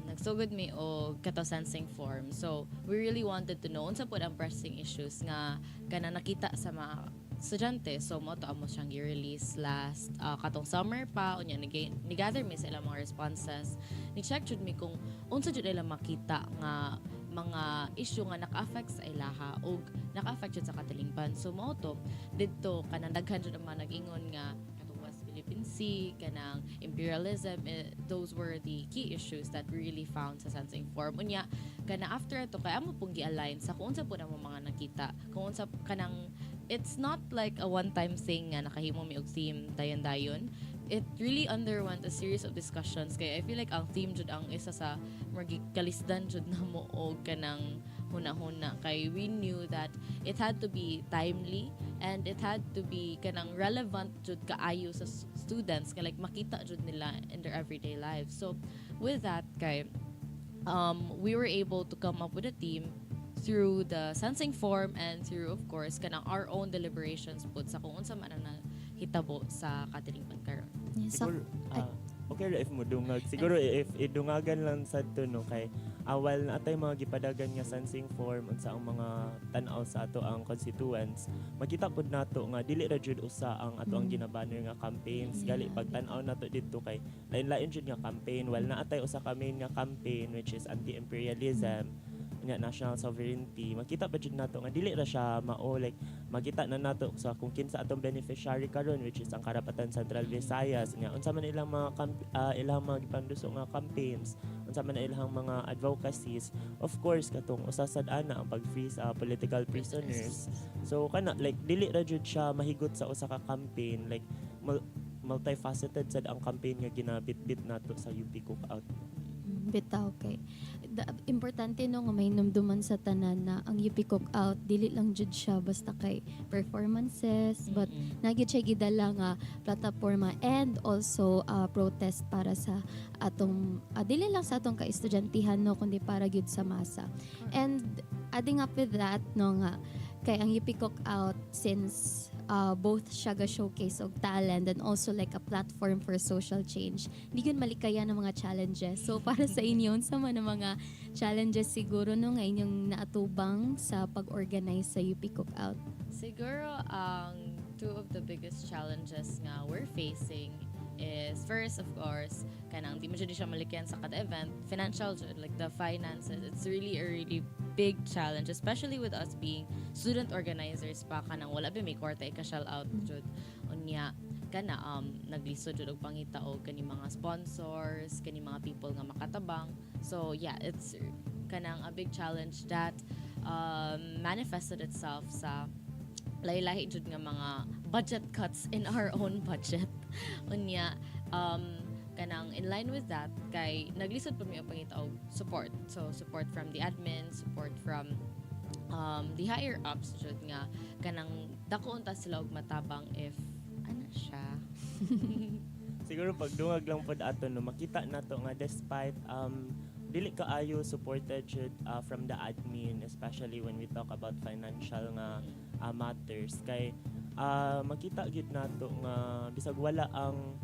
nagsugod mi og kato sensing form. So we really wanted to know unsa pud ang pressing issues nga kanang nakita sa mga estudyante. So mo to amo siyang i-release last katong summer pa unya ni-gather mi sa ilang mga responses. Ni-check jud mi kung unsa jud ila makita nga mga issue nga naka-affect sa ilaha o naka-affect jud sa katilingban. So mao to didto kanang daghan jud ang mga nag-ingon nga katong West Philippine Sea, kanang imperialism, those were the key issues that we really found sa sensing form. Unya kana after ito kay amo pong gi-align sa kung unsa pud ang mga nakita, kung unsa kanang it's not like a one-time thing nga nakahimo mi og theme dayon-dayon. It really underwent a series of discussions kay I feel like ang theme jud ang isa sa kalisdan jud namo og kanang huna-huna kay we knew that it had to be timely and it had to be kanang relevant jud kaayo sa students kay like makita jud nila in their everyday lives. So with that kay we were able to come up with a theme through the sensing form and through of course kanang our own deliberations pud sa kung unsa man ang hitabo sa katilingban karon. Siguro, okay ra if mo dungag. Siguro if idungagan lang sad to no kay while natay mga gipadagan nga sensing form unsa ang mga tan-aw sa ato ang constituents, makita pud nato nga dili ra jud usa ang ato ang ginabanner nga campaigns. Gali pag tan-aw nato didto kay lain-lain jud nga campaign while naatay usa ka main nga campaign which is anti-imperialism. nya national sovereignty, makita pa jud nato nga dili ra siya mao, like makita na nato sa kung kinsa atong beneficiary karon, which is ang Karapatan Central Visayas nya unsa man ilang mga ilang mga gipanduso nga campaigns, unsa man ilang mga advocacies. Of course katong usasad ana ang pag-free sa political prisoners. So kana like dili ra jud siya mahigot sa usa ka campaign, like multifaceted sad ang campaign nga ginabit-bit nato sa UP Cookout. Bitaw kay importante no nga may numduman sa tanan na ang UP Cookout dili lang jud siya basta kay performances, but nagyud siya gidala nga plataporma and also protest para sa atong dili lang sa atong ka-estudyantehhan no kundi para gyud sa masa. And adding up with that no nga kay ang UP Cookout, since both siya ga showcase og talent and also like a platform for social change, di yun malikaya ng mga challenges. So para sa inyo sa mga challenges siguro no nga inyong naatubang sa pag-organize sa UP Cookout? Siguro ang two of the biggest challenges nga we're facing is first, of course, kanang di mo siya malikyan sa kada event, financial, like the finances. It's really a really big challenge, especially with us being student organizers pa, kanang wala ba may kwarta ika-shell out jud unya kana naglisod jud og pangita og kani mga sponsors, kani mga people nga makatabang. So yeah, it's kanang a big challenge that manifested itself sa lahi-lahi jud nga mga budget cuts in our own budget. Unya kanang in line with that kay naglisod pa mi ang pangita og support. So support from the admin, support from the higher ups jud nga kanang dako unta sila og matabang if ana siya. Siguro pagdungag lang pod ato no makita nato nga despite dili kaayo supported jud from the admin, especially when we talk about financial nga matters, kay makita gid nato nga bisag wala ang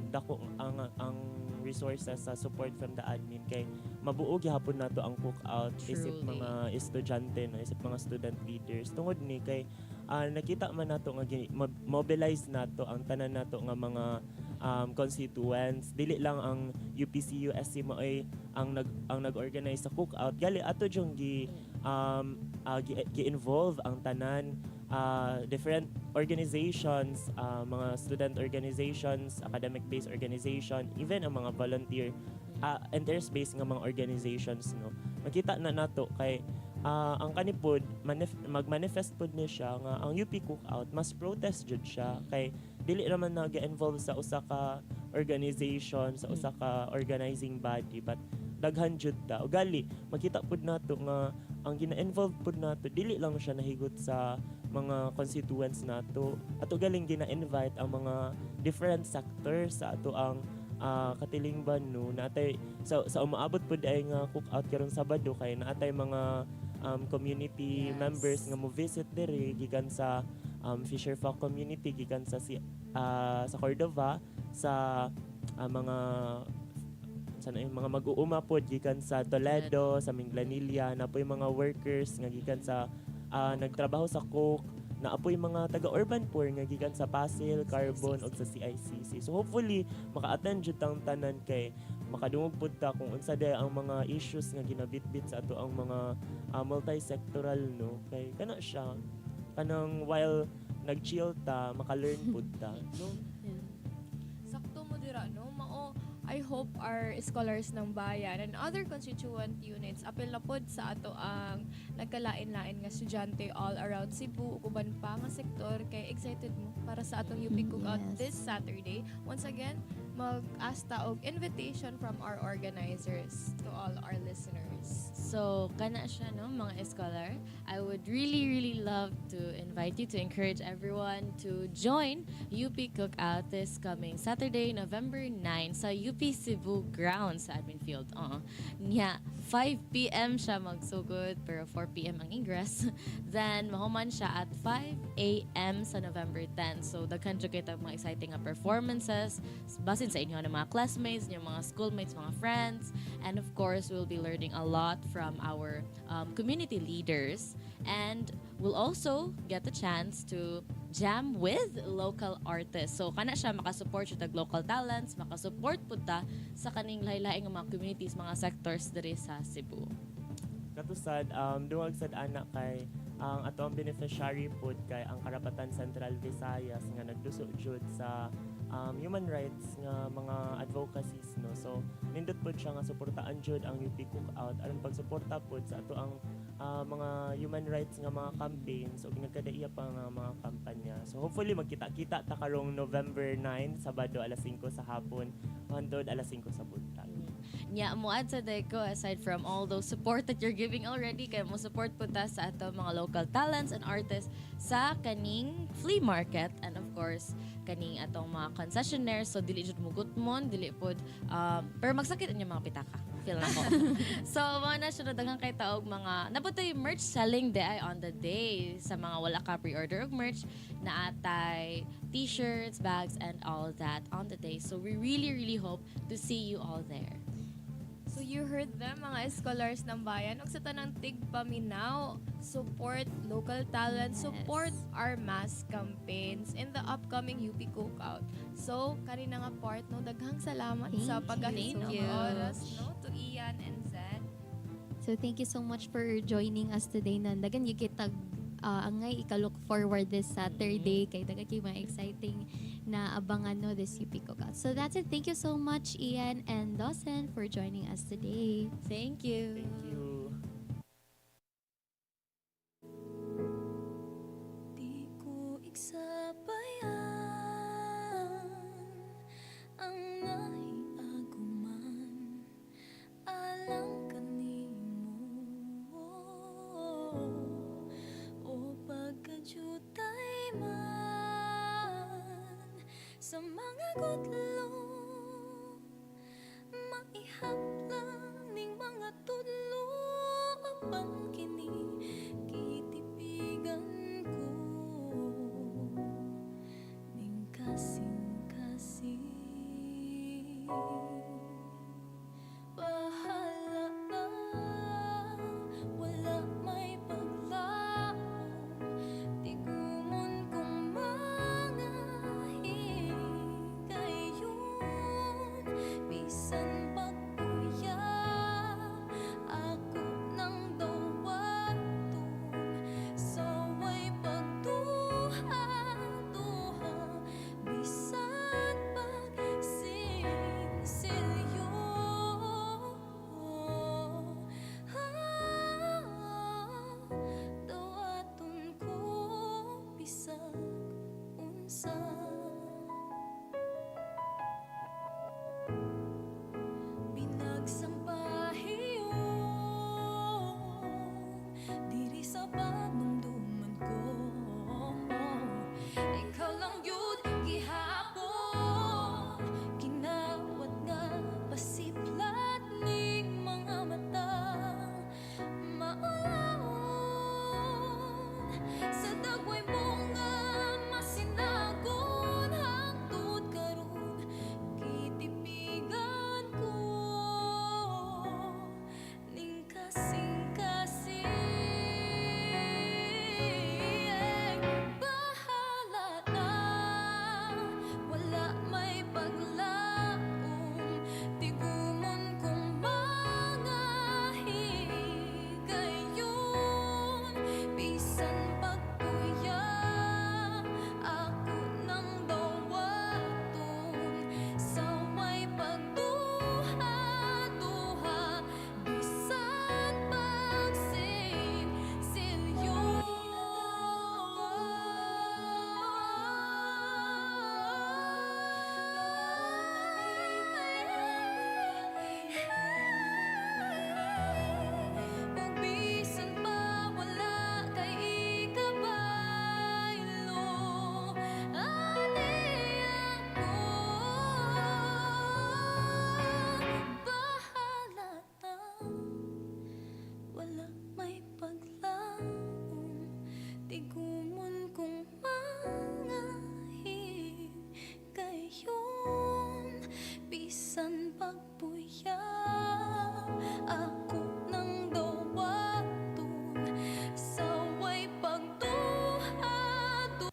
dako ang resources sa support from the admin, kay mabuo gyapon nato ang cookout isip mga estudyante no, isip mga student leaders tungod ni kay nakita man nato nga mobilize nato ang tanan nato nga mga constituents, dili lang ang UPC-USC mo ay ang nag-organize sa cookout, gali ato jung gi-involve ang tanan different organizations, mga student organizations, academic-based organization, even ang mga volunteer interest-based nga mga organizations no. Makita na nato kay ang kanipod mag-manifest pod ni siya nga ang UP Cookout mas protest jud siya, kay dili naman nag-involve sa usa ka organization, sa usa ka organizing body, but daghan jud ta. Ugali makita pod nato nga ang gina-involve pod nato dili lang siya nahigot sa mga constituents nato, ato galing gina-invite ang mga different sectors sa ato ang katilingban no, natay sa umaabot pod ay nga cookout karon Sabado, kay naatay mga community members nga mo visit diri gikan sa Fisher Folk community, gikan sa Cordova, sa mga mga mag-uuma pod gikan sa Toledo, sa Minglanilla, na po yung mga workers nga gikan sa nagtrabaho sa Coke, na apoy mga taga-urban poor nga gikan sa Pasil, Carbon ug sa CICC. So hopefully maka-attend jud tang tanan, kay makadungog pud ta kung unsa day ang mga issues nga ginabitbit sa ato ang mga multi-sectoral no, kay kana siya kanang while nag-chill ta maka-learn pud ta no. Sakto mo dira no, mao I hope our scholars ng bayan and other constituent units apil na pod sa ato ang nagkalain-lain nga estudyante all around Cebu ug uban pa nga sektor, kay excited mo para sa atong UP Cookout this Saturday. Once again, mag-asta og invitation from our organizers to all our listeners. So, kana siya no, mga scholar. I would really love to invite you to encourage everyone to join UP Cookout this coming Saturday, November 9 sa UP Cebu grounds sa admin field. Nya 5 p.m. siya magsugod pero 4 p.m. ang ingress. Then mahuman siya at 5 a.m. sa November 10. So daghan jud kay mga exciting nga performances basin sa inyo ng mga classmates, yung mga schoolmates, mga friends, and of course we'll be learning a lot from our community leaders, and we'll also get the chance to jam with local artists. So kana siya makasupport siya tag local talents, makasupport pud ta sa kaning lahi-lahi nga mga communities, mga sectors diri sa Cebu. katusad dungag sad ana kay ang ato ang beneficiary pod kay ang Karapatan Central Visayas nga nagduso jud sa human rights nga mga advocacies no. So nindot pod siya nga suportaan jud ang UP Cookout aron pagsuporta pod sa ato ang mga human rights nga mga campaigns ug nagkadaiya pa nga mga kampanya. So hopefully magkita-kita ta karong November 9 Sabado alas 5 sa hapon hangtod alas 5 sa buntag. Nya mo add sa ko aside from all those support that you're giving already kay mo support po ta sa ato mga local talents and artists sa kaning flea market and of course kaning atong mga concessionaires so dili jud mugutmon dili pod pero magsakit ang mga pitaka feel na ko. So mo na siya daghang kay taog mga naputoy merch selling day on the day sa mga wala ka pre-order og merch na atay t-shirts, bags and all that on the day. So we really hope to see you all there. So you heard them, mga scholars ng bayan. Ug sa tanang tigpaminaw, support local talent, support our mass campaigns in the upcoming UP Cookout. So, kani na nga part, no, daghang salamat sa paggahin ng oras, no, to Ian and Zed. So thank you so much for joining us today. Nandagan yung kitag angay ika-look forward this Saturday kay daga kay mga exciting na abangan no this UP Cookout. So that's it. Thank you so much Ian and Dawson for joining us today. Thank you. Thank you. Di ko iksabayan ang naiaguman alang kanimo o pagkajutay man sa mga gudlo maihaplang ning mga tudlo apang kini kitipigan ko ning kasing-kasing bahala na wala may paglaom tigumon kong mga higayon bisan pagkuya ako nang dawaton saway pagduha-duha bisan pagsinsilyo dawaton ko bisag unsa binagsang pahiyon diri sa panumduman ko ikaw lang yun gihapon kinawat nga pasiplat ning mga mata maulaon sa dagway mga masinagon hangtod karon kitipigan ko ning kasing-kasing bahala na wala may paglaom tigumon kong mga higayon bisan pagkuya ako nang dawaton saway pagduha-duha bisan pagsinsilyo ug bisan pa wala kay ikabaylo ani ako bahala na wala may paglaom tigumon kong mga higayon bisan pagpuya ako nang dawaton saway pagduha-duha.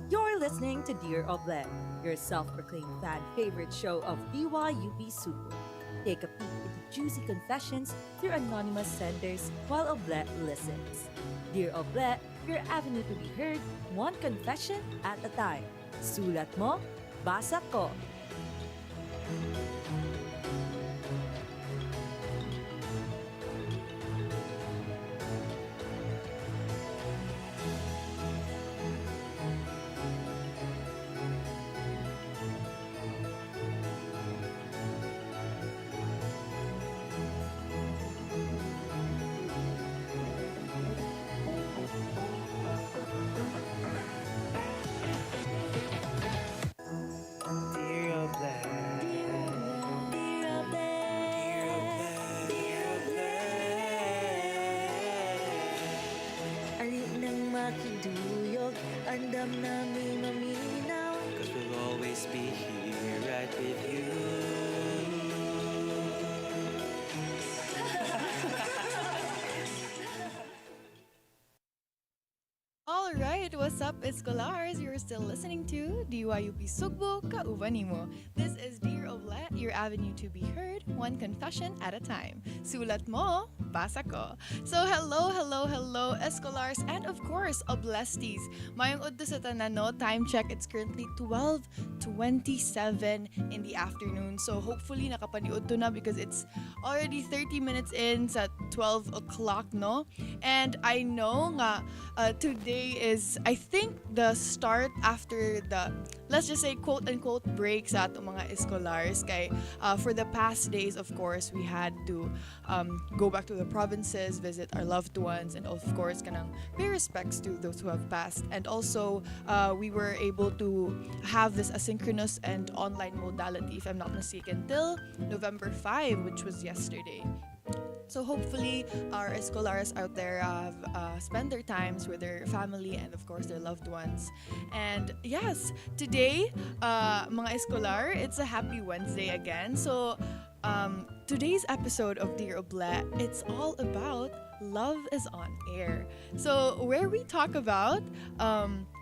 You're listening to Dear Oble, your self-proclaimed fan favorite show of DYUP Sugbo. Take a peek into juicy confessions through anonymous senders while Oble listens. Dear Oble, your avenue to be heard, one confession at a time. Sulat mo, basa ko. Dear Oble, Alit nang makiduyog, andam namin maminaw. cause we'll always be here right with you. Alright, what's up, Escolars? You're still listening to DYUP Sugbo, Kauban Nimo. This is Dear Oble, your avenue to be heard, one confession at a time. Sulat mo, basa ko. So hello, Escolars, and of course, Oblesties. Mayong udto sa tanan, no? Time check, it's currently 12:27 in the afternoon. So hopefully nakapaniud to na because it's already 30 minutes in sa 12 o'clock, no? And I know nga today is, I think, the start after the, let's just say, quote-unquote break sa atong mga escolars. Kay for the past days, of course, we had to go back to the provinces, visit our loved ones, and of course, kanang pay respects to those who have passed. And also, we were able to have this asynchronous and online modality, if I'm not mistaken, till November 5, which was yesterday. So hopefully, our escolars out there have spent their times with their family and of course their loved ones. And yes, today, mga escolar, it's a happy Wednesday again. So today's episode of Dear Oble, it's all about Love is on Air. So where we talk about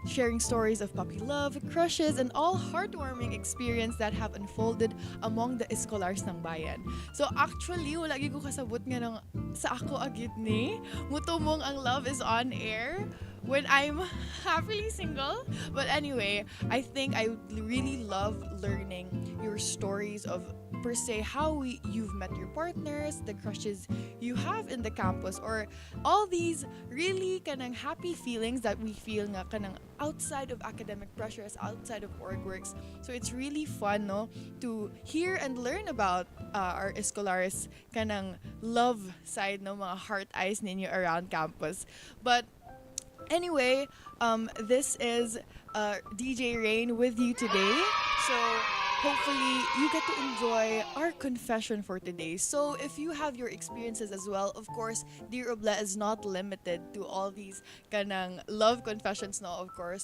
sharing stories of puppy love, crushes, and all heartwarming experience that have unfolded among the escolars ng bayan. So actually, wala gyud ko kasabot nga ng sa ako agit ni mutumong ang Love is on Air when I'm happily single. But anyway, I think I would really love learning your stories of per se how you've met your partners, the crushes you have in the campus, or all these really kanang happy feelings that we feel nga kanang outside of academic pressures, outside of org works. So it's really fun, no, to hear and learn about our escolaris kanang love side, no, mga heart eyes ninyo around campus. But anyway, this is DJ Rain with you today. So hopefully you get to enjoy our confession for today. So if you have your experiences as well, of course, Dear Oble is not limited to all these kanang love confessions, no, of course.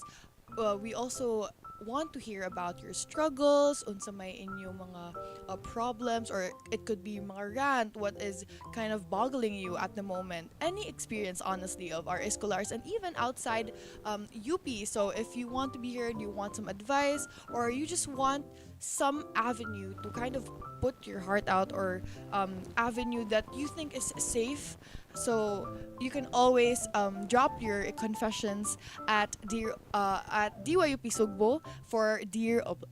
We also want to hear about your struggles, unsa may inyong mga problems, or it could be mga rant, what is kind of boggling you at the moment. Any experience, honestly, of our escolars and even outside UP. So if you want to be heard, you want some advice, or you just want some avenue to kind of put your heart out, or avenue that you think is safe, so you can always drop your confessions at DYUP Sugbo for Dear Oble.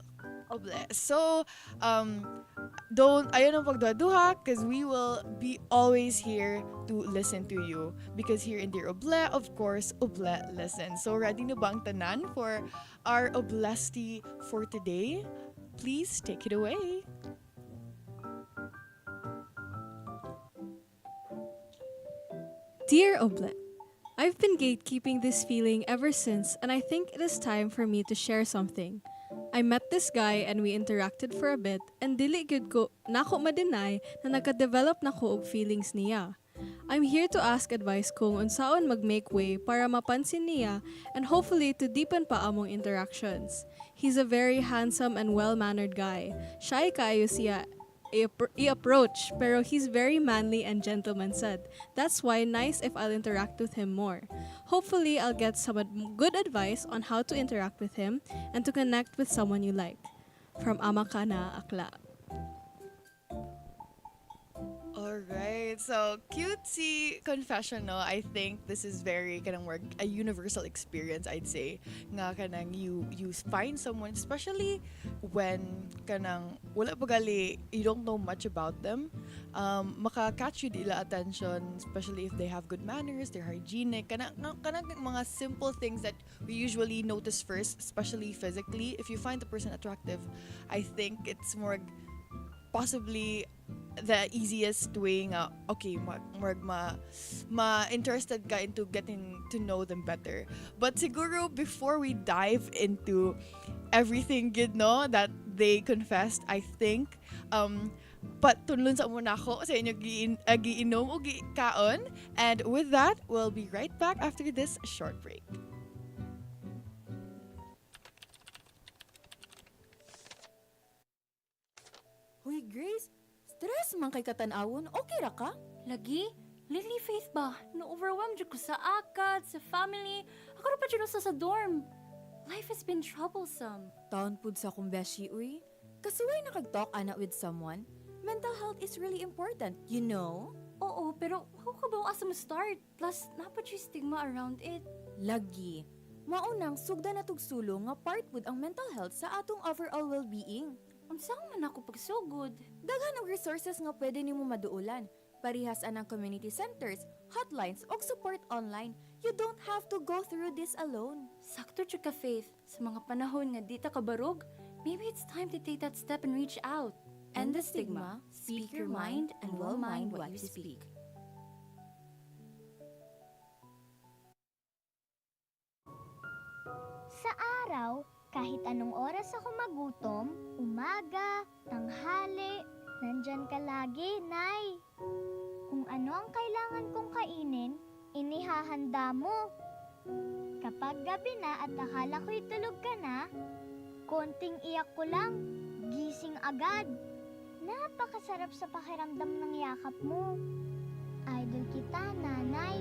So ayaw nang pagduha because we will be always here to listen to you, because here in Dear Oble, of course, Oble listens. So ready na bang tanan for our Oblesty for today? Please take it away. Dear Oble, I've been gatekeeping this feeling ever since, and I think it is time for me to share something. I met this guy and we interacted for a bit, and dili gyud ko nako ma-deny na nagka-develop nako og feelings niya. I'm here to ask advice kung unsaon mag-make way para mapansin niya and hopefully to deepen pa among interactions. He's a very handsome and well-mannered guy. Shy kaayo siya i-approach, pero he's very manly and gentleman said. That's why nice if I'll interact with him more. Hopefully, I'll get some good advice on how to interact with him and to connect with someone you like. From Ama Ka Na Akla. Alright, so cutesy confession, no? I think this is very kanang work a universal experience, I'd say. Nga kanang you find someone, especially when kanang wala pa gali, you don't know much about them. Maka-catch you dila attention, especially if they have good manners, they're hygienic. Kanang mga simple things that we usually notice first, especially physically. If you find the person attractive, I think it's more possibly the easiest way nga okay interested ka into getting to know them better. But siguro before we dive into everything good no that they confessed, I think but tunlun sa muna ako sa inyo giinom o kaon, and with that we'll be right back after this short break. Hoy, Grace, stress man kay katanawon, okay ra ka? Lagi? Lately, Faith ba? Na-overwhelmed jud ko sa akad, sa family. Ako ra pa jud sa dorm. Life has been troublesome. Taon pud sa akong beshi, uy. Kasuway nakag-talk ana with someone. Mental health is really important, you know? Oo, pero how ka ba asa mo start? Plus, napad yung stigma around it. Lagi. Maunang sugda na tugsulo nga part pud ang mental health sa atong overall well-being. Unsang man ako pagsugod? Daghan og resources nga pwede nimo maduulan. Parihas anang community centers, hotlines, og support online. You don't have to go through this alone. Sakto jud ka, Faith. Sa mga panahon nga di ta kabarog, maybe it's time to take that step and reach out. End the stigma, speak your mind, and will mind what you speak. Sa araw, kahit anong oras ako magutom, umaga, tanghali, nandyan ka lagi, Nay. Kung ano ang kailangan kong kainin, inihahanda mo. Kapag gabi na at akala ko'y tulog ka na, konting iyak ko lang, gising agad. Napakasarap sa pakiramdam ng yakap mo. Idol kita, Nanay.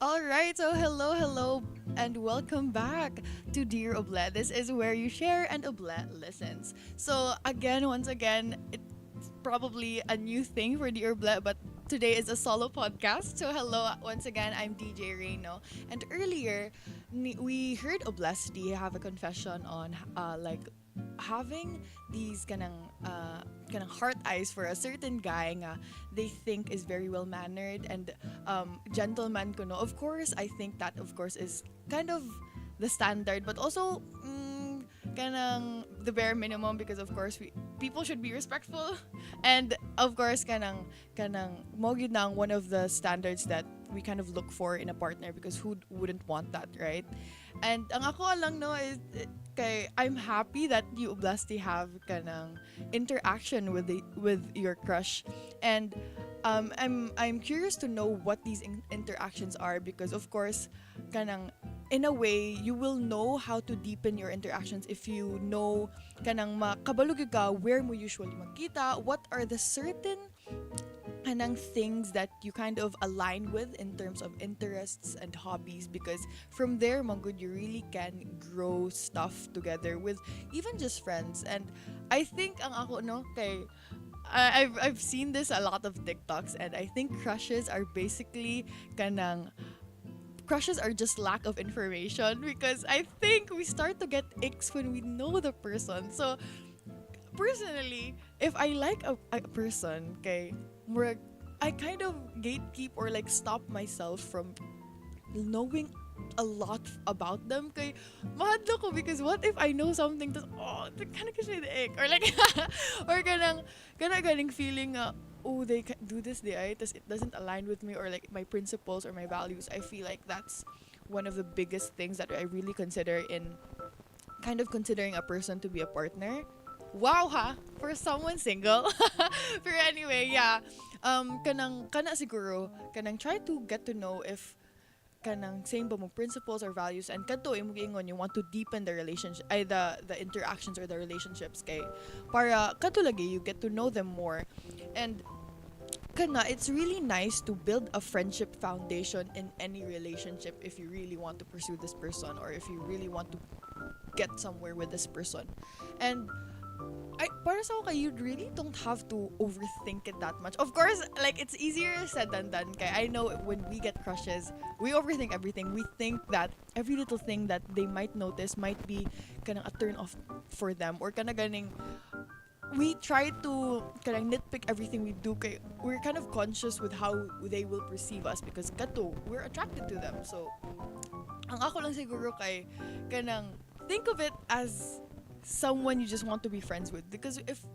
Alright, so hello, and welcome back to Dear Oble. This is where you share and Oble listens. So once again, it's probably a new thing for Dear Oble, but today is a solo podcast. So hello, once again, I'm DJ Reno. And earlier, we heard Oblesty have a confession on like having these kanang heart eyes for a certain guy nga they think is very well mannered and gentleman kuno. Of course, I think that of course is kind of the standard, but also kanang the bare minimum, because of course people should be respectful, and of course kanang mo gyud nang one of the standards that we kind of look for in a partner, because who wouldn't want that, right? And ang ako lang no is kay I'm happy that you Oblasti have kanang interaction with your crush, and I'm curious to know what these interactions are, because of course kanang in a way you will know how to deepen your interactions if you know kanang makabalo gyud ka where mo usually magkita, what are the certain kanang things that you kind of align with in terms of interests and hobbies, because from there magud you really can grow stuff together with even just friends. And I think ang ako no kay I've seen this a lot of TikToks, and I think crushes are just lack of information, because I think we start to get icks when we know the person. So personally, if I like a person, kay I kind of gatekeep or like stop myself from knowing a lot about them, kay mahadlo ko, because what if I know something tas kind of kasi the ick, or like or ganang feeling they can do this it doesn't align with me, or like my principles or my values. I feel like that's one of the biggest things that I really consider in kind of considering a person to be a partner. Wow ha, for someone single. But anyway, yeah, kana siguro kanang try to get to know if kanang same ba mo principles or values, and kadto imo giingon you want to deepen the relationship, the interactions or the relationships, kay para kadto lagi you get to know them more. And it's really nice to build a friendship foundation in any relationship if you really want to pursue this person or if you really want to get somewhere with this person. And para sa akin, you really don't have to overthink it that much. Of course, like, it's easier said than done. Kaya I know when we get crushes, we overthink everything. We think that every little thing that they might notice might be kanang a turn off for them or kanang ganing we try to kanang nitpick everything we do. Kay we're kind of conscious with how they will perceive us because kato, we're attracted to them. So, ang ako lang siguro kay kanang think of it as someone you just want to be friends with, because if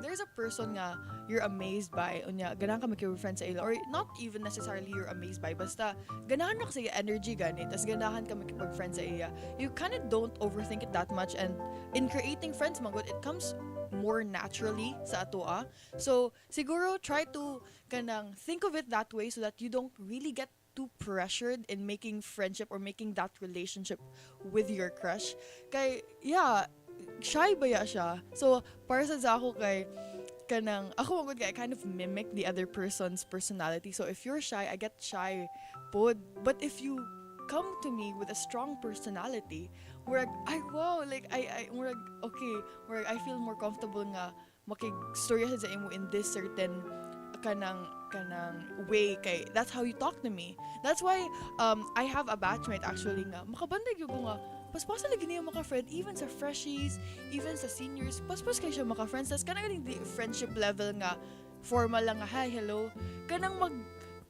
there's a person nga you're amazed by unya ganahan ka makipag-friends sa ila, or not even necessarily you're amazed by, basta ganahan na ka sa iya energy gani tas ganahan ka makipag-friends sa iya, you kind of don't overthink it that much, and in creating friends magod it comes more naturally sa atoa. So siguro try to kanang think of it that way so that you don't really get too pressured in making friendship or making that relationship with your crush. Kay yeah, shy ba ya siya? So, para sa ako kay kanang ako magod kay I kind of mimic the other person's personality. So, if you're shy, I get shy pod. But if you come to me with a strong personality, where I wow, like I more okay, where I feel more comfortable nga makig-storya sa imo in this certain kanang way, kay that's how you talk to me. That's why I have a batchmate actually nga makabandag yung nga paspas lagi niya maka-friend even sa freshies, even sa seniors, paspas kayo siya maka-friends. Tas kanang di friendship level nga formal lang nga hi, hello, kanang mag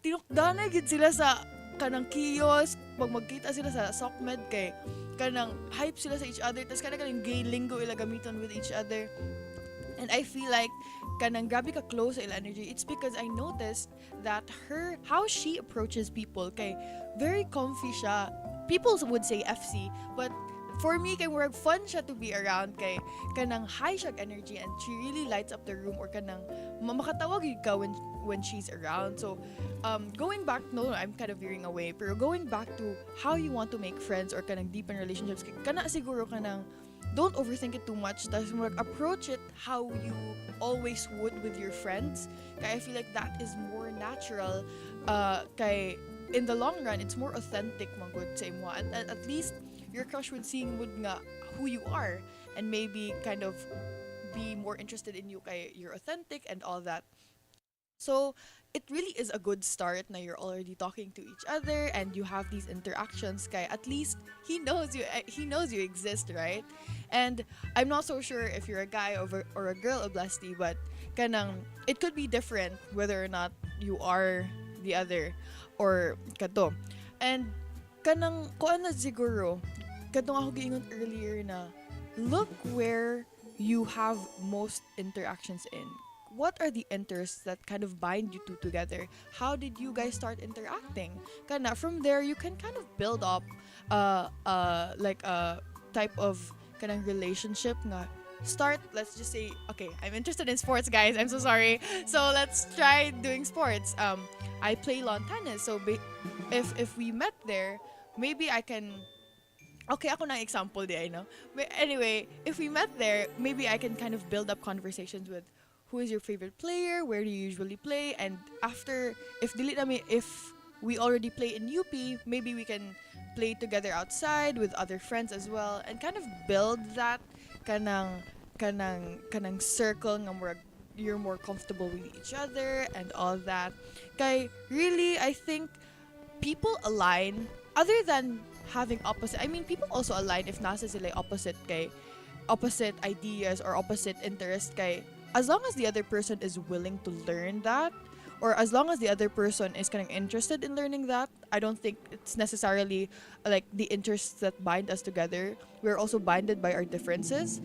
tinukdanay gid sila sa kanang kiosk pag magkita sila sa SOCMED, kay kanang hype sila sa each other, tas kanang gay lingo ila gamiton with each other. And I feel like kanang grabe ka close sa ila energy. It's because I noticed that how she approaches people, kay very comfy siya. People would say FC, but for me, kay murag fun siya to be around, kay kanang high siya energy and she really lights up the room, or kanang makatawag yun ka when she's around. So going back, no, I'm kind of veering away, pero going back to how you want to make friends or kanang deepen relationships, kana siguro kanang don't overthink it too much. Tapos approach it how you always would with your friends. Kaya I feel like that is more natural. Kay in the long run, it's more authentic manggod sa imo. And at least your crush would see nga who you are and maybe kind of be more interested in you kay you're authentic and all that. So it really is a good start na you're already talking to each other and you have these interactions, kay at least he knows you exist, right? And I'm not so sure if you're a guy or a girl, Oblasti, but kanang it could be different whether or not you are the other or kato. And kanang kuan na siguro katong ako giingon earlier na look where you have most interactions in. What are the interests that kind of bind you two together? How did you guys start interacting? Kana from there you can kind of build up like a type of kanang relationship nga start. Let's just say, okay, I'm interested in sports, guys, I'm so sorry, so let's try doing sports. I play lawn tennis, so if we met there, maybe I can, okay, ako na example di, I know, but anyway, if we met there, maybe I can kind of build up conversations with who is your favorite player, where do you usually play, and after, if we already play in UP, maybe we can play together outside with other friends as well, and kind of build that kanang circle nga you're more comfortable with each other and all that. Kay really, I think people align other than having opposite. I mean, people also align if nasa sila opposite ideas or opposite interests, kay as long as the other person is willing to learn that, or as long as the other person is kind of interested in learning that, I don't think it's necessarily like the interests that bind us together. We're also binded by our differences.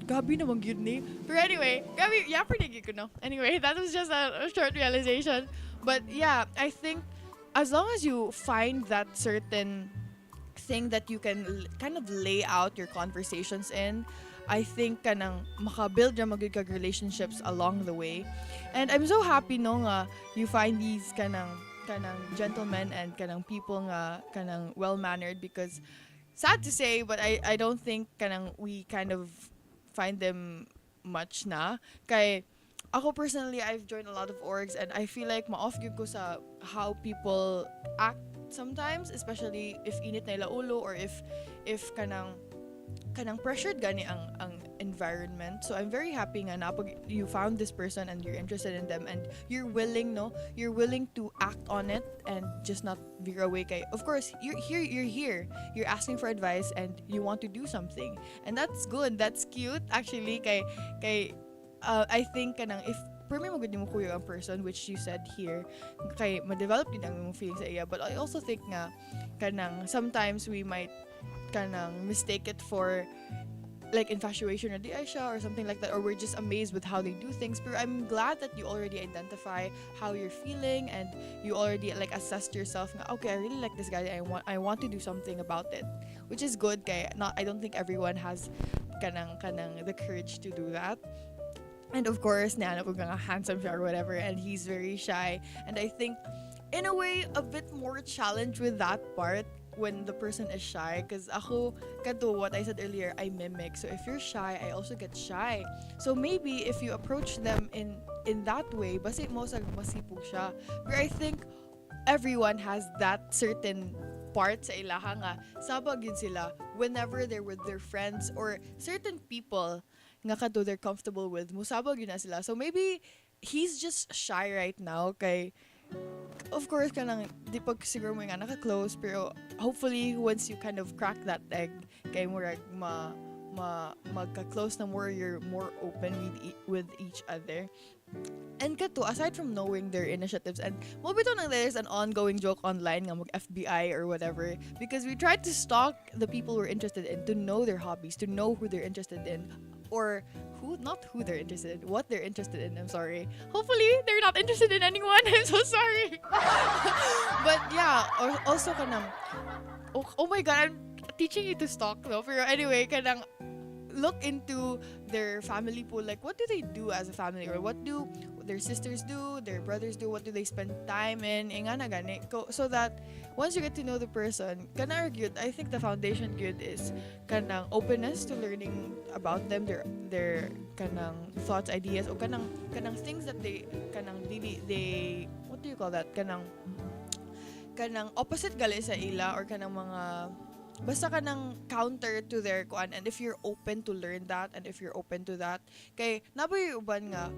Gabi naman yun ni. Pero anyway, gabi, yeah, pretty ko no. Anyway, that was just a short realization. But yeah, I think as long as you find that certain thing that you can kind of lay out your conversations in, I think kanang makabuild na magigag relationships along the way. And I'm so happy no nga you find these kanang gentlemen and kanang people nga kanang well-mannered, because sad to say, but I don't think kanang we kind of find them much na. Kay ako personally, I've joined a lot of orgs and I feel like ma-off gyud ko sa how people act sometimes, especially if init na ila ulo or if kanang pressured gani ang environment. So I'm very happy nga napag you found this person and you're interested in them and you're willing to act on it and just not veer away kay. Of course, you're here. You're asking for advice and you want to do something. And that's good. That's cute actually kay I think kanang if for me magud mo kuya ang person which you said here kay ma-develop din ang imong feelings sa iya, but I also think nga kanang sometimes we might kanang mistake it for like infatuation or di ay siya or something like that, or we're just amazed with how they do things. But I'm glad that you already identify how you're feeling and you already like assessed yourself nga, okay, I really like this guy, I want to do something about it, which is good kay I don't think everyone has kanang the courage to do that. And of course, Nana po nga handsome siya or whatever, and he's very shy. And I think, in a way, a bit more challenge with that part when the person is shy. Because ako, kato, what I said earlier, I mimic. So if you're shy, I also get shy. So maybe if you approach them in that way, basi mo sa masipog siya. But I think everyone has that certain part sa ilaha nga sabag yun sila whenever they're with their friends or certain people nga kato they're comfortable with, musabag yun na sila. So maybe he's just shy right now kay of course kanang di pag siguro mo nga naka-close, pero hopefully once you kind of crack that egg kay murag magka-close na more, you're more open with each other. And kato, aside from knowing their initiatives, and mabito nang there's an ongoing joke online nga mag-FBI or whatever, because we tried to stalk the people we're interested in, to know their hobbies, to know who they're interested in, or not who they're interested in, what they're interested in, I'm sorry. Hopefully, they're not interested in anyone, I'm so sorry. But yeah, also kanang, oh my god, I'm teaching you to stalk, no? Pero anyway, kanang, look into their family pool, like what do they do as a family, or what do their sisters do, their brothers do, what do they spend time in, nga na gani, so that once you get to know the person, kanang good, I think the foundation good is kanang openness to learning about them, their kanang thoughts, ideas, o kanang things that they what do you call that, kanang opposite gali sa ila, or kanang mga basta ka ng counter to their kuan. And if you're open to learn that, and if you're open to that, kay naboy uban nga,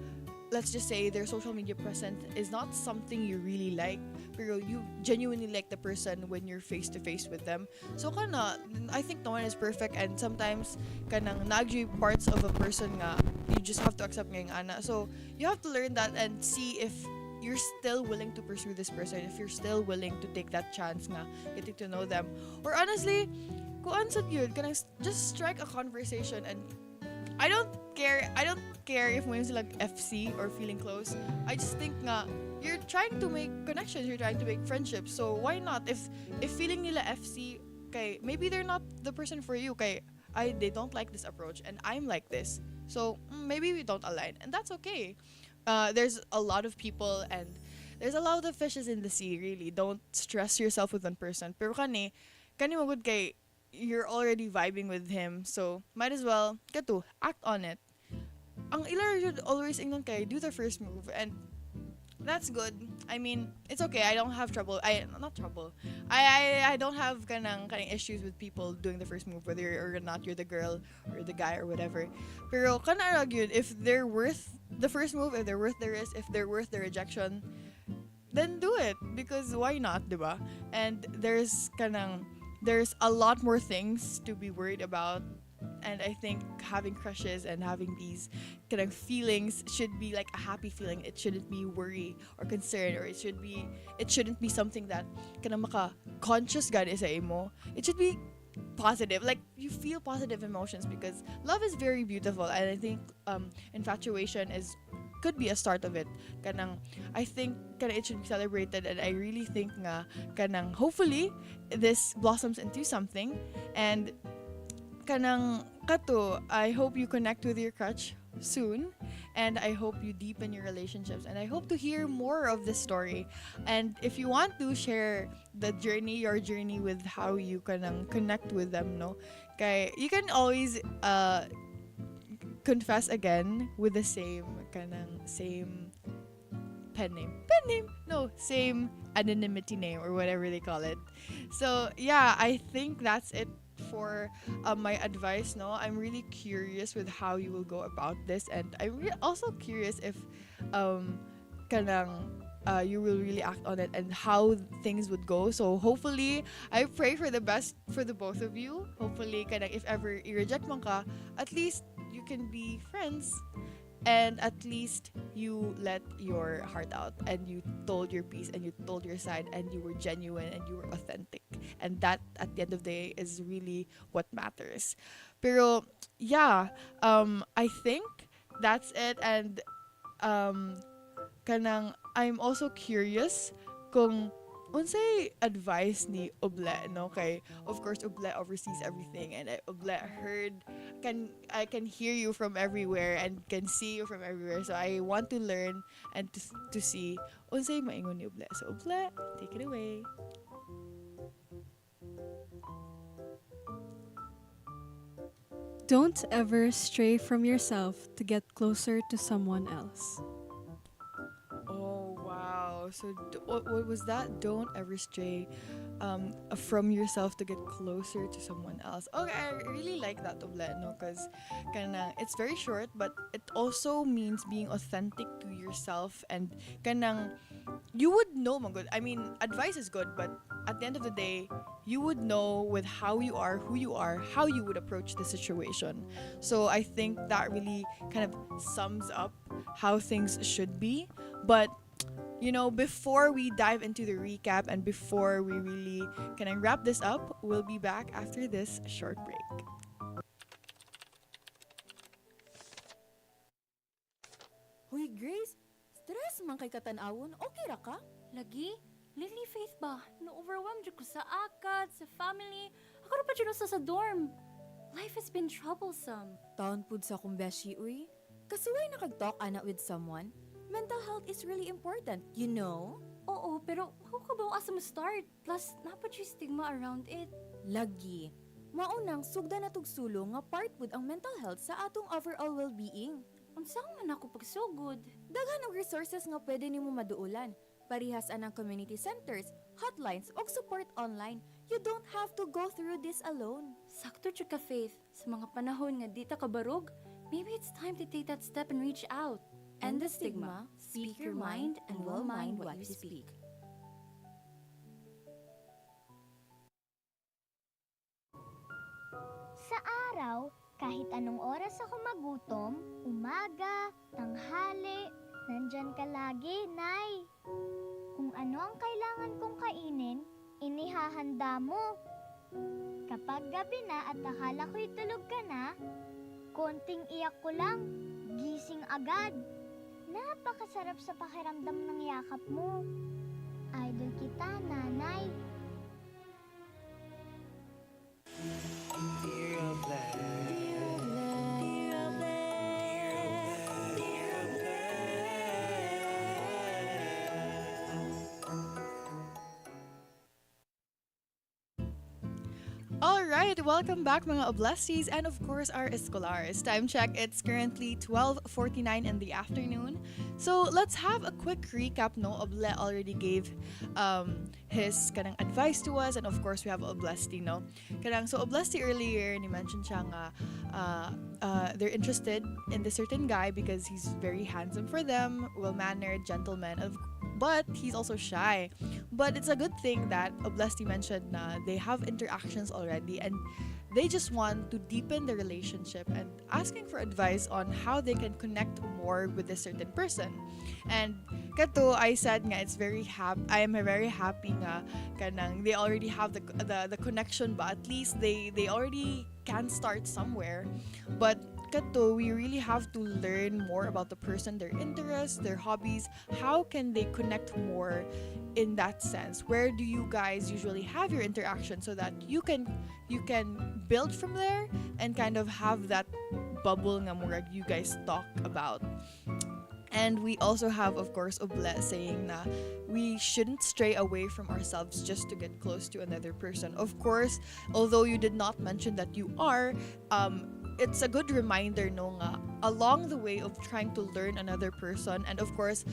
let's just say their social media presence is not something you really like, pero you genuinely like the person when you're face to face with them. So kana, I think no one is perfect, and sometimes kanang nagju parts of a person nga you just have to accept ngayong ana. So you have to learn that and see if you're still willing to pursue this person, if you're still willing to take that chance nga getting to know them. Or honestly, kuan sa yun, kanang just strike a conversation. And I don't care if mo yun sila FC or feeling close. I just think nga you're trying to make connections, you're trying to make friendships. So why not? If feeling nila FC, kay maybe they're not the person for you, kay they don't like this approach and I'm like this. So maybe we don't align, and that's okay. There's a lot of people and there's a lot of fishes in the sea, really. Don't stress yourself with one person. Pero kani magud kay you're already vibing with him, so might as well kato act on it. Ang ilar should always ingnon kay do the first move, and that's good. I mean, it's okay. I don't have trouble. I don't have kanang issues with people doing the first move, whether or not you're the girl or the guy or whatever. Pero kana yun, if they're worth the first move, if they're worth the risk, if they're worth the rejection, then do it, because why not, diba? And there's a lot more things to be worried about. And I think having crushes and having these kind of feelings should be like a happy feeling. It shouldn't be worry or concern, or it shouldn't be something that kana maka-conscious gani sa imo. It should be positive, like you feel positive emotions, because love is very beautiful, and I think infatuation could be a start of it. I think it should be celebrated, and I really think nga hopefully this blossoms into something. And I hope you connect with your crush soon, and I hope you deepen your relationships, and I hope to hear more of this story. And if you want to share your journey with how you connect with them, no, kay you can always confess again with the same same pen name, no, same anonymity name or whatever they call it. So yeah, I think that's it for my advice. No, I'm really curious with how you will go about this, and I'm also curious if kanang you will really act on it and how things would go. So hopefully, I pray for the best for the both of you. Hopefully, kanang if ever i-reject man ka, at least you can be friends. And at least you let your heart out and you told your piece and you told your side and you were genuine and you were authentic. And that, at the end of the day, is really what matters. Pero, yeah, I think that's it. And I'm also curious kung unsay advice ni Oble, no? Kay, of course, Oble oversees everything, and Oble I can hear you from everywhere and can see you from everywhere. So I want to learn and to see unsay maingon ni Oble. So Oble, take it away. Don't ever stray from yourself to get closer to someone else. Oh wow! So what was that? Don't ever stray from yourself to get closer to someone else. Okay, I really like that, Oble, no? Because it's very short, but it also means being authentic to yourself and you would know, good. I mean, advice is good, but at the end of the day, you would know with how you are, who you are, how you would approach the situation. So I think that really kind of sums up how things should be. But before we dive into the recap and before we really wrap this up, we'll be back after this short break. Hoy, Grace, stress man kay katanawon, okay ra ka? Lagi? Lily Faith ba? Na-overwhelmed jud ko sa akad, sa family. Ako ra pa jud sa dorm. Life has been troublesome. Taon pud sa akong beshi, uy. Kasuway nakag-talk ana with someone. Mental health is really important, you know? Oo, pero ako ka ba asa mo start? Plus, napad yung stigma around it. Lagi. Maunang sugda na tugsulo nga part pud ang mental health sa atong overall well-being. Unsang man ako pagsugod? Daghan og resources nga pwede nimo maduulan. Parihas anang community centers, hotlines, og support online. You don't have to go through this alone. Sakto jud ka, Faith. Sa mga panahon nga di ta kabarog, maybe it's time to take that step and reach out. End the stigma, speak your mind, and will mind what you speak. Sa araw, kahit anong oras ako magutom, umaga, tanghali, nandyan ka lagi, Nay. Kung ano ang kailangan kong kainin, inihahanda mo. Kapag gabi na at akala ko'y tulog ka na, konting iyak ko lang, gising agad. Napakasarap sa pakiramdam ng yakap mo. Idol kita, Nanay. Dear Oble, Alright, welcome back mga Oblesties and of course our Escolars. Time check, it's currently 12:49 in the afternoon. So let's have a quick recap, no? Oble already gave his advice to us, and of course we have Oblestie, no? So Oblestie earlier, ni mentioned siya nga they're interested in this certain guy because he's very handsome for them, well-mannered, gentleman, but he's also shy. But it's a good thing that Oblestie mentioned na they have interactions already and they just want to deepen the relationship and asking for advice on how they can connect more with a certain person. And kato, I said nga I am very happy nga they already have the connection, but at least they already can start somewhere. But kato, we really have to learn more about the person, their interests, their hobbies. How can they connect more in that sense? Where do you guys usually have your interaction so that you can build from there and kind of have that bubble nga murag you guys talk about? And we also have, of course, Oble saying na we shouldn't stray away from ourselves just to get close to another person. Of course, although you did not mention that you are, it's a good reminder no nga along the way of trying to learn another person, and of course,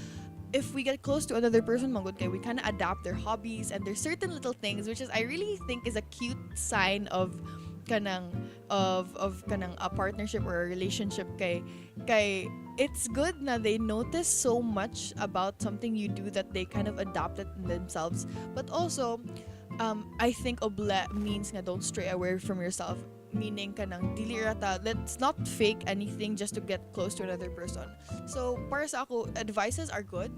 if we get close to another person, manggod kay, we kind of adapt their hobbies and there's certain little things, which is I really think is a cute sign of kanang kanang a partnership or a relationship kay it's good na they notice so much about something you do that they kind of adopt it in themselves. But also, I think oble means nga don't stray away from yourself. Meaning kanang dili rata, let's not fake anything just to get close to another person. So para sa ako, advices are good,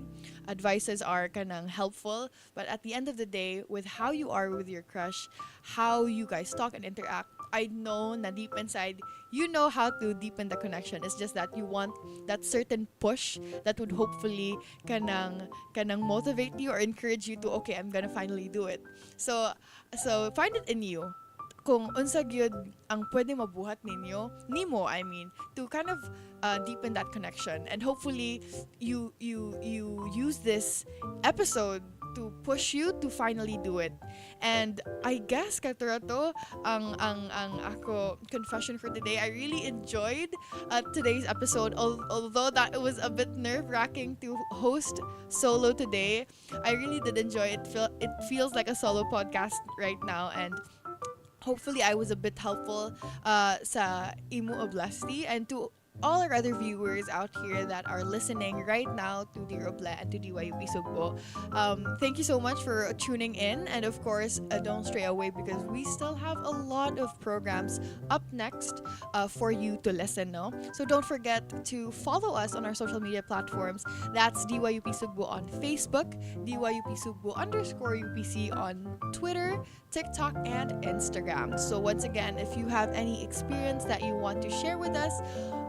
advices are kanang helpful, but at the end of the day, with how you are with your crush, how you guys talk and interact, I know na deep inside you know how to deepen the connection. It's just that you want that certain push that would hopefully kanang motivate you or encourage you to, okay, I'm gonna finally do it. So find it in you kung unsa gyud ang pwede mabuhat nimo, I mean, to kind of deepen that connection, and hopefully you use this episode to push you to finally do it. And I guess katurato ang ako confession for today. I really enjoyed today's episode, although that it was a bit nerve-wracking to host solo today. I really did enjoy it. It feels like a solo podcast right now, and hopefully I was a bit helpful sa imo oblasti, and to all our other viewers out here that are listening right now to Dear Oble and to DYUP Sugbo. Thank you so much for tuning in, and of course, don't stray away because we still have a lot of programs up next for you to listen, no? So don't forget to follow us on our social media platforms. That's DYUP Sugbo on Facebook, DYUP Sugbo _UPC on Twitter, TikTok, and Instagram. So once again, if you have any experience that you want to share with us,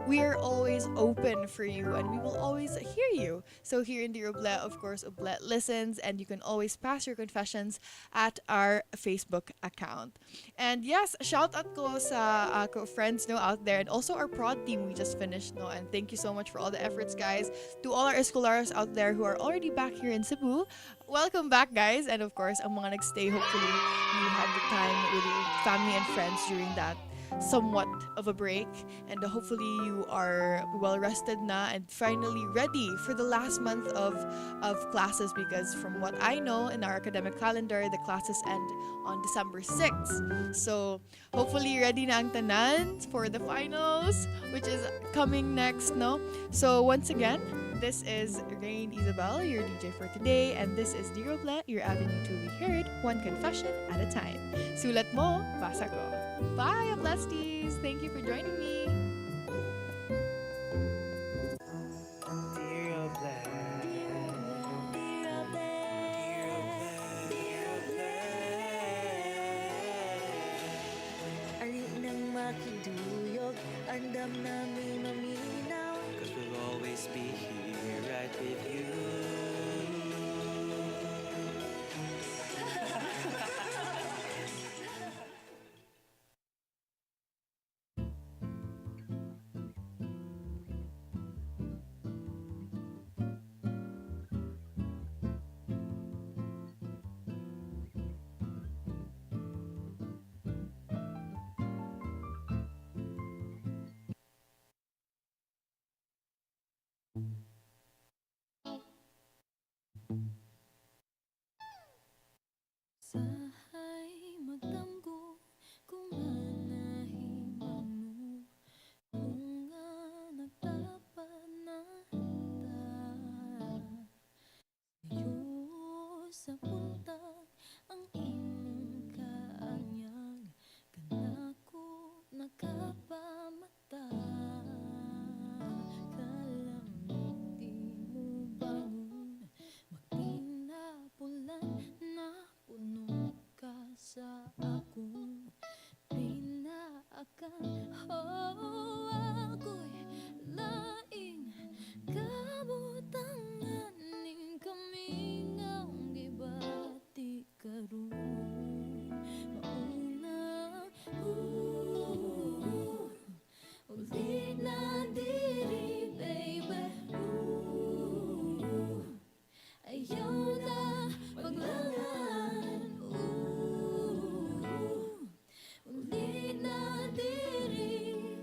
we are always open for you and we will always hear you. So here in Dear Oble, of course, Oble listens, and you can always pass your confessions at our Facebook account. And yes, shout out ko sa friends no out there, and also our prod team we just finished, no, and thank you so much for all the efforts, guys. To all our escolares out there who are already back here in Cebu, welcome back, guys. And of course, ang mga nagstay, hopefully you had the time with your family and friends during that somewhat of a break, and hopefully you are well rested na and finally ready for the last month of classes, because from what I know in our academic calendar, the classes end on December 6th. So hopefully ready na ang tanan for the finals, which is coming next, no? So once again, this is Rain Isabel, your DJ for today, and this is Dear Oble, your avenue to be heard, one confession at a time. Sulat mo, basa ko. Bye, Oblesties! Thank you for joining me. Dear Oble, Ari nang makiduyog, andam namin maminaw. 'cause we'll always be here right with you. Sahay magtamgo kung manahimang mo, kung nga nagtapan na ta. Sayo sa puntag ang imong kaanyag, kanako nakapamata. Kalamiti mo bangon, magpinapulan na puno ka sa akong pinaakan. Oh, ako'y laing kabutangan ning kami nga gibati karon. Maunang uli na diri, baby. Ayaw na paglangan. Uli na diri,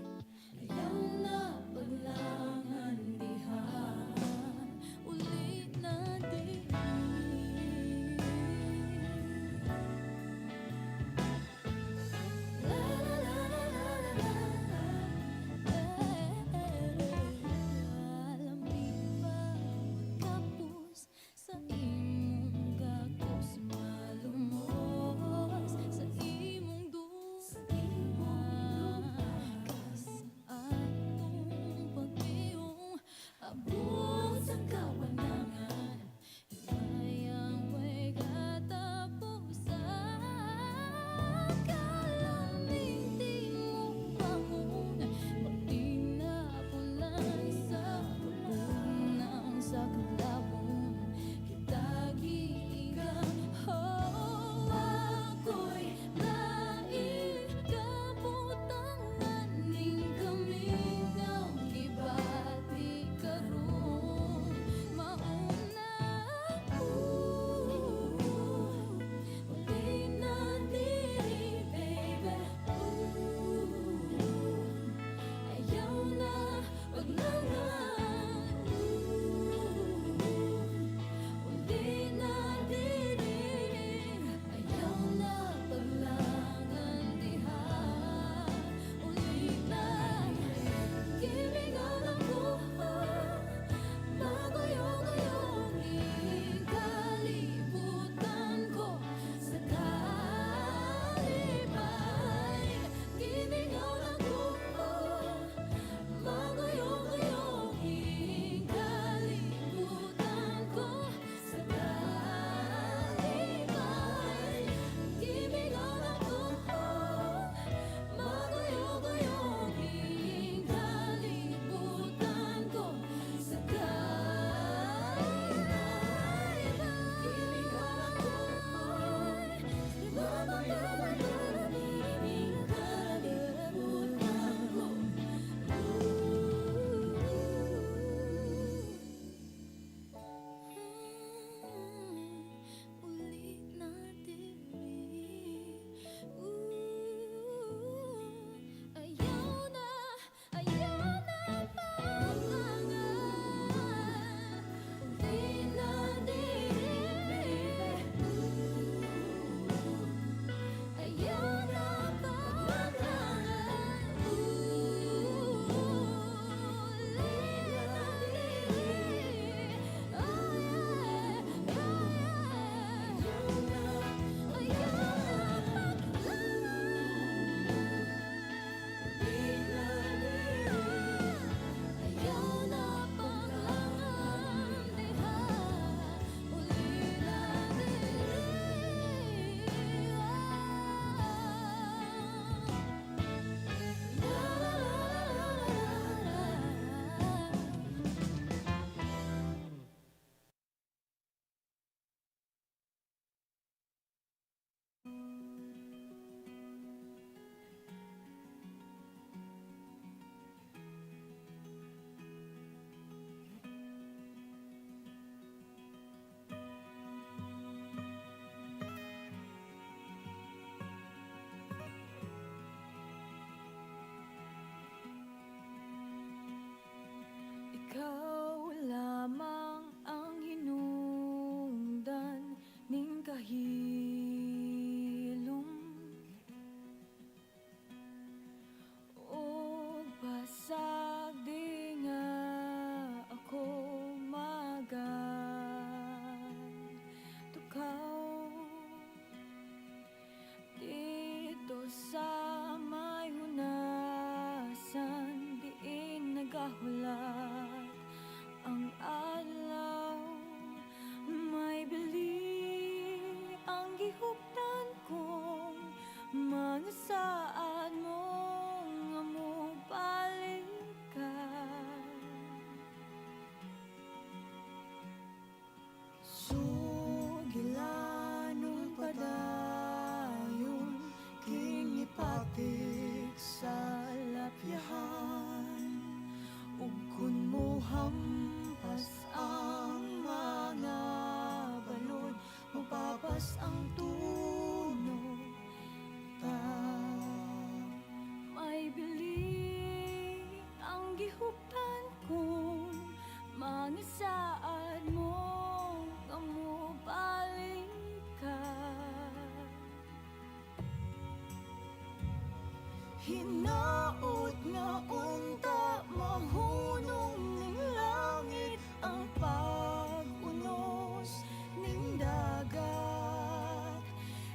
Hinaot nga unta mahunong ning langit ang pag-unos ning dagat.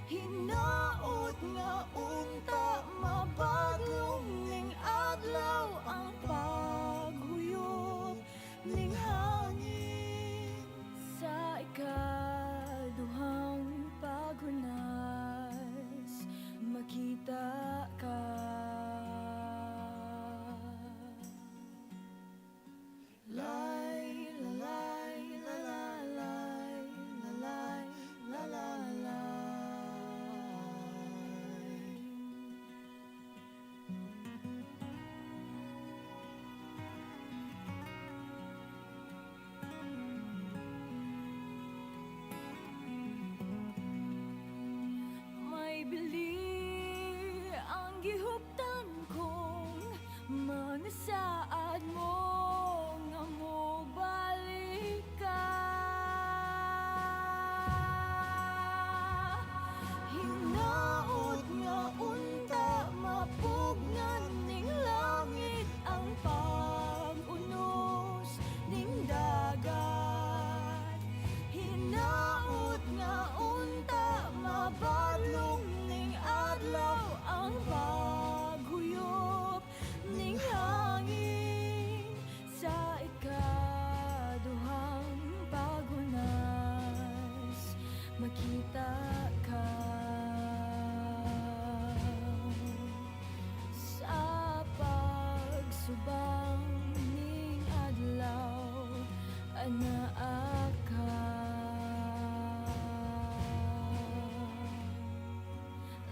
Hinaot nga unta mabadlong ning adlaw ang paghuyop ning hangin. Sa ikaduhang paghunas makita ka. Lay, lalay, lalalay, lalay, lalalay. May bili ang gihuptan kong mga saad mo nga mo balik ka. Hinaot nga unta mapugnan ning langit ang pag-unos ning dagat. Hinaot nga unta mabadlong ning adlaw ang paghuyop ning hangin. Sa ikaduhang paghunas makita ka. Sa pagsubang ning adlaw anaa ka.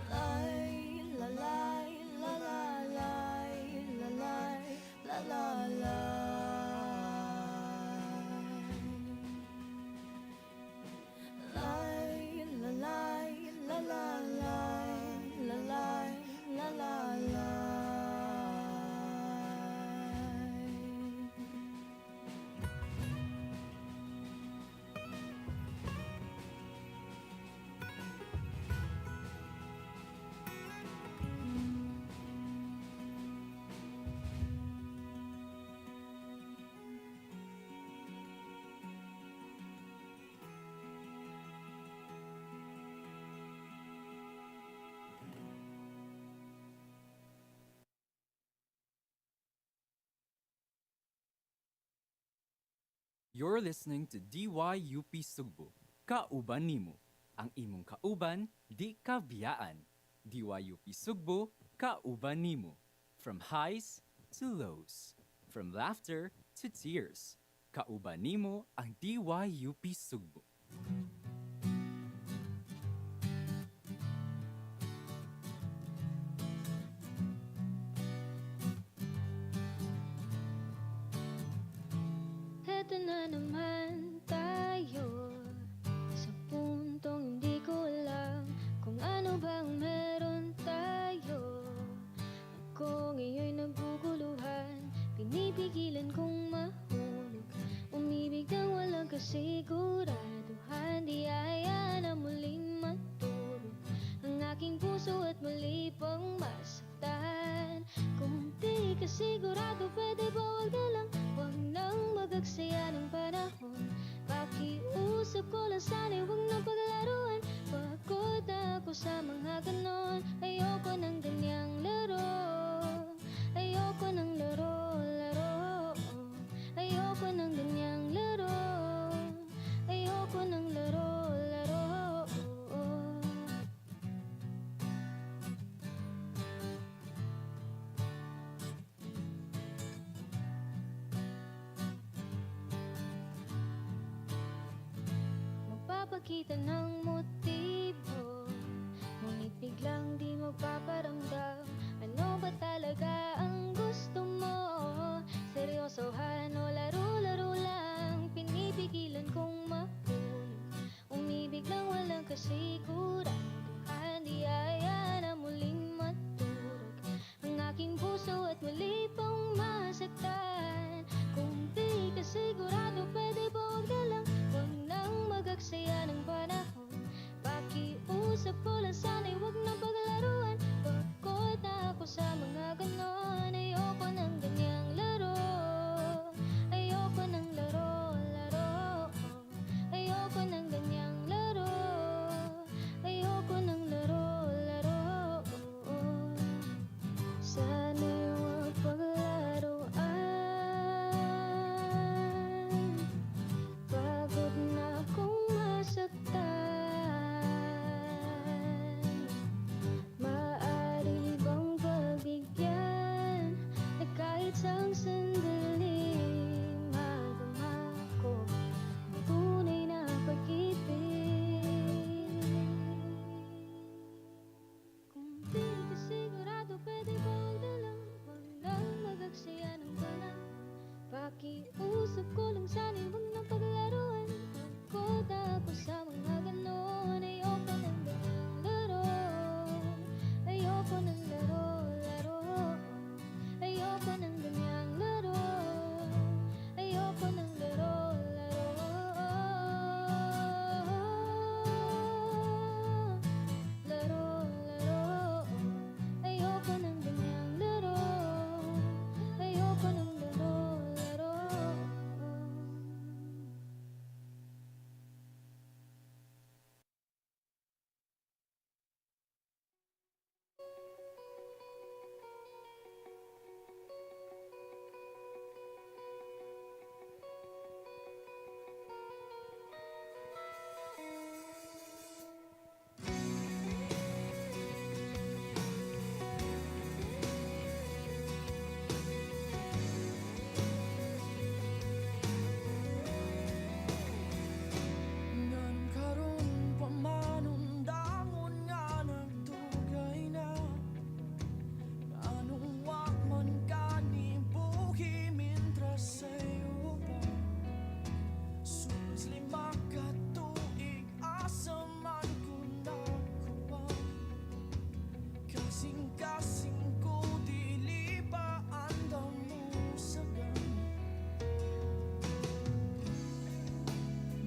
Lay, lalay, lalalay, lalay, lalalay. Lay, lalay, lalalay, lalay, lalalay. You're listening to DYUP Sugbo. Kauban nimo. Ang imong kauban, di kabiyaan. DYUP Sugbo, kauban nimo. From highs to lows. From laughter to tears. Kauban nimo ang DYUP Sugbo. Heto na naman tayo sa puntong hindi ko alam kung ano bang meron tayo. Ako ngayon'y naguguluhan, pinipigilan kong mahulog, umibig nang walang kasiguraduhan. Di aya na muling maturog ang aking puso at muli pang masaktan. Kung di ka sigurado, pwede ba wag na lang, wag nang magagsaya ng panahon. Pakiusap ko lang sana'y wag nang paglaruan. Pagod na ako sa mga ganon. Ayoko ng ganyang laro. Ayoko ng laro. Ayoko ng ganyang laro. Ayoko ng laro. Magpapakita ng motibo, ngunit biglang di magpaparamdam. Ano ba talaga ang gusto mo? Seryosohan o laro-laro lang? Pinipigilan kong mahulog, umibig lang walang kasiguraduhan. Di aya na muling maturog ang aking puso at muli pang masaktan. Kung di ka sigurado, pwede ba wag na lang, wag nang magagsaya ng panahon. kasing-kasing ko dili pa andam mo sagan.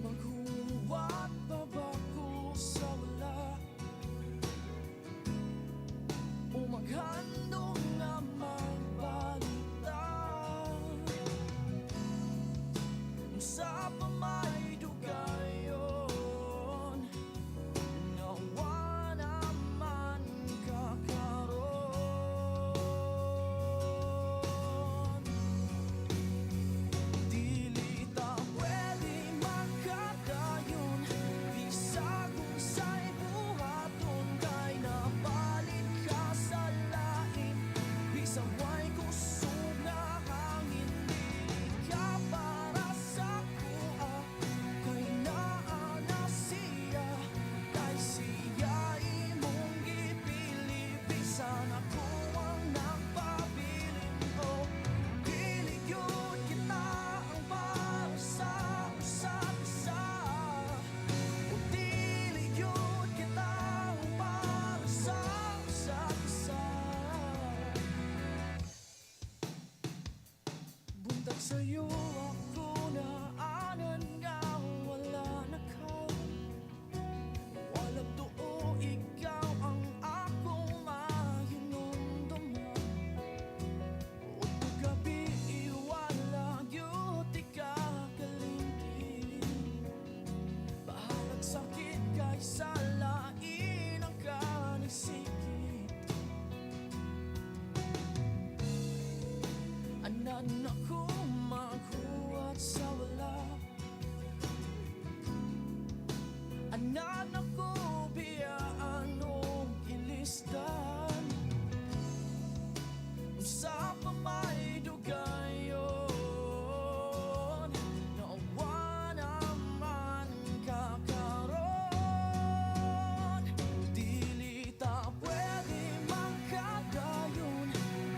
Maghuwat pa ba ko sa wala o maghandong na magbaliktad sa pamay dugayon nawa naman kakaroon. Dili ta pwede makadayon bisag unsay buhaton kay napalit ka sa lain. Bisag way kusog na hangin dili ka para sa kuha kay naa na siya kay siya imong gipili bisan ako ang nagpabilin. O dili gyud kita ang para sa usa't isa o dili gyud kita ang para sa usa't isa. Buntag sa'yo ako naanan nga wala na ka. Walang tuo, ikaw ang akong mahinumduman. O gabi iwala gyud di ka kalimtin. Bahalag sakit kay sa lain ang kanisikip. Anan ako maghuwat sa wala. Anan ako biyaan o ilistan sa pamay dugayon nawa naman kakaroon. Dili ta pwede makadayon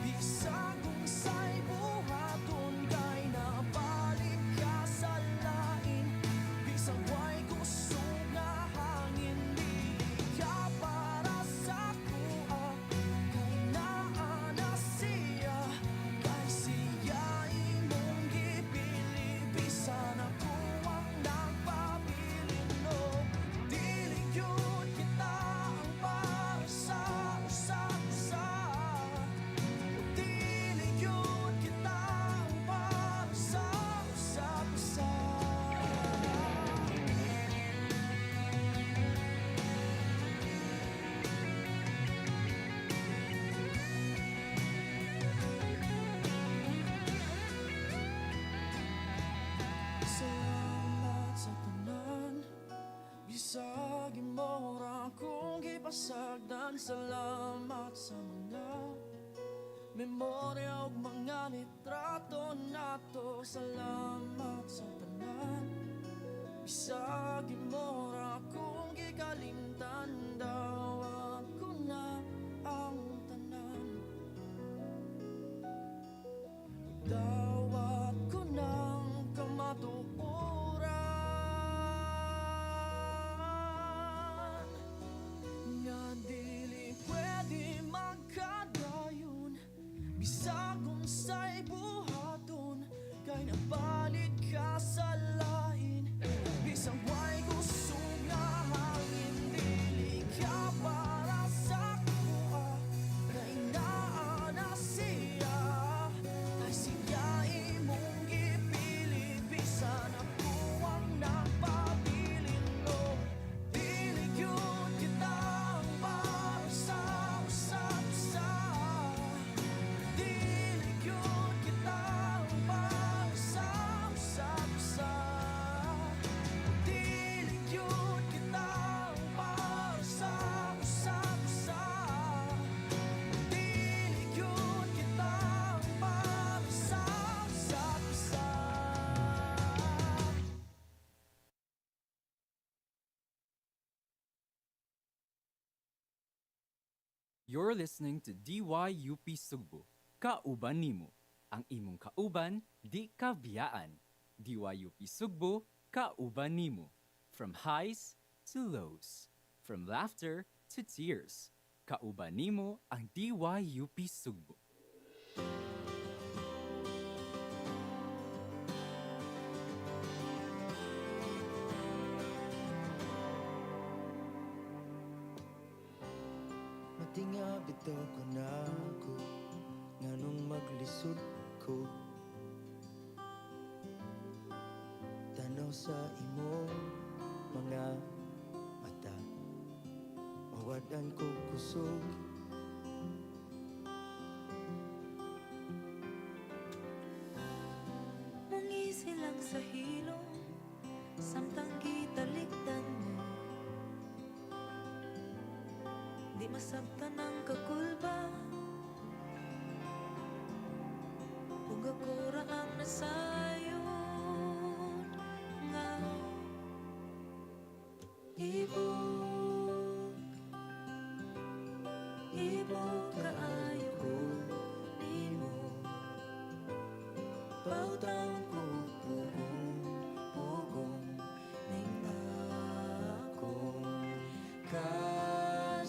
bisag unsay buhaton kay napalit ka sa lain. Bisag way kusog na hangin dili ka para sa kuha kay naa na siya kay siya imong gipili bisan ako ang nagpabilin. O dili gyud kita ang para sa usa't isa o dili gyud kita ang para sa usa't isa. Salamat sa tanan bisag imo ra akong gipasagdan. Salamat sa mga memorya ug mga litrato nato. Salamat sa tanan bisag imo ra akong gikalimtan. Dawat ko na ang tanan. Dawat ko ng kamatuoran nga dili pwede magkadayon bisag unsay buhaton kay napalit ka sa lain. Bisag way kusog na hangin dili ka para sa kuha kay naa na siya kay siya imong gipili bisan ako ang nagpabilin. O dili gyud kita ang para sa usa't isa. Dili gyud kita ang para sa usa't isa. Dili gyud kita ang para sa usa't isa. Dili gyud kita ang para sa usa't isa. You're listening to DYUP Sugbo. Kauban nimo. Ang imong kauban, di kabiyaan. DYUP Sugbo, kauban nimo. From highs to lows. From laughter to tears. Kauban nimo ang DYUP Sugbo. Matinga bitaw ko na ako nganong maglisod ko. Tanaw sa imo mga mata, mawadan ko kusog. Mungisi lang sa hilong, samtang gitalikdan mo. Di masabtan ang kakulba, kung ako ra ang nasayon nga ibog kaayo ko nimo. Pautang ko pugong ning akong kasing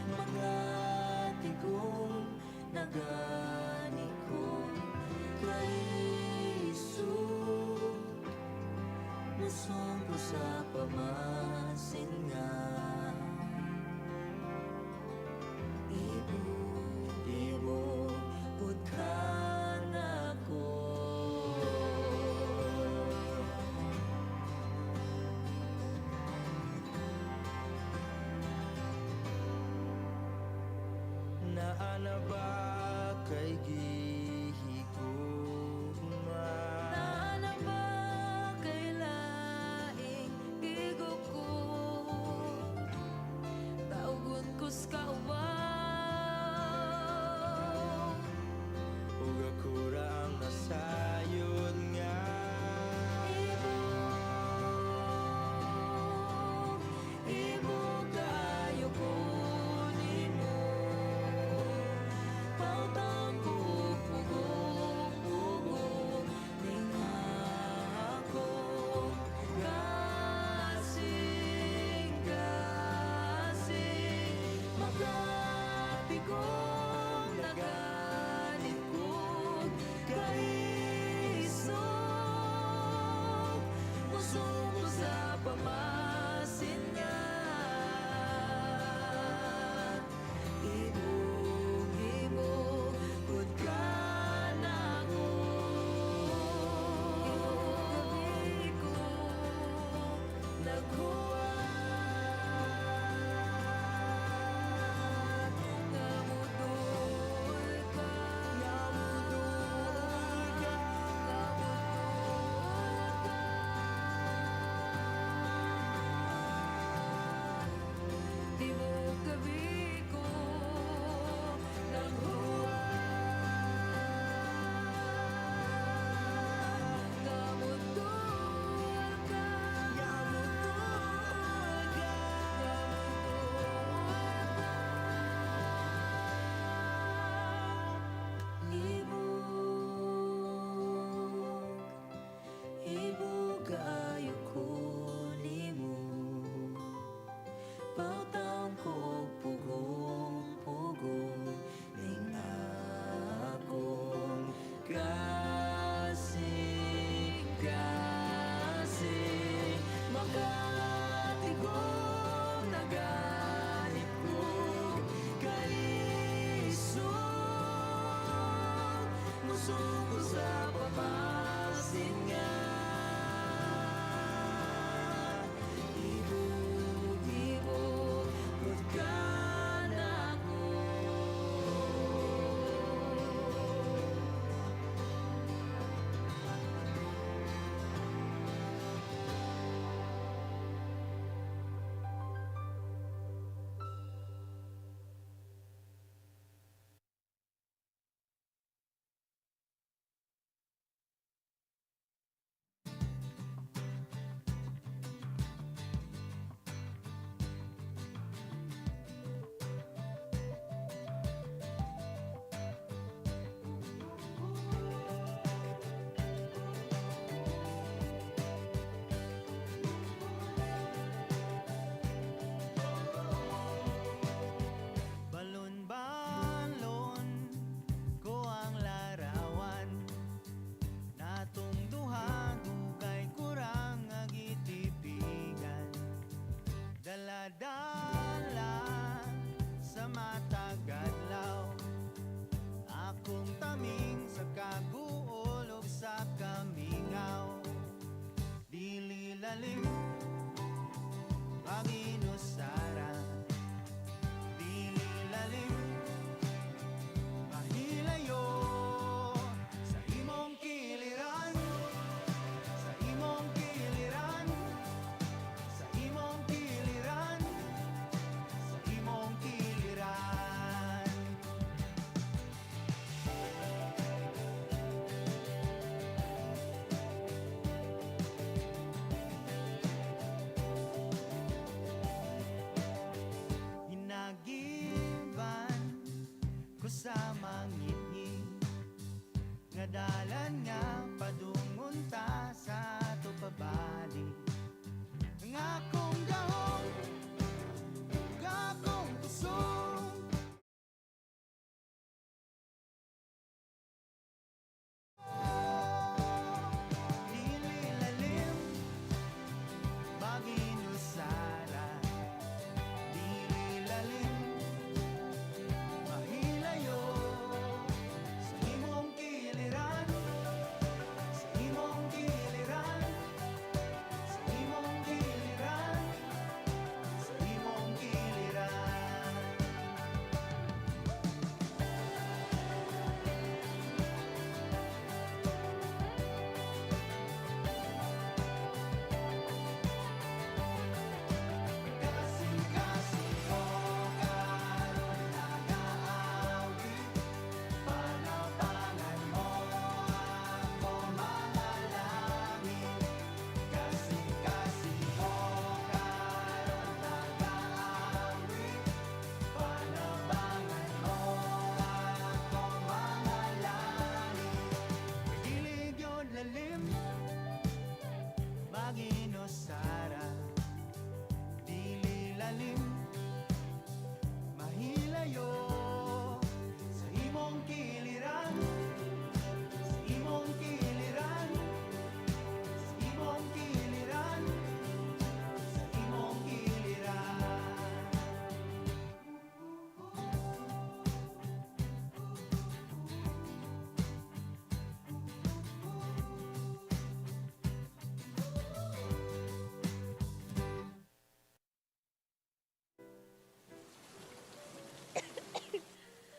mga tigong nagani ko kaisog. Musong ko sa pamasin nga ibog pud ka na ko. Naana ba kay gihigugma? Naana ba kay laing gigukod? Taugon ko's kaubaw, Ug ako ra ang nasayod nga ibog kaayo ko nimo. Pautang ko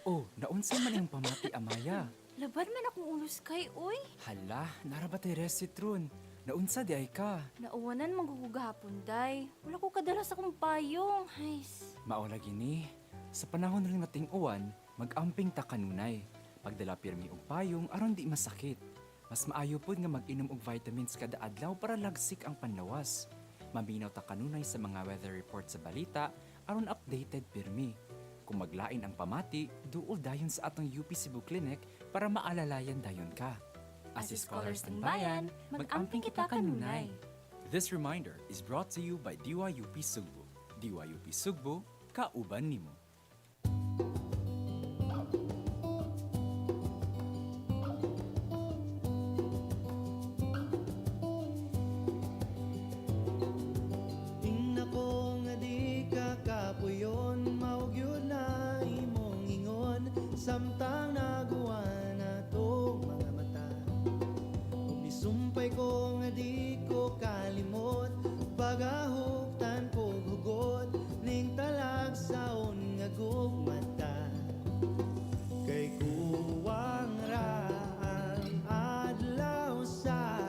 Oh, naunsa man ang pamati, Amaya. Labad man akong ulos kay, oy. Hala, narabatay resitron. Naunsa di ay ka. Nauwanan manggugugahapon, day. Wala ko kadala sa kong payong. Hays. Maola gini, sa panahon rin nga ting-uwan, mag-amping ta kanunay. Pagdala pirmi og payong aron di masakit. Mas maayo pod nga mag-inom og vitamins kada adlaw para lagsik ang panlawas. Maminaw ta kanunay sa mga weather report sa balita aron updated pirmi. Kung maglain ang pamati, duol dayon sa atong UP Cebu Clinic para maalalayan dayon ka. As scholars ng bayan, mag-amping kita kanunay. This reminder is brought to you by DYUP Sugbo. DYUP Sugbo, kauban nimo. Tingna ko nga di ka kapuyon, maugyod na imong ingon, samtang naguwa na tong mga mata. Kung isumpay ko nga di ko kalimot, pagahuktan ko hugot, ning talag saon nga gugmata. Kay kuwang ra ang adlaw sa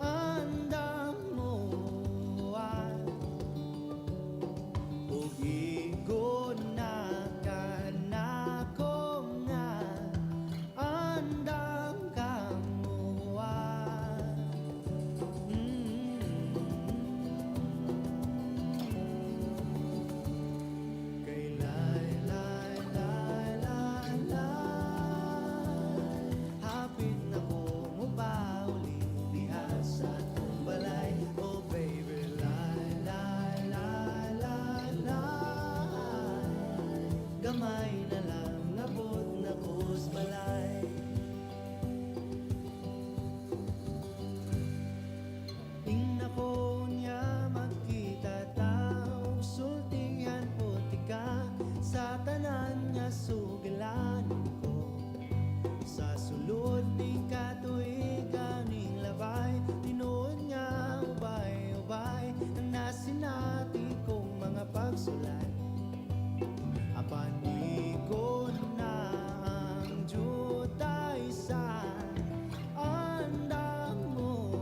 andam mo, ug igon na ka nako nga andam ka mo. Kay lay lay lay lay lay, hapit na ko mo pauli diha sa atong balay. Oh baby, lay lay lay lay lay, gamay na lang nabot na kus balay. Tingna ko niya magkita tao, sultingan putika sa tanan niya sugilan ko. Sa sulod ni katuigan ning labay, tinuod niya ubay-ubay ang nasinati kong mga pagsulat. Apan di ko na ang jutay sa andam mo,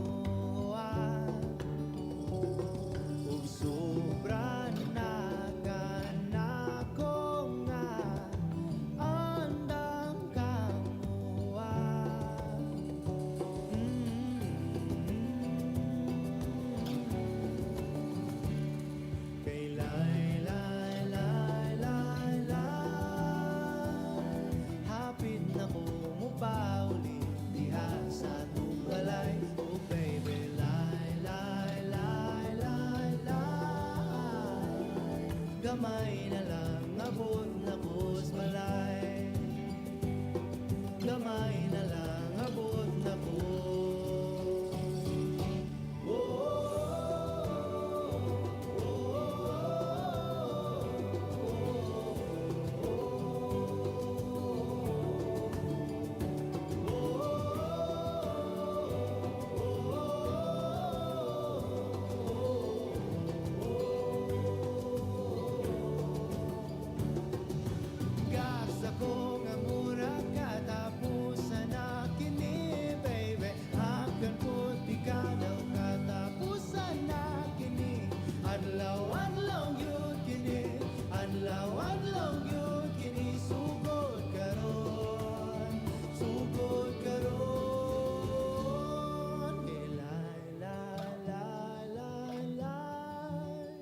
ug sobra na ka nako nga andam ka mo. Kay lay lay lay lay lay, hapit na ko mo pauli diha sa atong balay. Oh baby, lay lay lay lay lay, gamay na lang abot na kus balay. Gamay na lang abot na ko. Gasa ko nga mura katapusan na kini, baby. Hanggang puti ka daw katapusan na kini. Adlaw-adlaw yun kini, adlaw-adlaw yun kini. Sugod karon, sugod karon. Kay lay lay lay lay lay,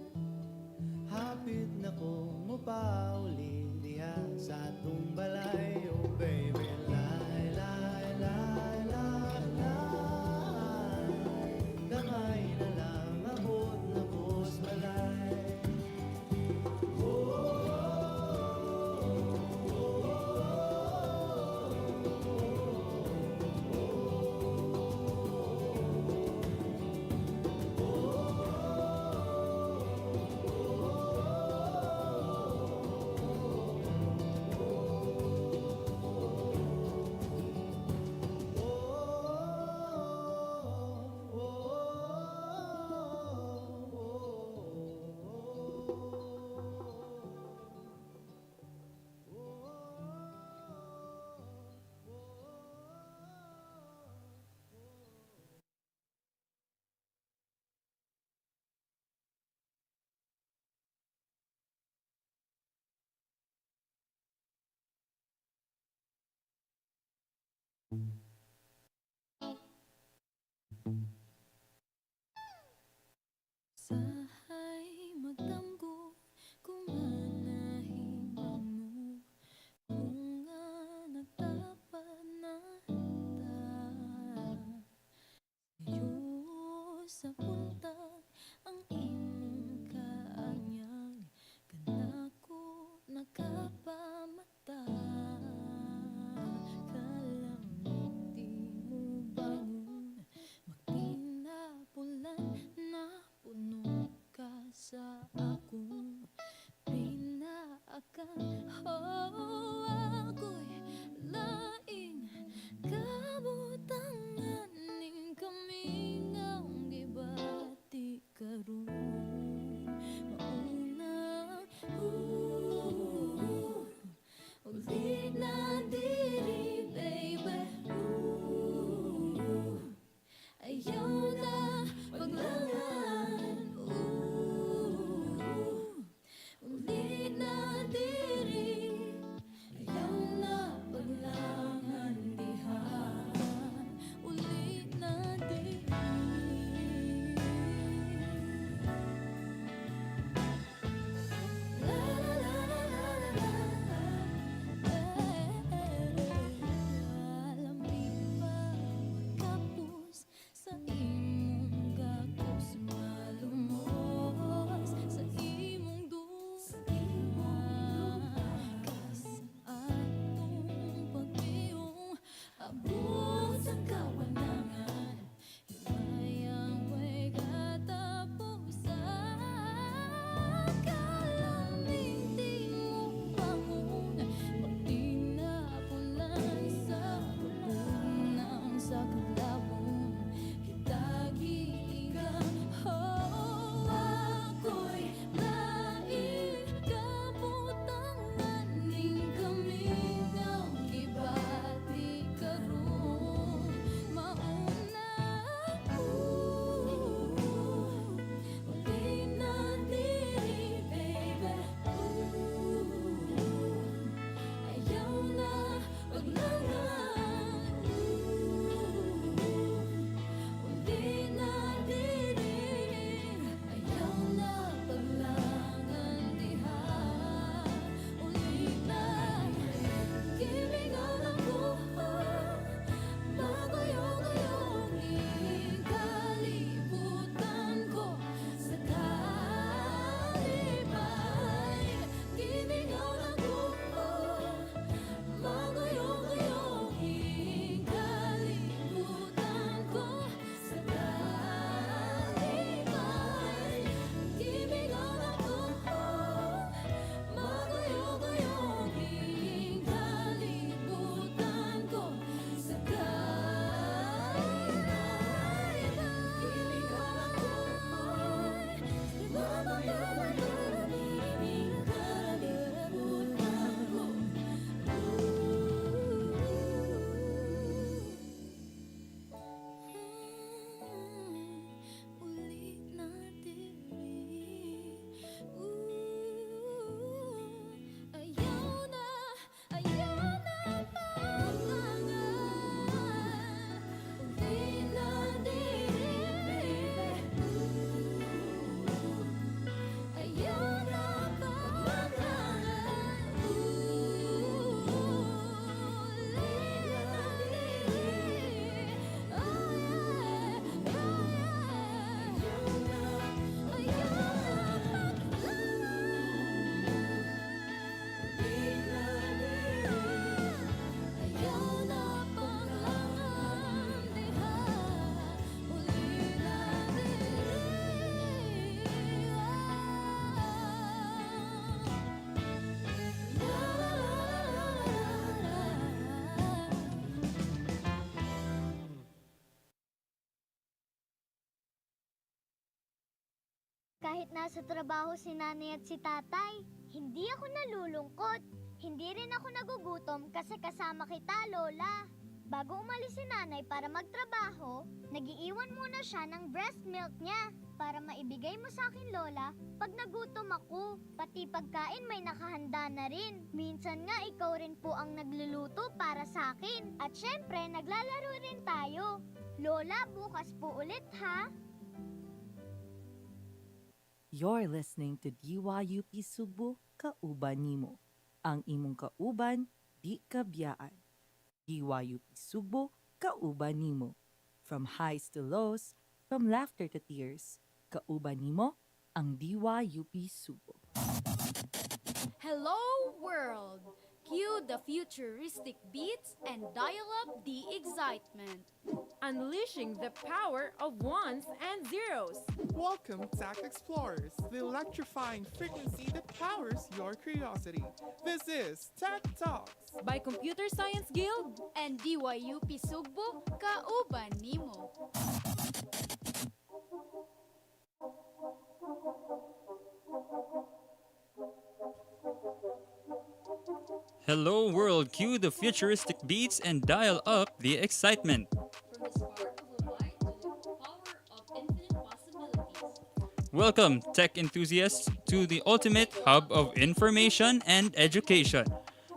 hapit na ko mo pauli diha sa atong balay. Oh baby, lay lay lay lay lay, gamay na lang abot na kus balay. Sahay magtamgo kumanahin mo kung nga nagtapat na ta sayo sa puntag ang imong kaanyag kanako nakapamata kalamiti mo bangon magtinapulan na puno ka sa akong pinaakan ako'y laing kabutangan ning kami nga gibati karon mauna ulit na diri baby ayaw na paglangan ulit na diri ayaw na paglangan diha ulit na diri la la la la la la lamig pa kapos sa imong gakos malumos sa imong duha kas atong pagpiyong abot sa kawanangan himayang way katapusan kalaming tingog bangon pagtinapulan sa pupunang sa kaglabong kitagiigang ako'y laing kabutangan ning kami nga gibati karon mauna uli na diri baby ayaw na paglangan uli na diri ayaw na paglangan diha uli na kimingaw ng buhay maguyong-uyong kalibutan ko sa kalipay kimingaw ng buhay maguyong-uyong kalibutan ko sa kalipay kimingaw ng buhay maguyong-uyong kalibutan ko sa ulit na diri ayaw na paglangan ulit na diri ayaw na paglangan ulit na diri ayaw na paglangan diha uli na Kahit nasa trabaho si nanay at si tatay, hindi ako nalulungkot. Hindi rin ako nagugutom kasi kasama kita, Lola. Bago umalis si nanay para magtrabaho, nagiiwan muna siya ng breast milk niya para maibigay mo sa akin, Lola, pag nagutom ako. Pati pagkain may nakahanda na rin. Minsan nga ikaw rin po ang nagluluto para sa akin. At syempre, naglalaro rin tayo. Lola, bukas po ulit ha? You're listening to DYUP Sugbo, Kauban Nimo. Ang imong kauban, di kabiyaan. DYUP Sugbo, Kauban Nimo. From highs to lows, from laughter to tears, kauban nimo ang DYUP Sugbo. Hello world! Cue the futuristic beats and dial up the excitement. Unleashing the power of ones and zeros. Welcome, Tech Explorers, the electrifying frequency that powers your curiosity. This is Tektoks By Computer Science Guild and DYUP Sugbo, Kauban Nimo. Hello world, cue the futuristic beats and dial up the excitement. Welcome, tech enthusiasts, to the ultimate hub of information and education.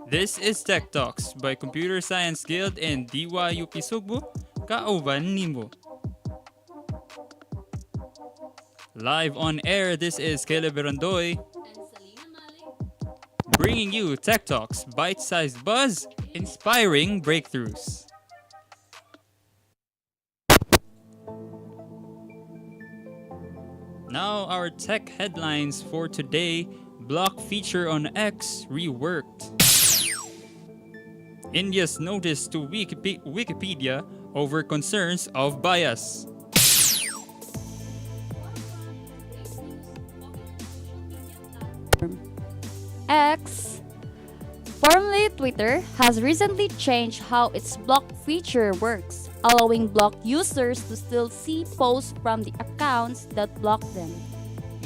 This is Tech Talks by Computer Science Guild and DYUP Sugbo, Kauban Nimo. Live on air, this is Caleb Berandoy, bringing you Tech Talks, bite-sized buzz, inspiring breakthroughs. Now our tech headlines for today. Block feature on X reworked. India's notice to Wikipedia over concerns of bias. X, formerly Twitter, has recently changed how its block feature works, allowing blocked users to still see posts from the accounts that block them.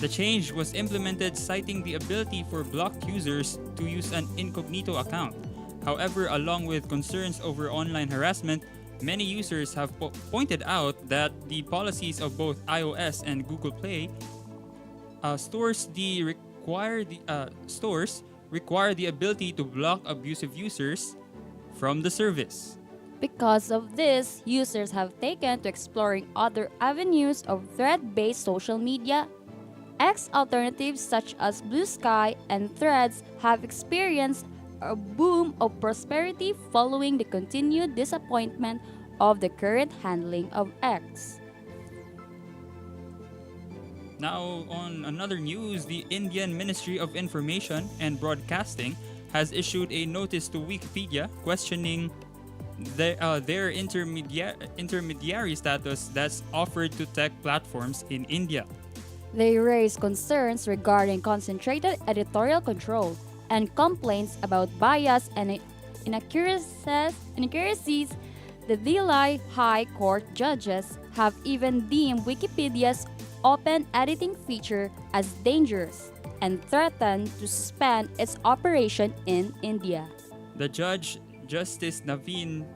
The change was implemented citing the ability for blocked users to use an incognito account. However, along with concerns over online harassment, many users have pointed out that the policies of both iOS and Google Play stores require the ability to block abusive users from the service. Because of this, users have taken to exploring other avenues of thread-based social media. X alternatives such as Blue Sky and Threads have experienced a boom of prosperity following the continued disappointment of the current handling of X. Now, on another news, the Indian Ministry of Information and Broadcasting has issued a notice to Wikipedia questioning their intermediary status that's offered to tech platforms in India. They raise concerns regarding concentrated editorial control and complaints about bias and inaccuracies. The Delhi High Court judges have even deemed Wikipedia's open editing feature as dangerous and threatened to suspend its operation in India. The judge, Justice Naveen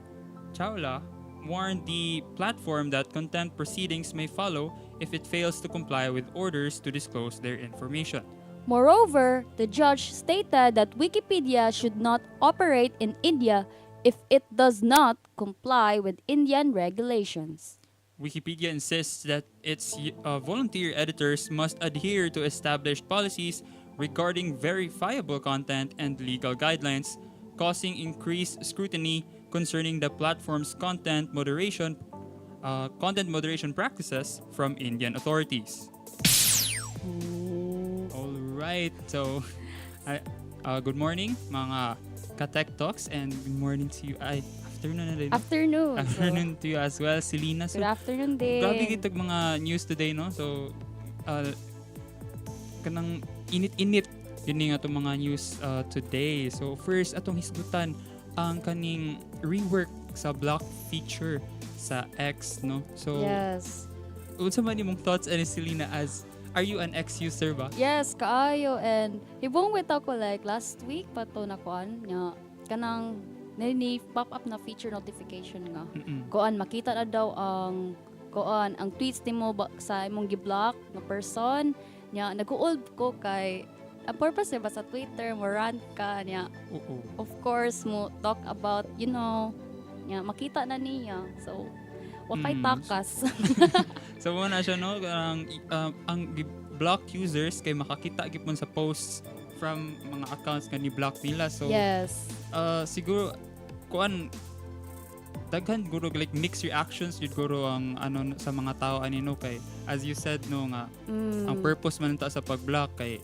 Chawla, warned the platform that contempt proceedings may follow if it fails to comply with orders to disclose their information. Moreover, the judge stated that Wikipedia should not operate in India if it does not comply with Indian regulations. Wikipedia insists that its volunteer editors must adhere to established policies regarding verifiable content and legal guidelines, causing increased scrutiny concerning the platform's content moderation practices from Indian authorities. All right, so good morning, mga ka-Tektoks, and good morning to you. Afternoon na rin. Afternoon. Afternoon to you as well, Selena. Good afternoon din. Grabe kitag mga news today, no? So, kanang init-init yun nga itong mga news today. So, first, atong hisgutan ang kaning rework sa block feature sa X, no? So, yes. Unsa man imong thoughts, Selena, as are you an X user ba? Yes, kaayo. And hibong with ako like last week pa to na kuan nga kanang ni pop-up na feature notification nga. Kuan makita na daw ang tweets nimo sa imong gi-block nga person, Nya nag-old ko kay ang purpose ba sa Twitter mo rant ka niya. Oo. Of course mo talk about, you know, nya makita na niya. So wakay takas. So mo na siya no ang block users kay makakita gipon sa posts from mga accounts nga ni block nila. So Yes. Siguro kuan daghan guro like mixed reactions yun guro ang ano sa mga tao anino kay as you said no nga ang purpose man ta sa pag-block kay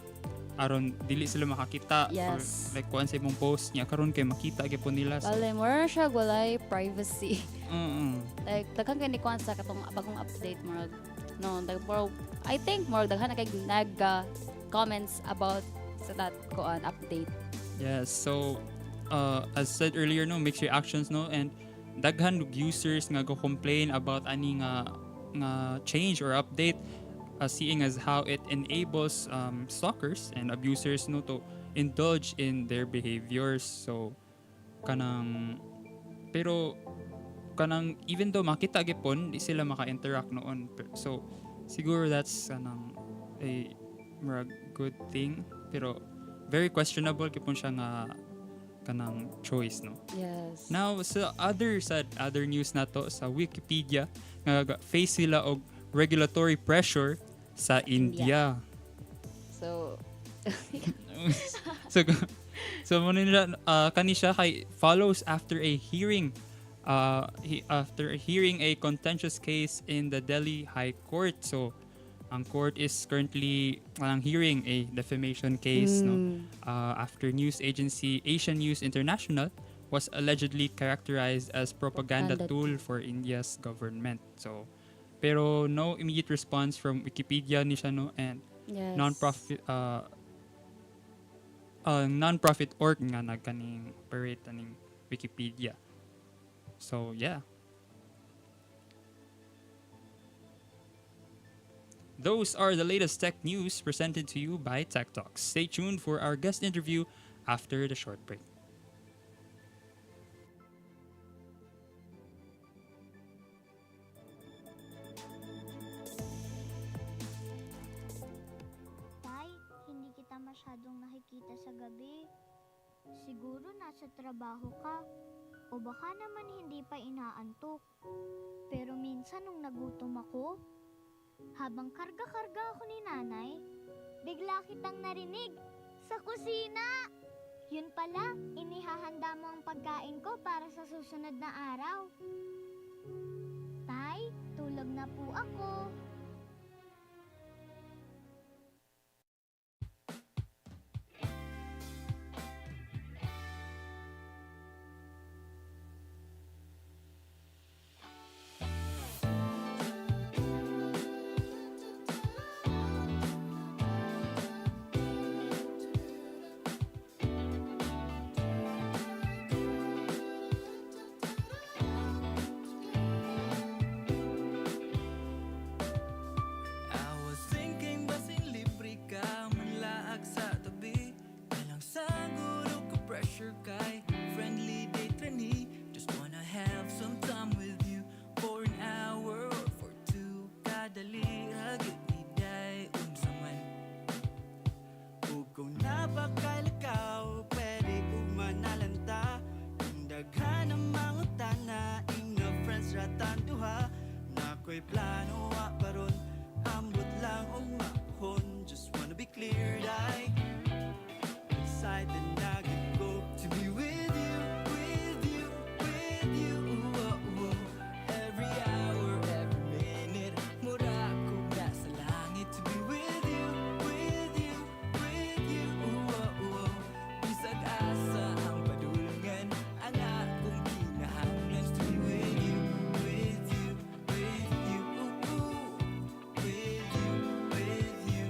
aron dili sila makakita or Yes. like kuan sa imong post niya karon kay makita gyapon nila. So, Bale, more siya walay privacy. mm-mm. Like daghan kay ni kuan sa katong bagong update mo. No, more, I think more daghan na kay nag comments about sa that kuan update. Yes, so as said earlier no mixed reactions no and daghan og users nga go complain about ani nga change or update seeing as how it enables stalkers and abusers no to indulge in their behaviors. So kanang pero kanang even though makita gyapon di sila maka-interact noon. So siguro that's kanang a murag good thing pero very questionable gyapon siya nga kanang choice no. Yes. Now sa other news nato sa Wikipedia nga face sila og regulatory pressure sa India. So so mo nila kani siya kay follows after hearing a contentious case in the Delhi High Court. So ang court is currently hearing a defamation case no after news agency Asian News International was allegedly characterized as propaganda tool for India's government. So pero no immediate response from Wikipedia ni siya no and Yes. non-profit org nga nagkaning parade ning Wikipedia. So yeah. Those are the latest tech news presented to you by Tektoks. Stay tuned for our guest interview after the short break. Tay, hindi kita masyadong nakikita sa gabi. Siguro nasa trabaho ka. O baka naman hindi pa inaantok. Pero minsan nung nagutom ako, habang karga-karga ako ni nanay, bigla kitang narinig sa kusina. Yun pala, inihahanda mo ang pagkain ko para sa susunod na araw. Tay, tulog na po ako. I was thinking basing libre ka manlaag sa tabi Walang saguro ka pressure kay friendly date trainee Just wanna have some time with you for an hour or for two Kadali hagit iday unsa man Ug kung napakailakaw pwede umanalanta Kung daghan ang mangutana inga friends ratan duha Nako'y plano wa baron ambot lang og mahon Just wanna be clear I excited na gid ko to be with you, with you, with you Every hour, every minute mura ko nasa langit to be with you, with you, with you Bisag asa ang padulungan ang akong kinahanglan to be with you, with you, with you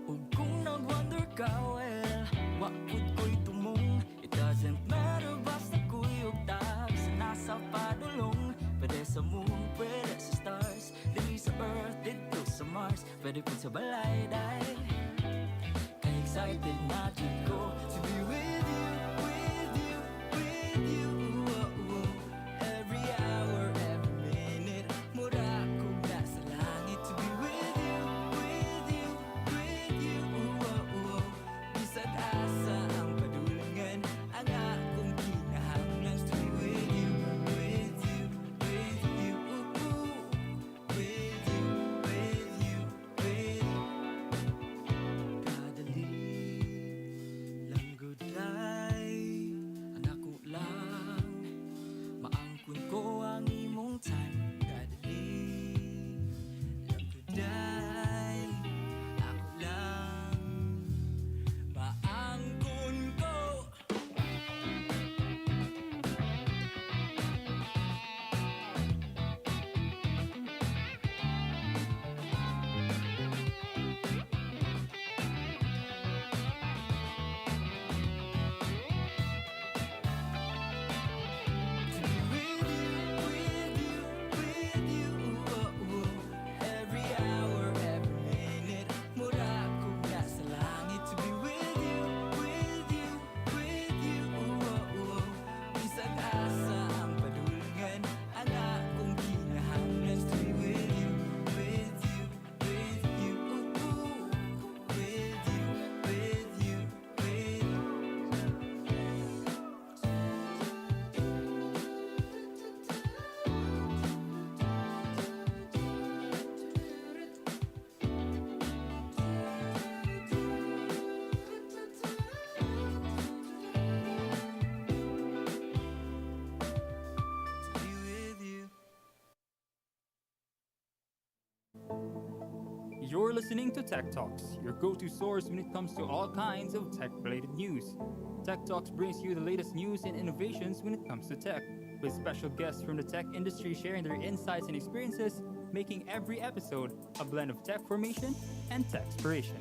Ug kung nag-wonder ka, well, wakod ko'y tumong It doesn't matter basta ko'y ugtag sa nasa padulong Pwede sa moon, pwede sa stars Dili sa earth, dito sa Mars Pwede kung sa balay, day Ka-excited na jud ko to be with you, with you, with you Every hour, every minute mura ko nasa langit to be with You're listening to Tektoks, your go-to source when it comes to all kinds of tech-related news. Tektoks brings you the latest news and innovations when it comes to tech, with special guests from the tech industry sharing their insights and experiences, making every episode a blend of tech formation and tech inspiration.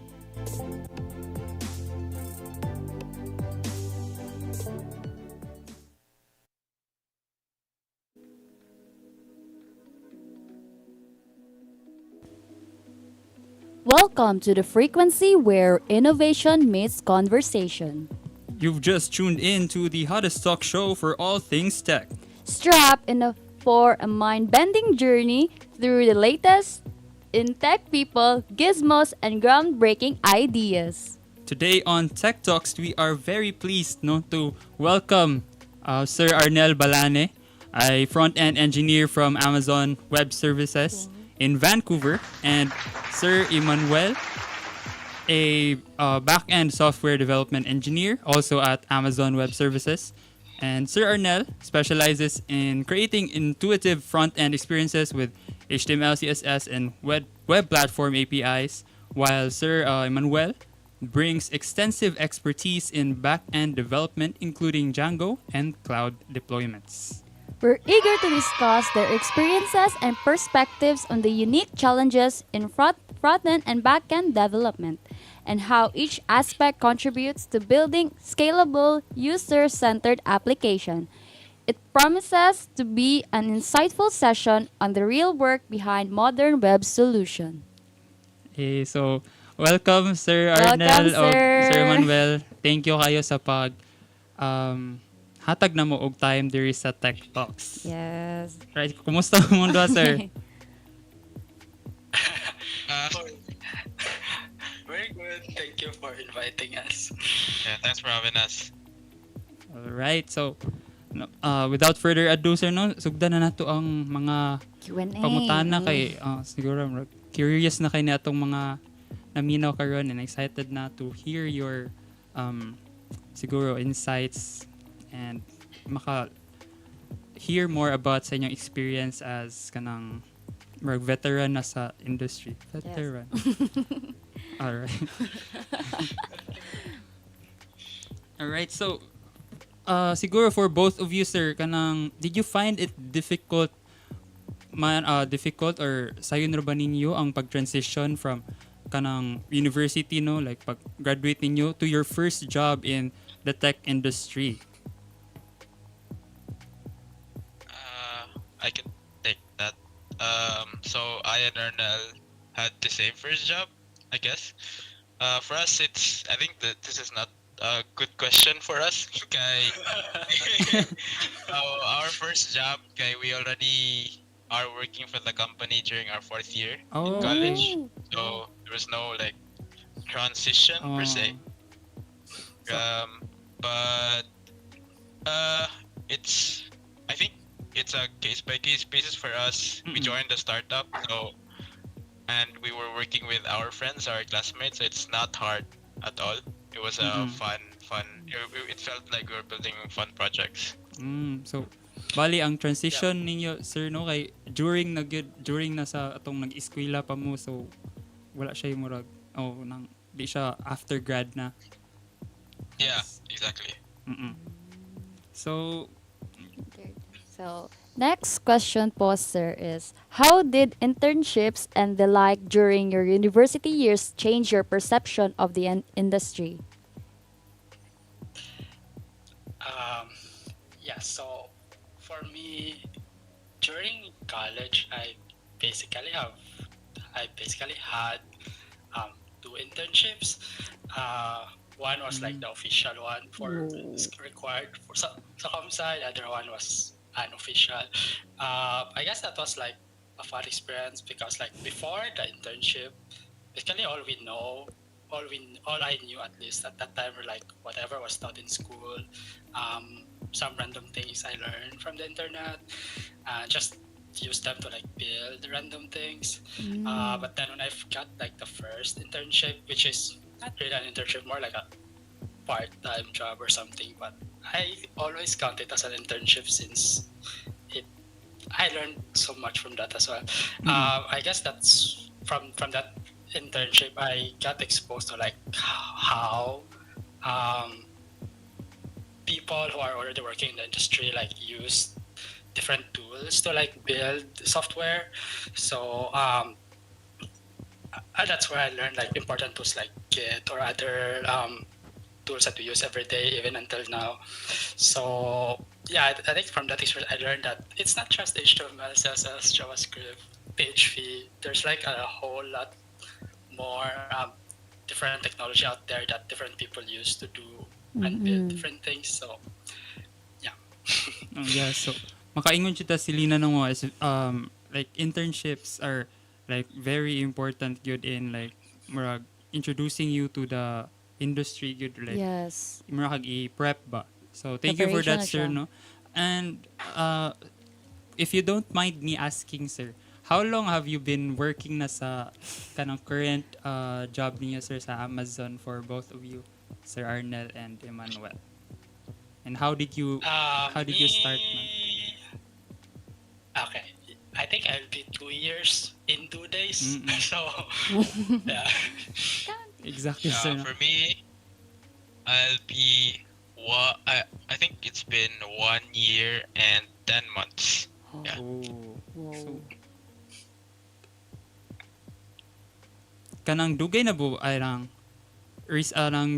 Welcome to the frequency where innovation meets conversation. You've just tuned in to the hottest talk show for all things tech. Strap in for a mind-bending journey through the latest in tech people, gizmos, and groundbreaking ideas. Today on Tech Talks, we are very pleased to welcome Sir Arnel Balane, a front-end engineer from Amazon Web Services in Vancouver, and Sir Emmanuel, a back-end software development engineer, also at Amazon Web Services. And Sir Arnel specializes in creating intuitive front-end experiences with HTML, CSS, and web platform APIs, while Sir Emmanuel brings extensive expertise in back-end development, including Django and cloud deployments. We're eager to discuss their experiences and perspectives on the unique challenges in front-end and back-end development, and how each aspect contributes to building scalable, user-centered application. It promises to be an insightful session on the real work behind modern web solution. Okay, so welcome Sir Welcome, Arnel o sir. Sir Manuel. Thank you kayo sa pag hatag na mo og time diri sa Tech Talks. Yes. Right, kumusta ang mundo, sir? Very good. Thank you for inviting us. Yeah, thanks for having us. All right, so without further ado, sir, sugdan na nato ang mga Q&A. pangutana kay siguro curious na kay na atong mga naminaw karon and excited na to hear your siguro insights and hear more about sa inyong experience as kanang veteran na sa industry. Veteran. Yes. Alright. Alright, so siguro for both of you, sir, did you find it difficult or sayon ra ba ninyo ang pag-transition from kanang university, like pag-graduate ninyo to your first job in the tech industry? I can take that. So I and Ernel had the same first job, I guess. For us, I think that this is not a good question for us. Kay, our first job, we already are working for the company during our 4th year in college. So there was no transition per se. But I think it's a case by case basis for us. We joined a startup, and we were working with our friends, our classmates. So it's not hard at all. It was a fun. It felt like we were building fun projects. So bali ang transition ninyo, sir, kay during na sa atong nag-eskwela pa mo, so wala siya yung murag di siya after grad na. Yeah, exactly. So next question po, sir, is how did internships and the like during your university years change your perception of the industry? So for me, during college, I basically had 2 internships. One was like the official one for required for sa comsci. The other one was unofficial. I guess that was like a fun experience because before the internship, basically all I knew at least at that time were whatever was taught in school, some random things I learned from the internet, just use them to build random things. But then when I got the first internship, which is not really an internship, more like a part-time job or something, but I always count it as an internship since I learned so much from that as well. I guess that's from that internship, I got exposed to like how people who are already working in the industry like use different tools to like build software. So that's where I learned like important tools like Git or other tools that we use every day, even until now. So yeah, I think from that experience, I learned that it's not just HTML, CSS, JavaScript, PHP. There's like a whole lot more different technology out there that different people use to do and build different things. So Yeah, so makaingon kita si Lina nung is like internships are like very important good in like murag introducing you to the industry good like Yes. murag i-prep ba. So thank you for Preparation that, na sir, siya. no. And if you don't mind me asking, sir, how long have you been working na sa kanang current job niya, sir, sa Amazon for both of you, Sir Arnel and Emmanuel? And how did you start, man? Okay, I think I'll be 2 years in 2 days. So yeah. Exactly, sir. No? For me, I'll be I think it's been 1 year and 10 months. Yeah. So, kanang dugay na bu ay arang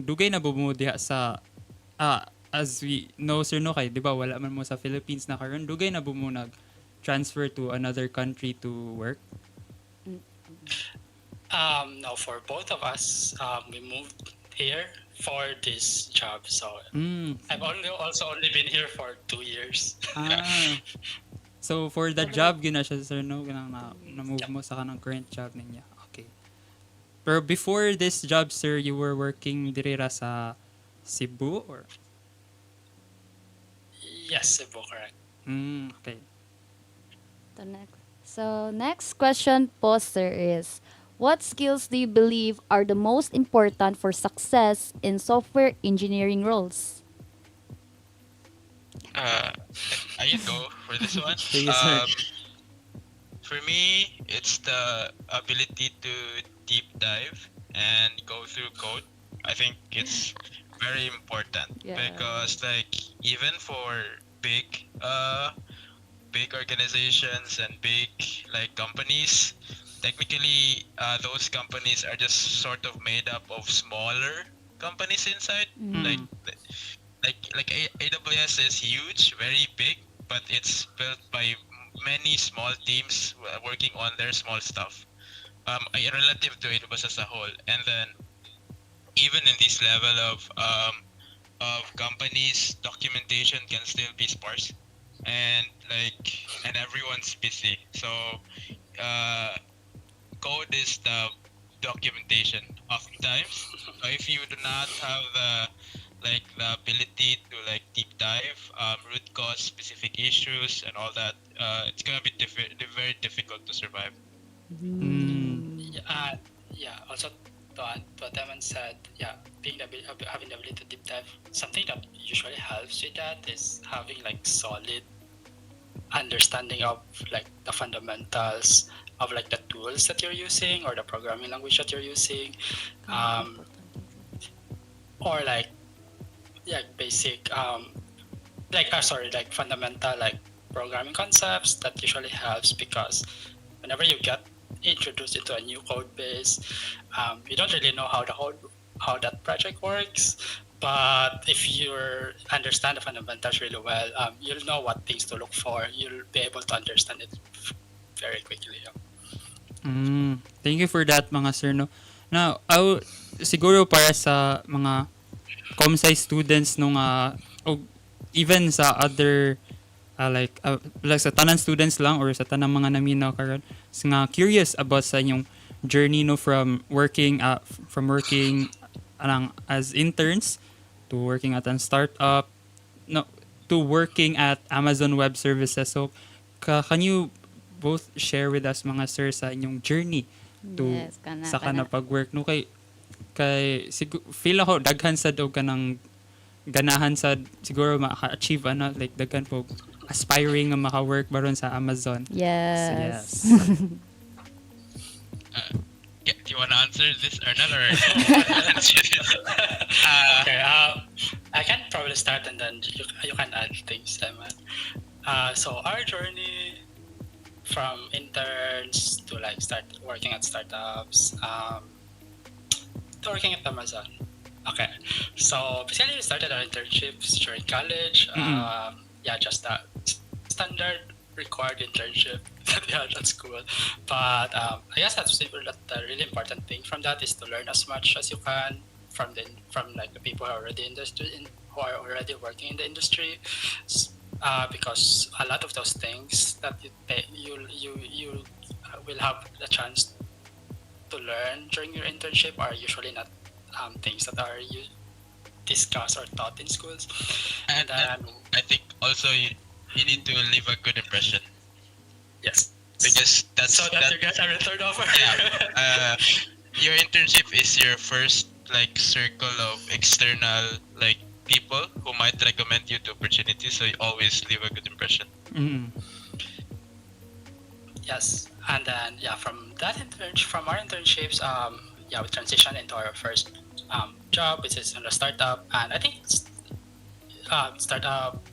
dugay na bu mo diha sa as we know, sir, no, kay di ba wala man mo sa Philippines na karon, dugay na bu mo nag transfer to another country to work? No, for both of us, we moved here for this job. So I've only been here for 2 years. So for the job gina siya, sir, no, kanang na-move mo sa kanang current job niya. Okay. Pero before this job, sir, you were working dirira sa Cebu or? Yes, Cebu, correct. Okay. Next question po, sir, is what skills do you believe are the most important for success in software engineering roles? I can go for this one. Yes, sir. For me, it's the ability to deep dive and go through code. I think it's very important because like even for big organizations and big like companies, technically those companies are just sort of made up of smaller companies inside. Like AWS is huge, very big, but it's built by many small teams working on their small stuff. Relative to AWS as a whole, and then even in this level of companies, documentation can still be sparse, and everyone's busy. So code is the documentation oftentimes. So if you do not have the ability to like deep dive, root cause specific issues and all that, it's gonna be very difficult to survive. Also to add to what Evan said, having the ability to deep dive, something that usually helps with that is having like solid understanding of like the fundamentals of like the tools that you're using or the programming language that you're using, or like basic fundamental like programming concepts. That usually helps because whenever you get introduced into a new code base, you don't really know how that project works. But if you understand the fundamentals really well, you'll know what things to look for. You'll be able to understand it very quickly. Thank you for that, mga sir, no. Now, siguro para sa mga com-sci students nung even sa other like sa tanan students lang or sa tanang mga naminaw karon, nga curious about sa inyong journey, no, from working as interns to working at a startup, no, to working at Amazon Web Services. So can you both share with us, mga sir, sa inyong journey to sa pag-work, no, kay feel ako daghan sad og kanang ganahan sad siguro maka-achieve like daghan po aspiring nga maka-work baron sa Amazon. Yes. So, Do you want to answer this, Ernel, or? Okay, I can probably start and then you can add things, Simon. So our journey from interns to like start working at startups, to working at Amazon. Okay, so basically we started our internships during college. Yeah, just a standard required internship that we had at school. But I guess that's the really important thing from that is to learn as much as you can from like the people who are already who are already working in the industry. Because a lot of those things that you will have the chance to learn during your internship are usually not things that are discussed or taught in schools. And I think also you need to leave a good impression. Yes. Because that's so that you get a return offer. Yeah. Your internship is your first like circle of external like people who might recommend you to opportunities, so you always leave a good impression. Yes, and then yeah, from our internships, yeah, we transitioned into our first job, which is in a startup, and I think startup,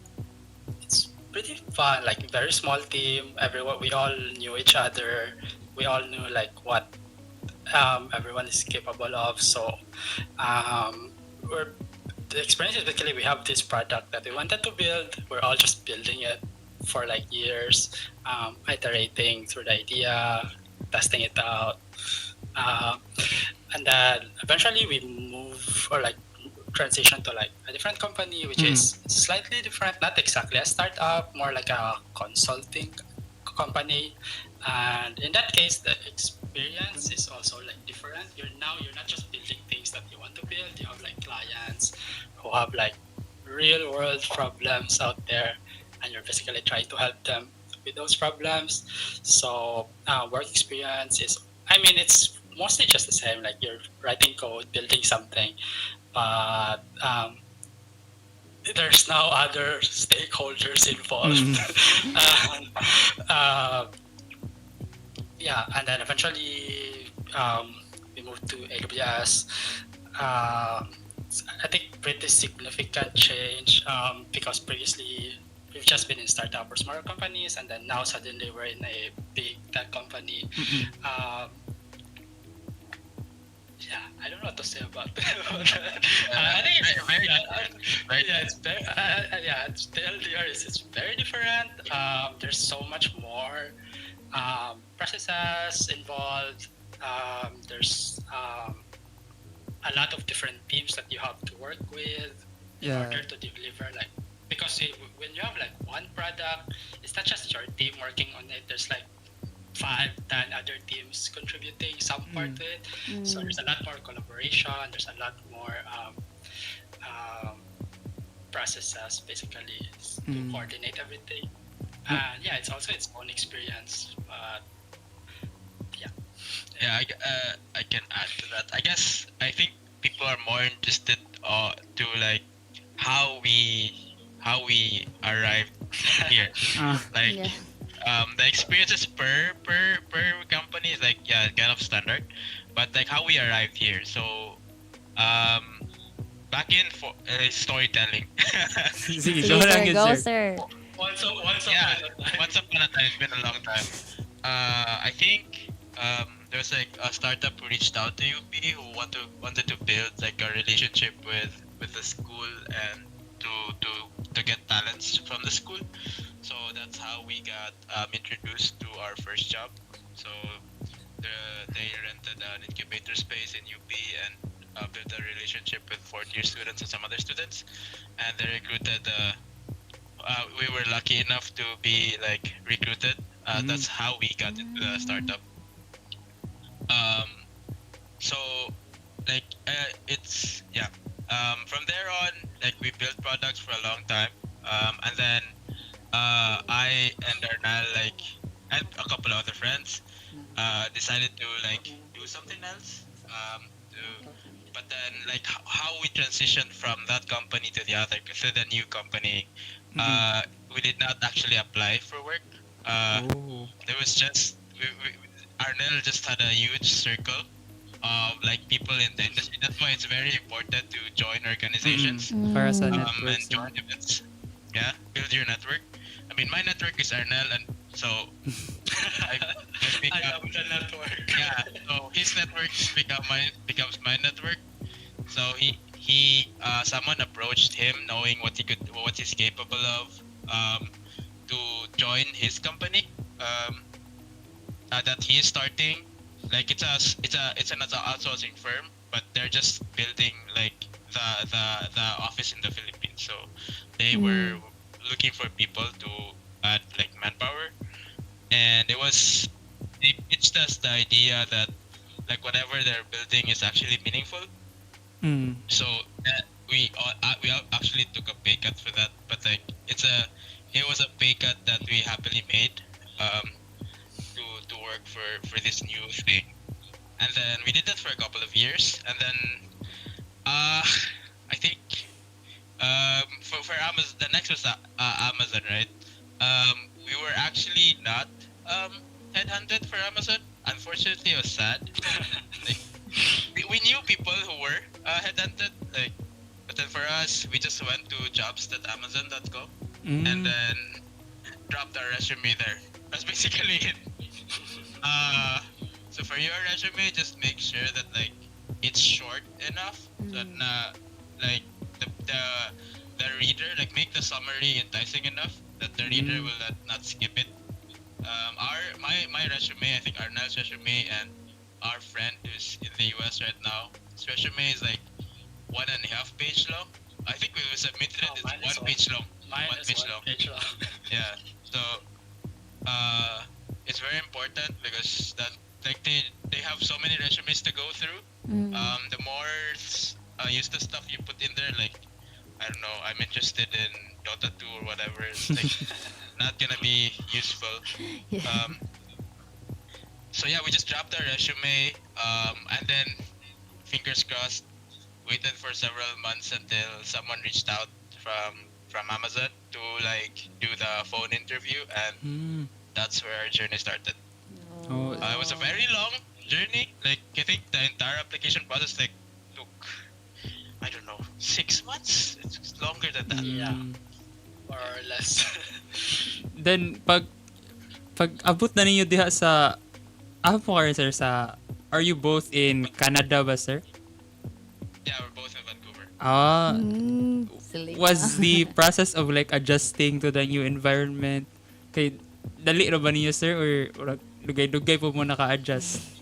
it's pretty fun. Like very small team, we all knew each other. We all knew like what everyone is capable of. So the experience is basically we have this product that we wanted to build. We're all just building it for like years, iterating through the idea, testing it out, and then eventually we move or like transition to like a different company, which is slightly different, not exactly a startup, more like a consulting company. And in that case, the experience is also like different. You're not just building things that you want to build. You have like clients who have like real world problems out there, and you're basically trying to help them with those problems. So work experience is, I mean, it's mostly just the same. Like you're writing code, building something, but there's now other stakeholders involved. Yeah, and then eventually we moved to AWS. I think pretty significant change because previously we've just been in startup or smaller companies, and then now suddenly we're in a big tech company. Yeah, I don't know what to say about that. I think it's very the LDR is very different. There's so much more processes involved. There's a lot of different teams that you have to work with in order to deliver like, because when you have like one product, it's not just your team working on it. There's like 5, 10 other teams contributing some part to it. So there's a lot more collaboration. There's a lot more processes basically to coordinate everything. And yeah, it's also its own experience. Yeah, I can add to that. I think people are more interested to like how we arrived here. Like the experiences per company is like kind of standard, but like how we arrived here. So back in for storytelling. Go, sir. Once upon a time, it's been a long time. I think there was like a startup who reached out to UP who wanted to build like a relationship with the school and to get talents from the school. So that's how we got introduced to our first job. So they rented an incubator space in UP and built a relationship with fourth-year students and some other students, and they recruited. We were lucky enough to be like recruited. That's how we got into the startup. So like it's from there on, like we built products for a long time, and then I and Ernal, like, and a couple of other friends decided to like do something else. But then like how we transitioned from that company to the other, to the new company, we did not actually apply for work. There was just Arnel just had a huge circle of like people in the industry. That's why it's very important to join organizations Para sa and networks. join events. Yeah, build your network. I mean, my network is Arnel, and so I I love the network. yeah. So his network becomes my network. So someone approached him knowing what he's capable of, to join his company, that he is starting. Like it's an outsourcing firm, but they're just building like the office in the Philippines. So they were looking for people to add like manpower, and they pitched us the idea that like whatever they're building is actually meaningful. So we actually took a pay cut for that, but like it was a pay cut that we happily made, to work for this new thing, and then we did that for a couple of years, and then I think for Amazon, the next was Amazon, right? We were actually not headhunted for Amazon. Unfortunately, it was sad. Like we knew people who were headhunted, like, but then for us, we just went to jobs.amazon.com and then dropped our resume there. That's basically it. So for your resume, just make sure that like it's short enough that like the reader, like, make the summary enticing enough that the reader will not skip it. My resume, I think Arnel's resume and our friend who's in the US right now, his resume is like 1.5 page long. I think we submitted it. It's 1 page long. Mine One is page 1 long. page long. Yeah. So it's very important because that like they have so many resumes to go through. The more useless stuff you put in there, like, I don't know, I'm interested in Dota 2 or whatever, it's like not gonna be useful. So yeah, we just dropped our resume, and then fingers crossed, waited for several months until someone reached out from Amazon to like do the phone interview, and that's where our journey started. It was a very long journey. Like, I think the entire application process like took, I don't know, 6 months. It's longer than that. Yeah, more or less. Then pag abot na ninyo diha sa po kayo, sir, are you both in Canada ba, sir? Yeah, we're both in Vancouver. Was the process of like adjusting to the new environment kay dali ra ba niyo, sir, or dugay-dugay po mo naka-adjust?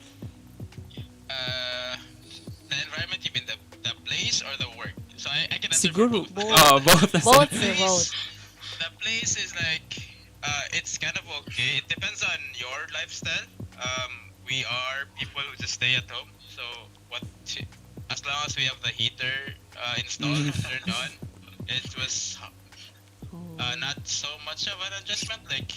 The environment, you mean the place or the work? So I can answer Siguro for both. both. Both, The sir, both. The place is like, it's kind of okay. It depends on your lifestyle. We are people who just stay at home. So as long as we have the heater installed, turned on, it was not so much of an adjustment. Like,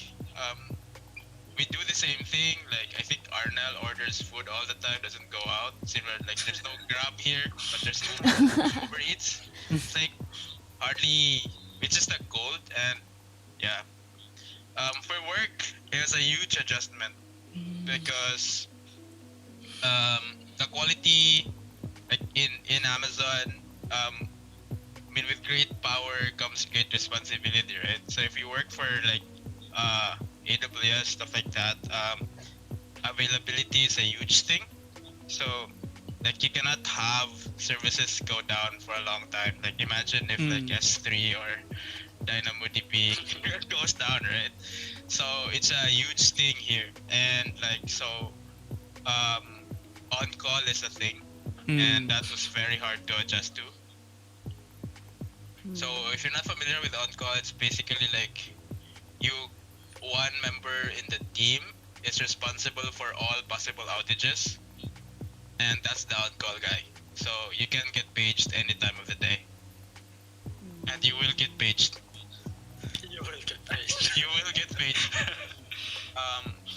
we do the same thing. Like, I think Arnel orders food all the time, doesn't go out. Similar, like, there's no Grab here, but there's Uber Eats. It's like hardly. It's just a cold, and yeah. For work, it was a huge adjustment because the quality, like in Amazon, I mean, with great power comes great responsibility, right? So if you work for like AWS, stuff like that, availability is a huge thing. So like, you cannot have services go down for a long time. Like, imagine if like S3 or DynamoDB goes down, right? So it's a huge thing here, and like, so on call is a thing, and that was very hard to adjust to. So if you're not familiar with on call, it's basically like one member in the team is responsible for all possible outages, and that's the on call guy. So you can get paged any time of the day, and you will get paged. You will get paged. You will get paged.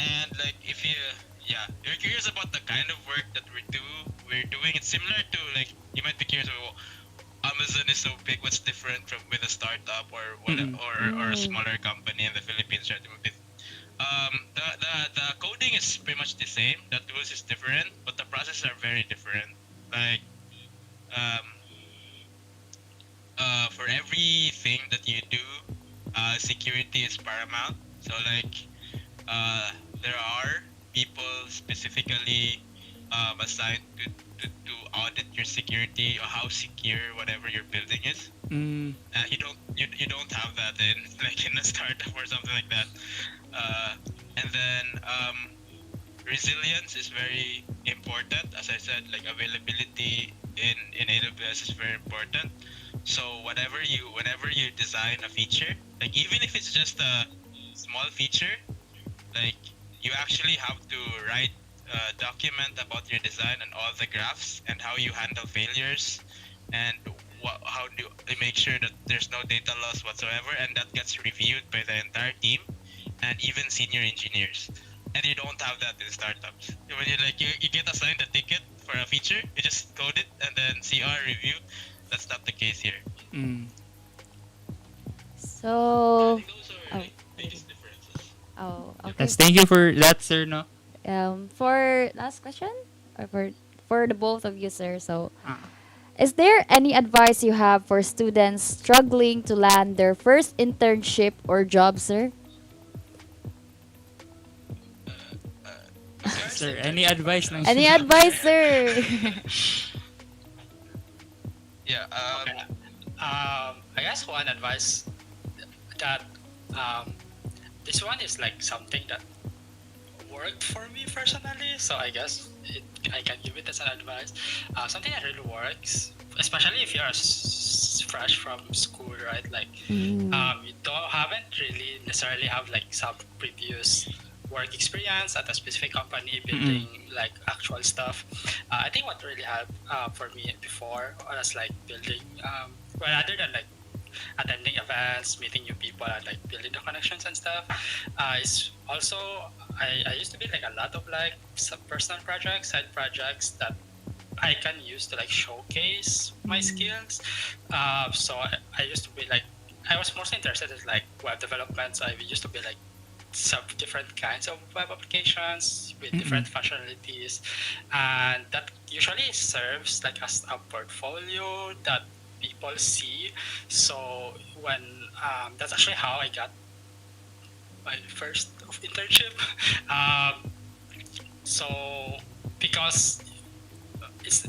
And like, if you're curious about the kind of work that we're doing, it's similar to, like, you might be curious about, Amazon is so big, what's different with a startup or a smaller company in the Philippines, right? The coding is pretty much the same. The tools is different, but the processes are very different. Like um, for everything that you do, security is paramount. So like there are people specifically assigned to audit your security or how secure whatever your building is. Mm. You don't have that in like in a startup or something like that. And then resilience is very important. As I said, like availability in AWS is very important. So whenever you design a feature, like even if it's just a small feature, like you actually have to write a document about your design and all the graphs and how you handle failures and how do you make sure that there's no data loss whatsoever, and that gets reviewed by the entire team and even senior engineers. And you don't have that in startups. When you get assigned a ticket for a feature, you just code it and then CR review. That's not the case here. Mm. So, okay. Yes, thank you for that, sir. No. For last question, or for the both of you, sir. So, is there any advice you have for students struggling to land their first internship or job, sir? Sir, any advice lang? Any advice, sir? Yeah. I guess one advice that this one is like something that worked for me personally, so I guess I can give it as an advice. Something that really works, especially if you're fresh from school, right? Like, you haven't really necessarily have like some previous work experience at a specific company building like actual stuff. I think what really helped for me before was like building, well, other than like attending events, meeting new people, and like building the connections and stuff, is also I used to be like a lot of like some personal projects, side projects that I can use to like showcase my skills. So I used to be like, I was mostly interested in like web development, so I used to be like some different kinds of web applications with different functionalities, and that usually serves like as a portfolio that people see. So when that's actually how I got my first of internship. So because it's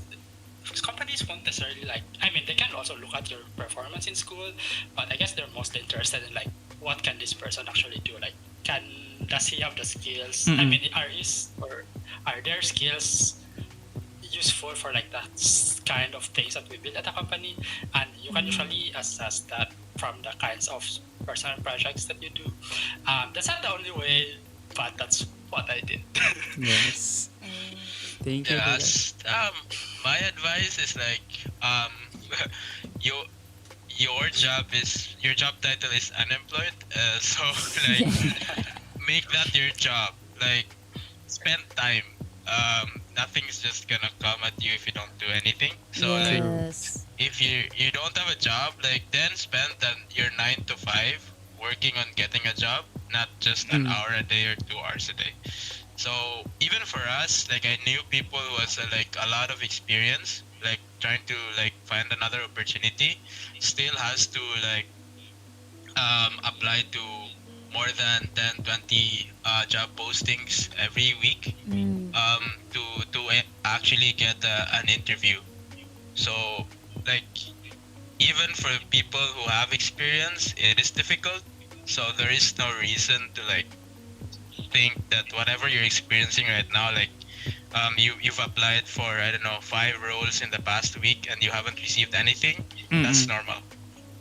companies won't necessarily like, I mean, they can also look at your performance in school, but I guess they're mostly interested in like what can this person actually do, like does he have the skills? I mean, are their skills useful for like that kind of things that we build at a company? And you can usually assess that from the kinds of personal projects that you do. That's not the only way, but that's what I did. Yes. Thank you. Yes. My advice is like your job title is unemployed. So like make that your job. Like spend time. Nothing's just gonna come at you if you don't do anything. So like if you don't have a job, like then spend your 9 to 5 working on getting a job, not just an hour a day or 2 hours a day. So even for us, like I knew people who was like a lot of experience, like trying to like find another opportunity, still has to like apply to more than 10, 20 job postings every week to actually get an interview. So like even for people who have experience, it is difficult. So there is no reason to like think that whatever you're experiencing right now, like you've applied for, I don't know, 5 roles in the past week and you haven't received anything. That's normal.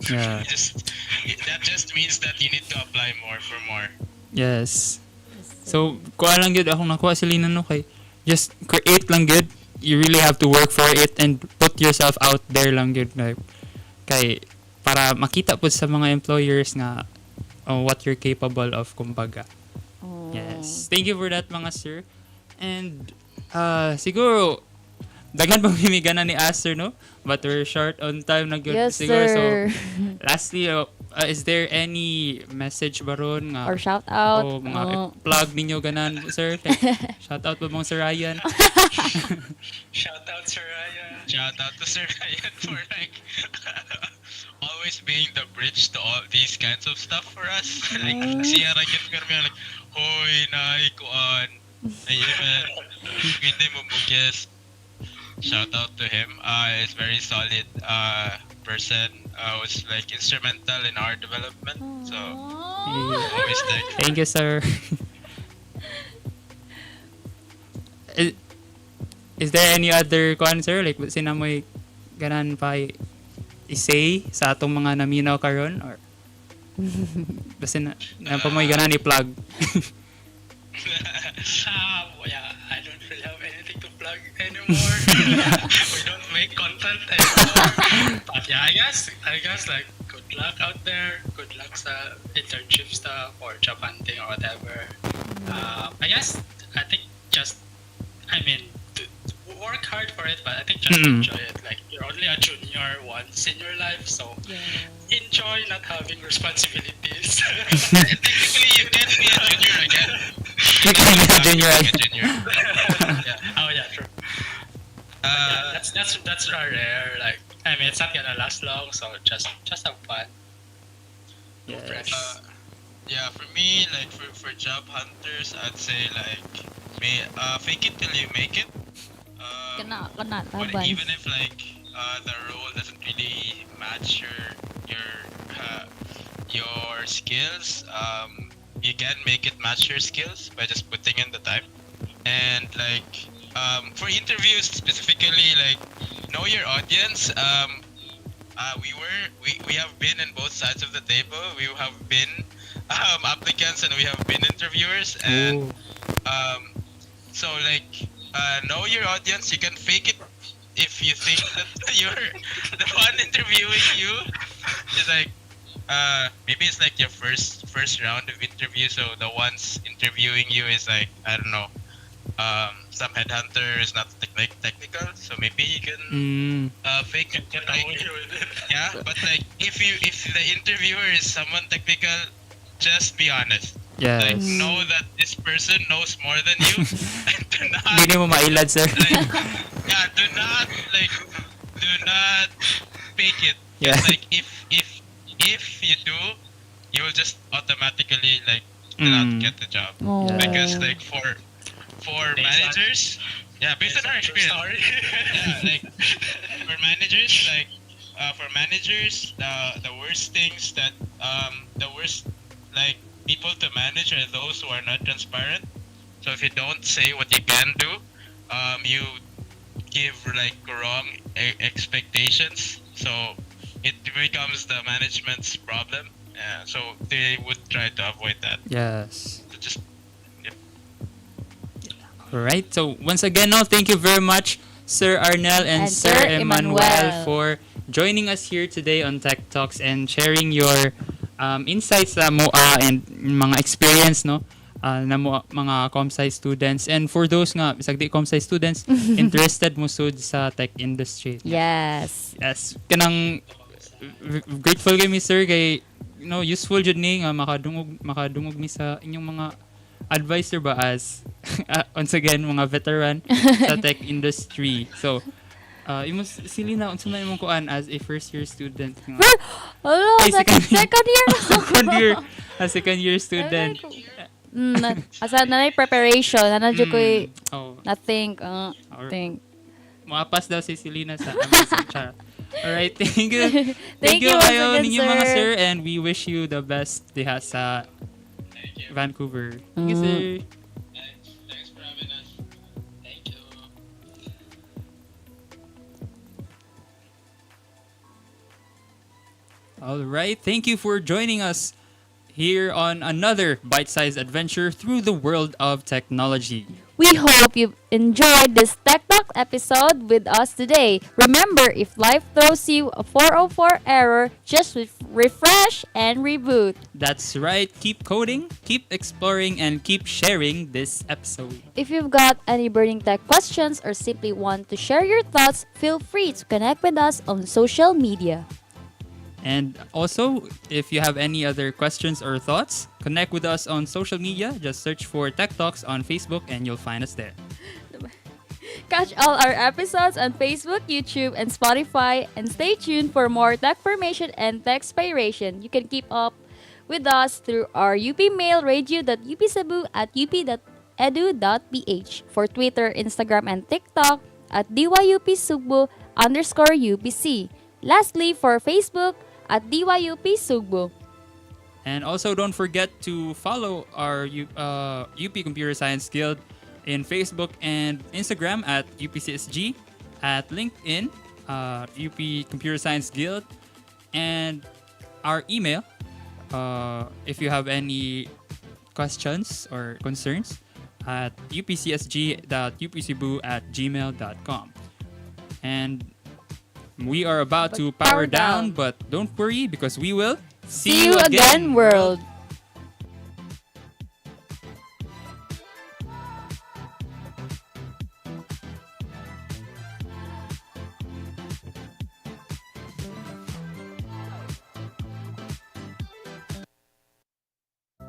Yeah. That just means that you need to apply more for more. Yes. So, kuha lang gud akong nakuha sila no kay just create lang gud. You really have to work for it and put yourself out there lang gud like kay para makita pud sa mga employers nga what you're capable of kumbaga. Yes. Thank you for that mga sir. And siguro daghan pang mimiganan ni Aster no? But we're short on time na good Yes, siguro. sir. So lastly, Is there any message ba ron nga Or shout out? o mga Oh. plug ninyo ganan sir? Like, shout out ba mong Sir Ryan? Shout out Sir Ryan. Shout out to Sir Ryan for like always being the bridge to all these kinds of stuff for us. Like siya ra gyud kami like hoy nay kuan. Ayun. Hindi mo bugis. Shout out to him. He's very solid person. Was like instrumental in our development. So always thankful. Thank you, sir. Is there any other kuan sir like sinamoy ganan pa i-say sa atong mga naminaw karon or basta na pa mo ganan i-plug? Yeah, I don't really have anything to plug anymore. We don't make content anymore. But yeah, I guess like good luck out there. Good luck sa internship stuff or job hunting or whatever. I think just work hard for it, but I think just enjoy it. Like you're only a junior once in your life, so enjoy not having responsibilities. Technically, you can be a junior again. You can be a junior. Yeah. Oh yeah, true. That's rare. Like it's not gonna last long, so just have fun. Yes. Yeah, for me, like for job hunters, I'd say like fake it till you make it. But even if like the role doesn't really match your skills, you can make it match your skills by just putting in the time. And like for interviews specifically, like know your audience. We have been in both sides of the table. We have been applicants and we have been interviewers, and so like know your audience. You can fake it if you think that you're the one interviewing you. It's like maybe it's like your first round of interview, so the ones interviewing you is like, I don't know, some headhunter is not technical, so maybe you can fake it. Yeah, but like if the interviewer is someone technical, just be honest. Yes. Like know that this person knows more than you. And do not Hindi mo mailad, sir. yeah, do not fake it. Yeah. Like if you do, you will just automatically like not get the job. Because like for managers, yeah, based on our experience. Yeah, like for managers, the worst things that the worst like people to manage are those who are not transparent. So if you don't say what you can do, you give like wrong expectations. So it becomes the management's problem. Yeah, so they would try to avoid that. Yes. So just Alright, so once again, no, thank you very much, Sir Arnel and Sir Emmanuel, for joining us here today on Tektoks and sharing your insights sa MOA and mga experience, no, na mga comsci students. And for those nga, bisag di comsci students, interested mo sud sa tech industry. Yes. Yes. Kanang grateful kami, sir, kay useful jud ni nga makadungog mi sa inyong mga advisor ba as once again mga veteran sa tech industry. So imo sili na unsa man imong kuan as a first year student nga. Second year. Second year student. Asa na preparation ana jud koy nothing think. Moapas daw si Selena sa chat. All right, thank you. Thank you kayo again, ninyo mga sir. sir, and we wish you the best diha sa Vancouver. Thank you, sir. thanks for having us. Thank you. All right, thank you for joining us here on another bite-sized adventure through the world of technology. We hope you enjoyed this Tech Talk episode with us today. Remember, if life throws you a 404 error, just refresh and reboot. That's right. Keep coding, keep exploring, and keep sharing this episode. If you've got any burning tech questions or simply want to share your thoughts, feel free to connect with us on social media. And also, if you have any other questions or thoughts, connect with us on social media. Just search for Tektoks on Facebook and you'll find us there. Catch all our episodes on Facebook, YouTube, and Spotify, and stay tuned for more tech formation and tech inspiration. You can keep up with us through our UP mail radio.upcebu at up.edu.ph, for Twitter, Instagram, and TikTok at DYUP Sugbo _UPC. Lastly, for Facebook at DYUP Sugbo. And also, don't forget to follow our UP Computer Science Guild in Facebook and Instagram at UPCSG, at LinkedIn, UP Computer Science Guild, and our email. If you have any questions or concerns, at upcsg.upcebu@gmail.com. And we are about to power down, but don't worry because we will See you again, world!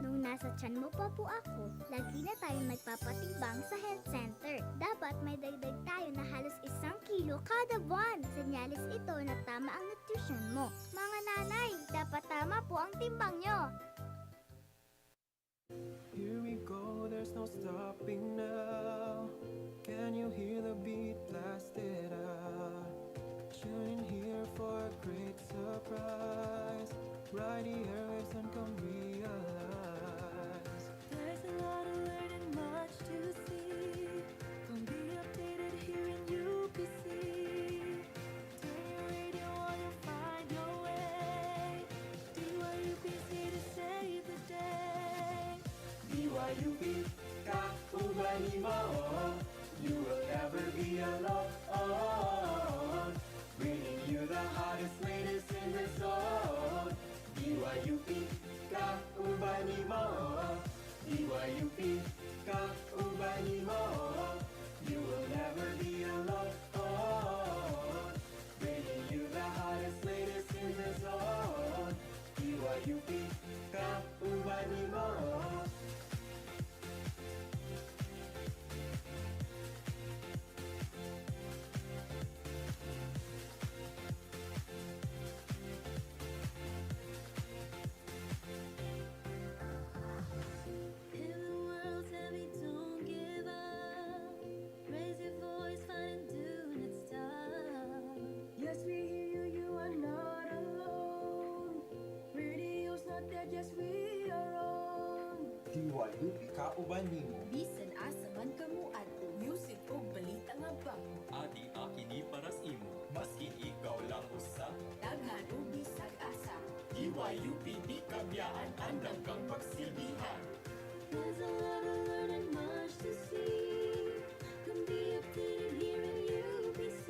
Nung nasa tiyan mo pa po ako, lagi na tayong nagpapatimbang sa health center. Dapat may dagdag tayo na halos 1 kilo kada buwan. Senyalis ito na tama ang nutrition mo. Mga nanay, dapat tama po ang timbang nyo. Here we go, there's no stopping now. Can you hear the beat blasted out? Tune in here for a great surprise. Ride the airwaves and come realize. There's a lot of learning, much to see. Come be updated here in UPC. Turn your radio on and find your way. DYUP's here to save the day. DYUP, kakubani mo. You will never be alone. Bringing you the hottest, latest in the zone. DYUP, kakubani mo. DYUP, kakubani mo. You will never be alone. Bringing you the hottest, latest in the zone. DYUP, kakubani mo. If the world's heavy, don't give up. Raise your voice, find tune, it's time. Yes, we hear you, you are not alone. Radio's not dead, yes, we are on. DYUP kauban nimo. Bisan asa man kamo adto, music ug balita nga ba? Adi akini para sa imo, maskin ikaw lang usa. Daghan ug bisag asa. DYUP di kabiyaan, andam kang pagsilbihan. There's a lot of learning, much to see. Come be updated here in UPC.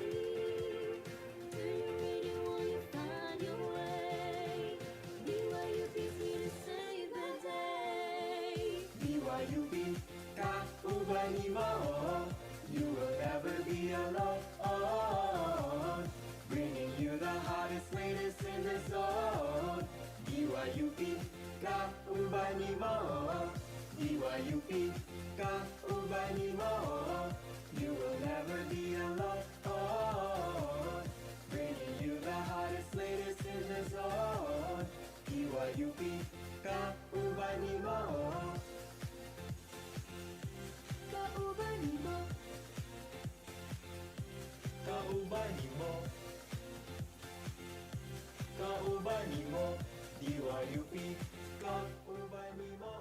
Turn your radio on and find your way. DYUP's here to save the day. DYUP, kakubani mo. You will never be alone. Bringing you the hottest, latest in the zone. DYUP, kakubani mo. DYUP, kakubani mo. You will never be alone. Bringing you the hottest, latest in the zone. DYUP, kakubani mo. Kaubani mo. Kaubani mo. Kaubani mo. DYUP, kaubani mo.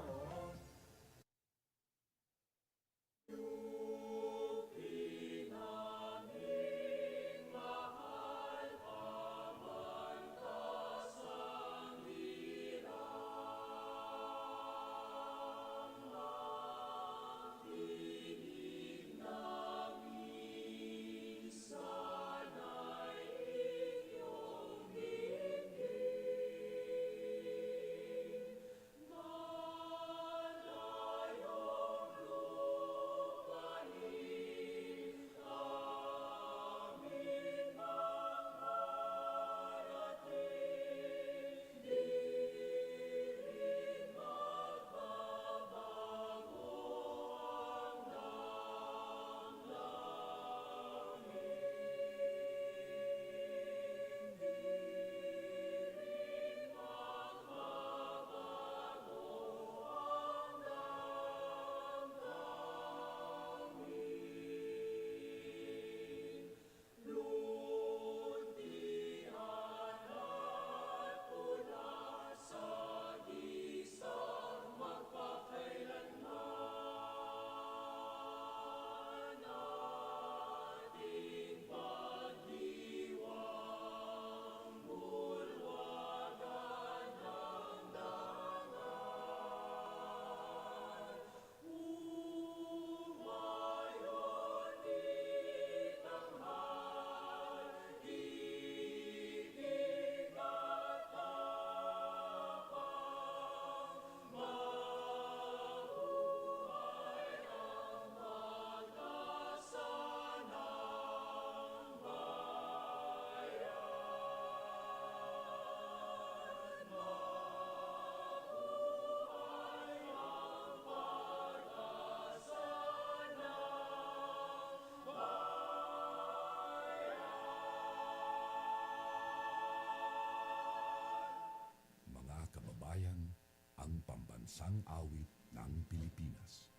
bayan ang pambansang awit ng Pilipinas.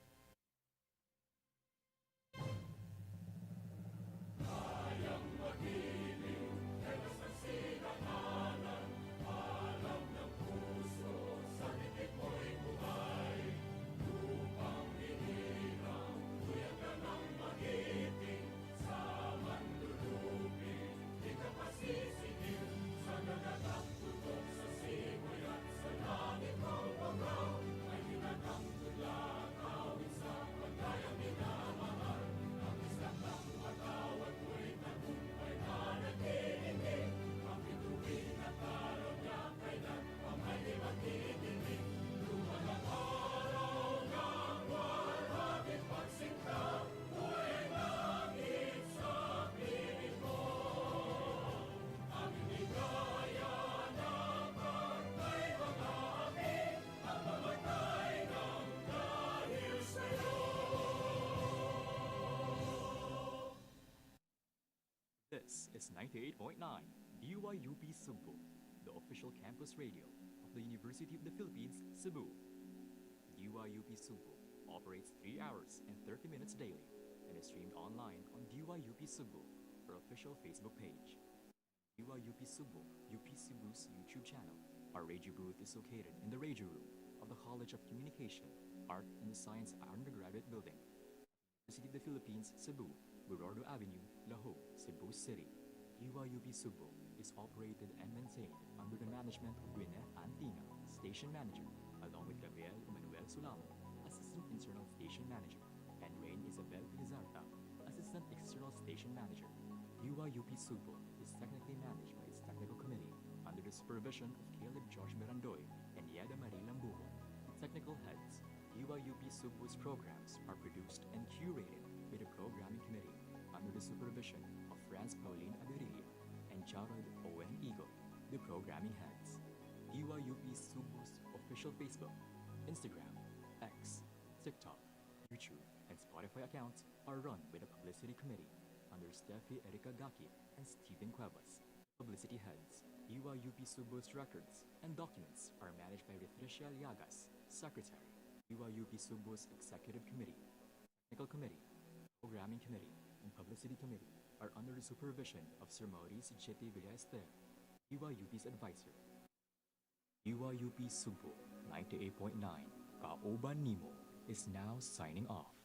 This is 98.9 DYUP Sugbo, the official campus radio of the University of the Philippines, Cebu. DYUP Sugbo operates 3 hours and 30 minutes daily and is streamed online on DYUP Sugbo, our official Facebook page. DYUP Sugbo, UP Cebu's YouTube channel. Our radio booth is located in the radio room of the College of Communication, Art and Science Undergraduate Building, University of the Philippines, Cebu, Burordo Avenue, Laho, Cebu City. DYUP Sugbo is operated and maintained under the management of Gwyneth Antinga, Station Manager, along with Gabriel Emmanuel Sulamo, Assistant Internal Station Manager, and Rain Isabel Pizarta, Assistant External Station Manager. DYUP Sugbo is technically managed by its technical committee under the supervision of Caleb Josh Berandoy and Yeda Marie Lambuho. The technical heads, DYUP Sugbo's programs are produced and curated by the programming committee under the supervision of Franz Pauline Aguirre and Jared Owen Eagle, the programming heads. DYUP Sugbo's official Facebook, Instagram, X, TikTok, YouTube, and Spotify accounts are run by the publicity committee under Steffi Erika Gaki and Stephen Cuevas. Publicity heads, DYUP Sugbo's records and documents are managed by Patricia Llagas, Secretary. DYUP Sugbo's Executive Committee, Technical Committee, Programming Committee, and Publicity Committee are under the supervision of Sir Maurice Chete Villaester, DYUP's advisor. DYUP Sugbo 98.9 Kaoban Nimo is now signing off.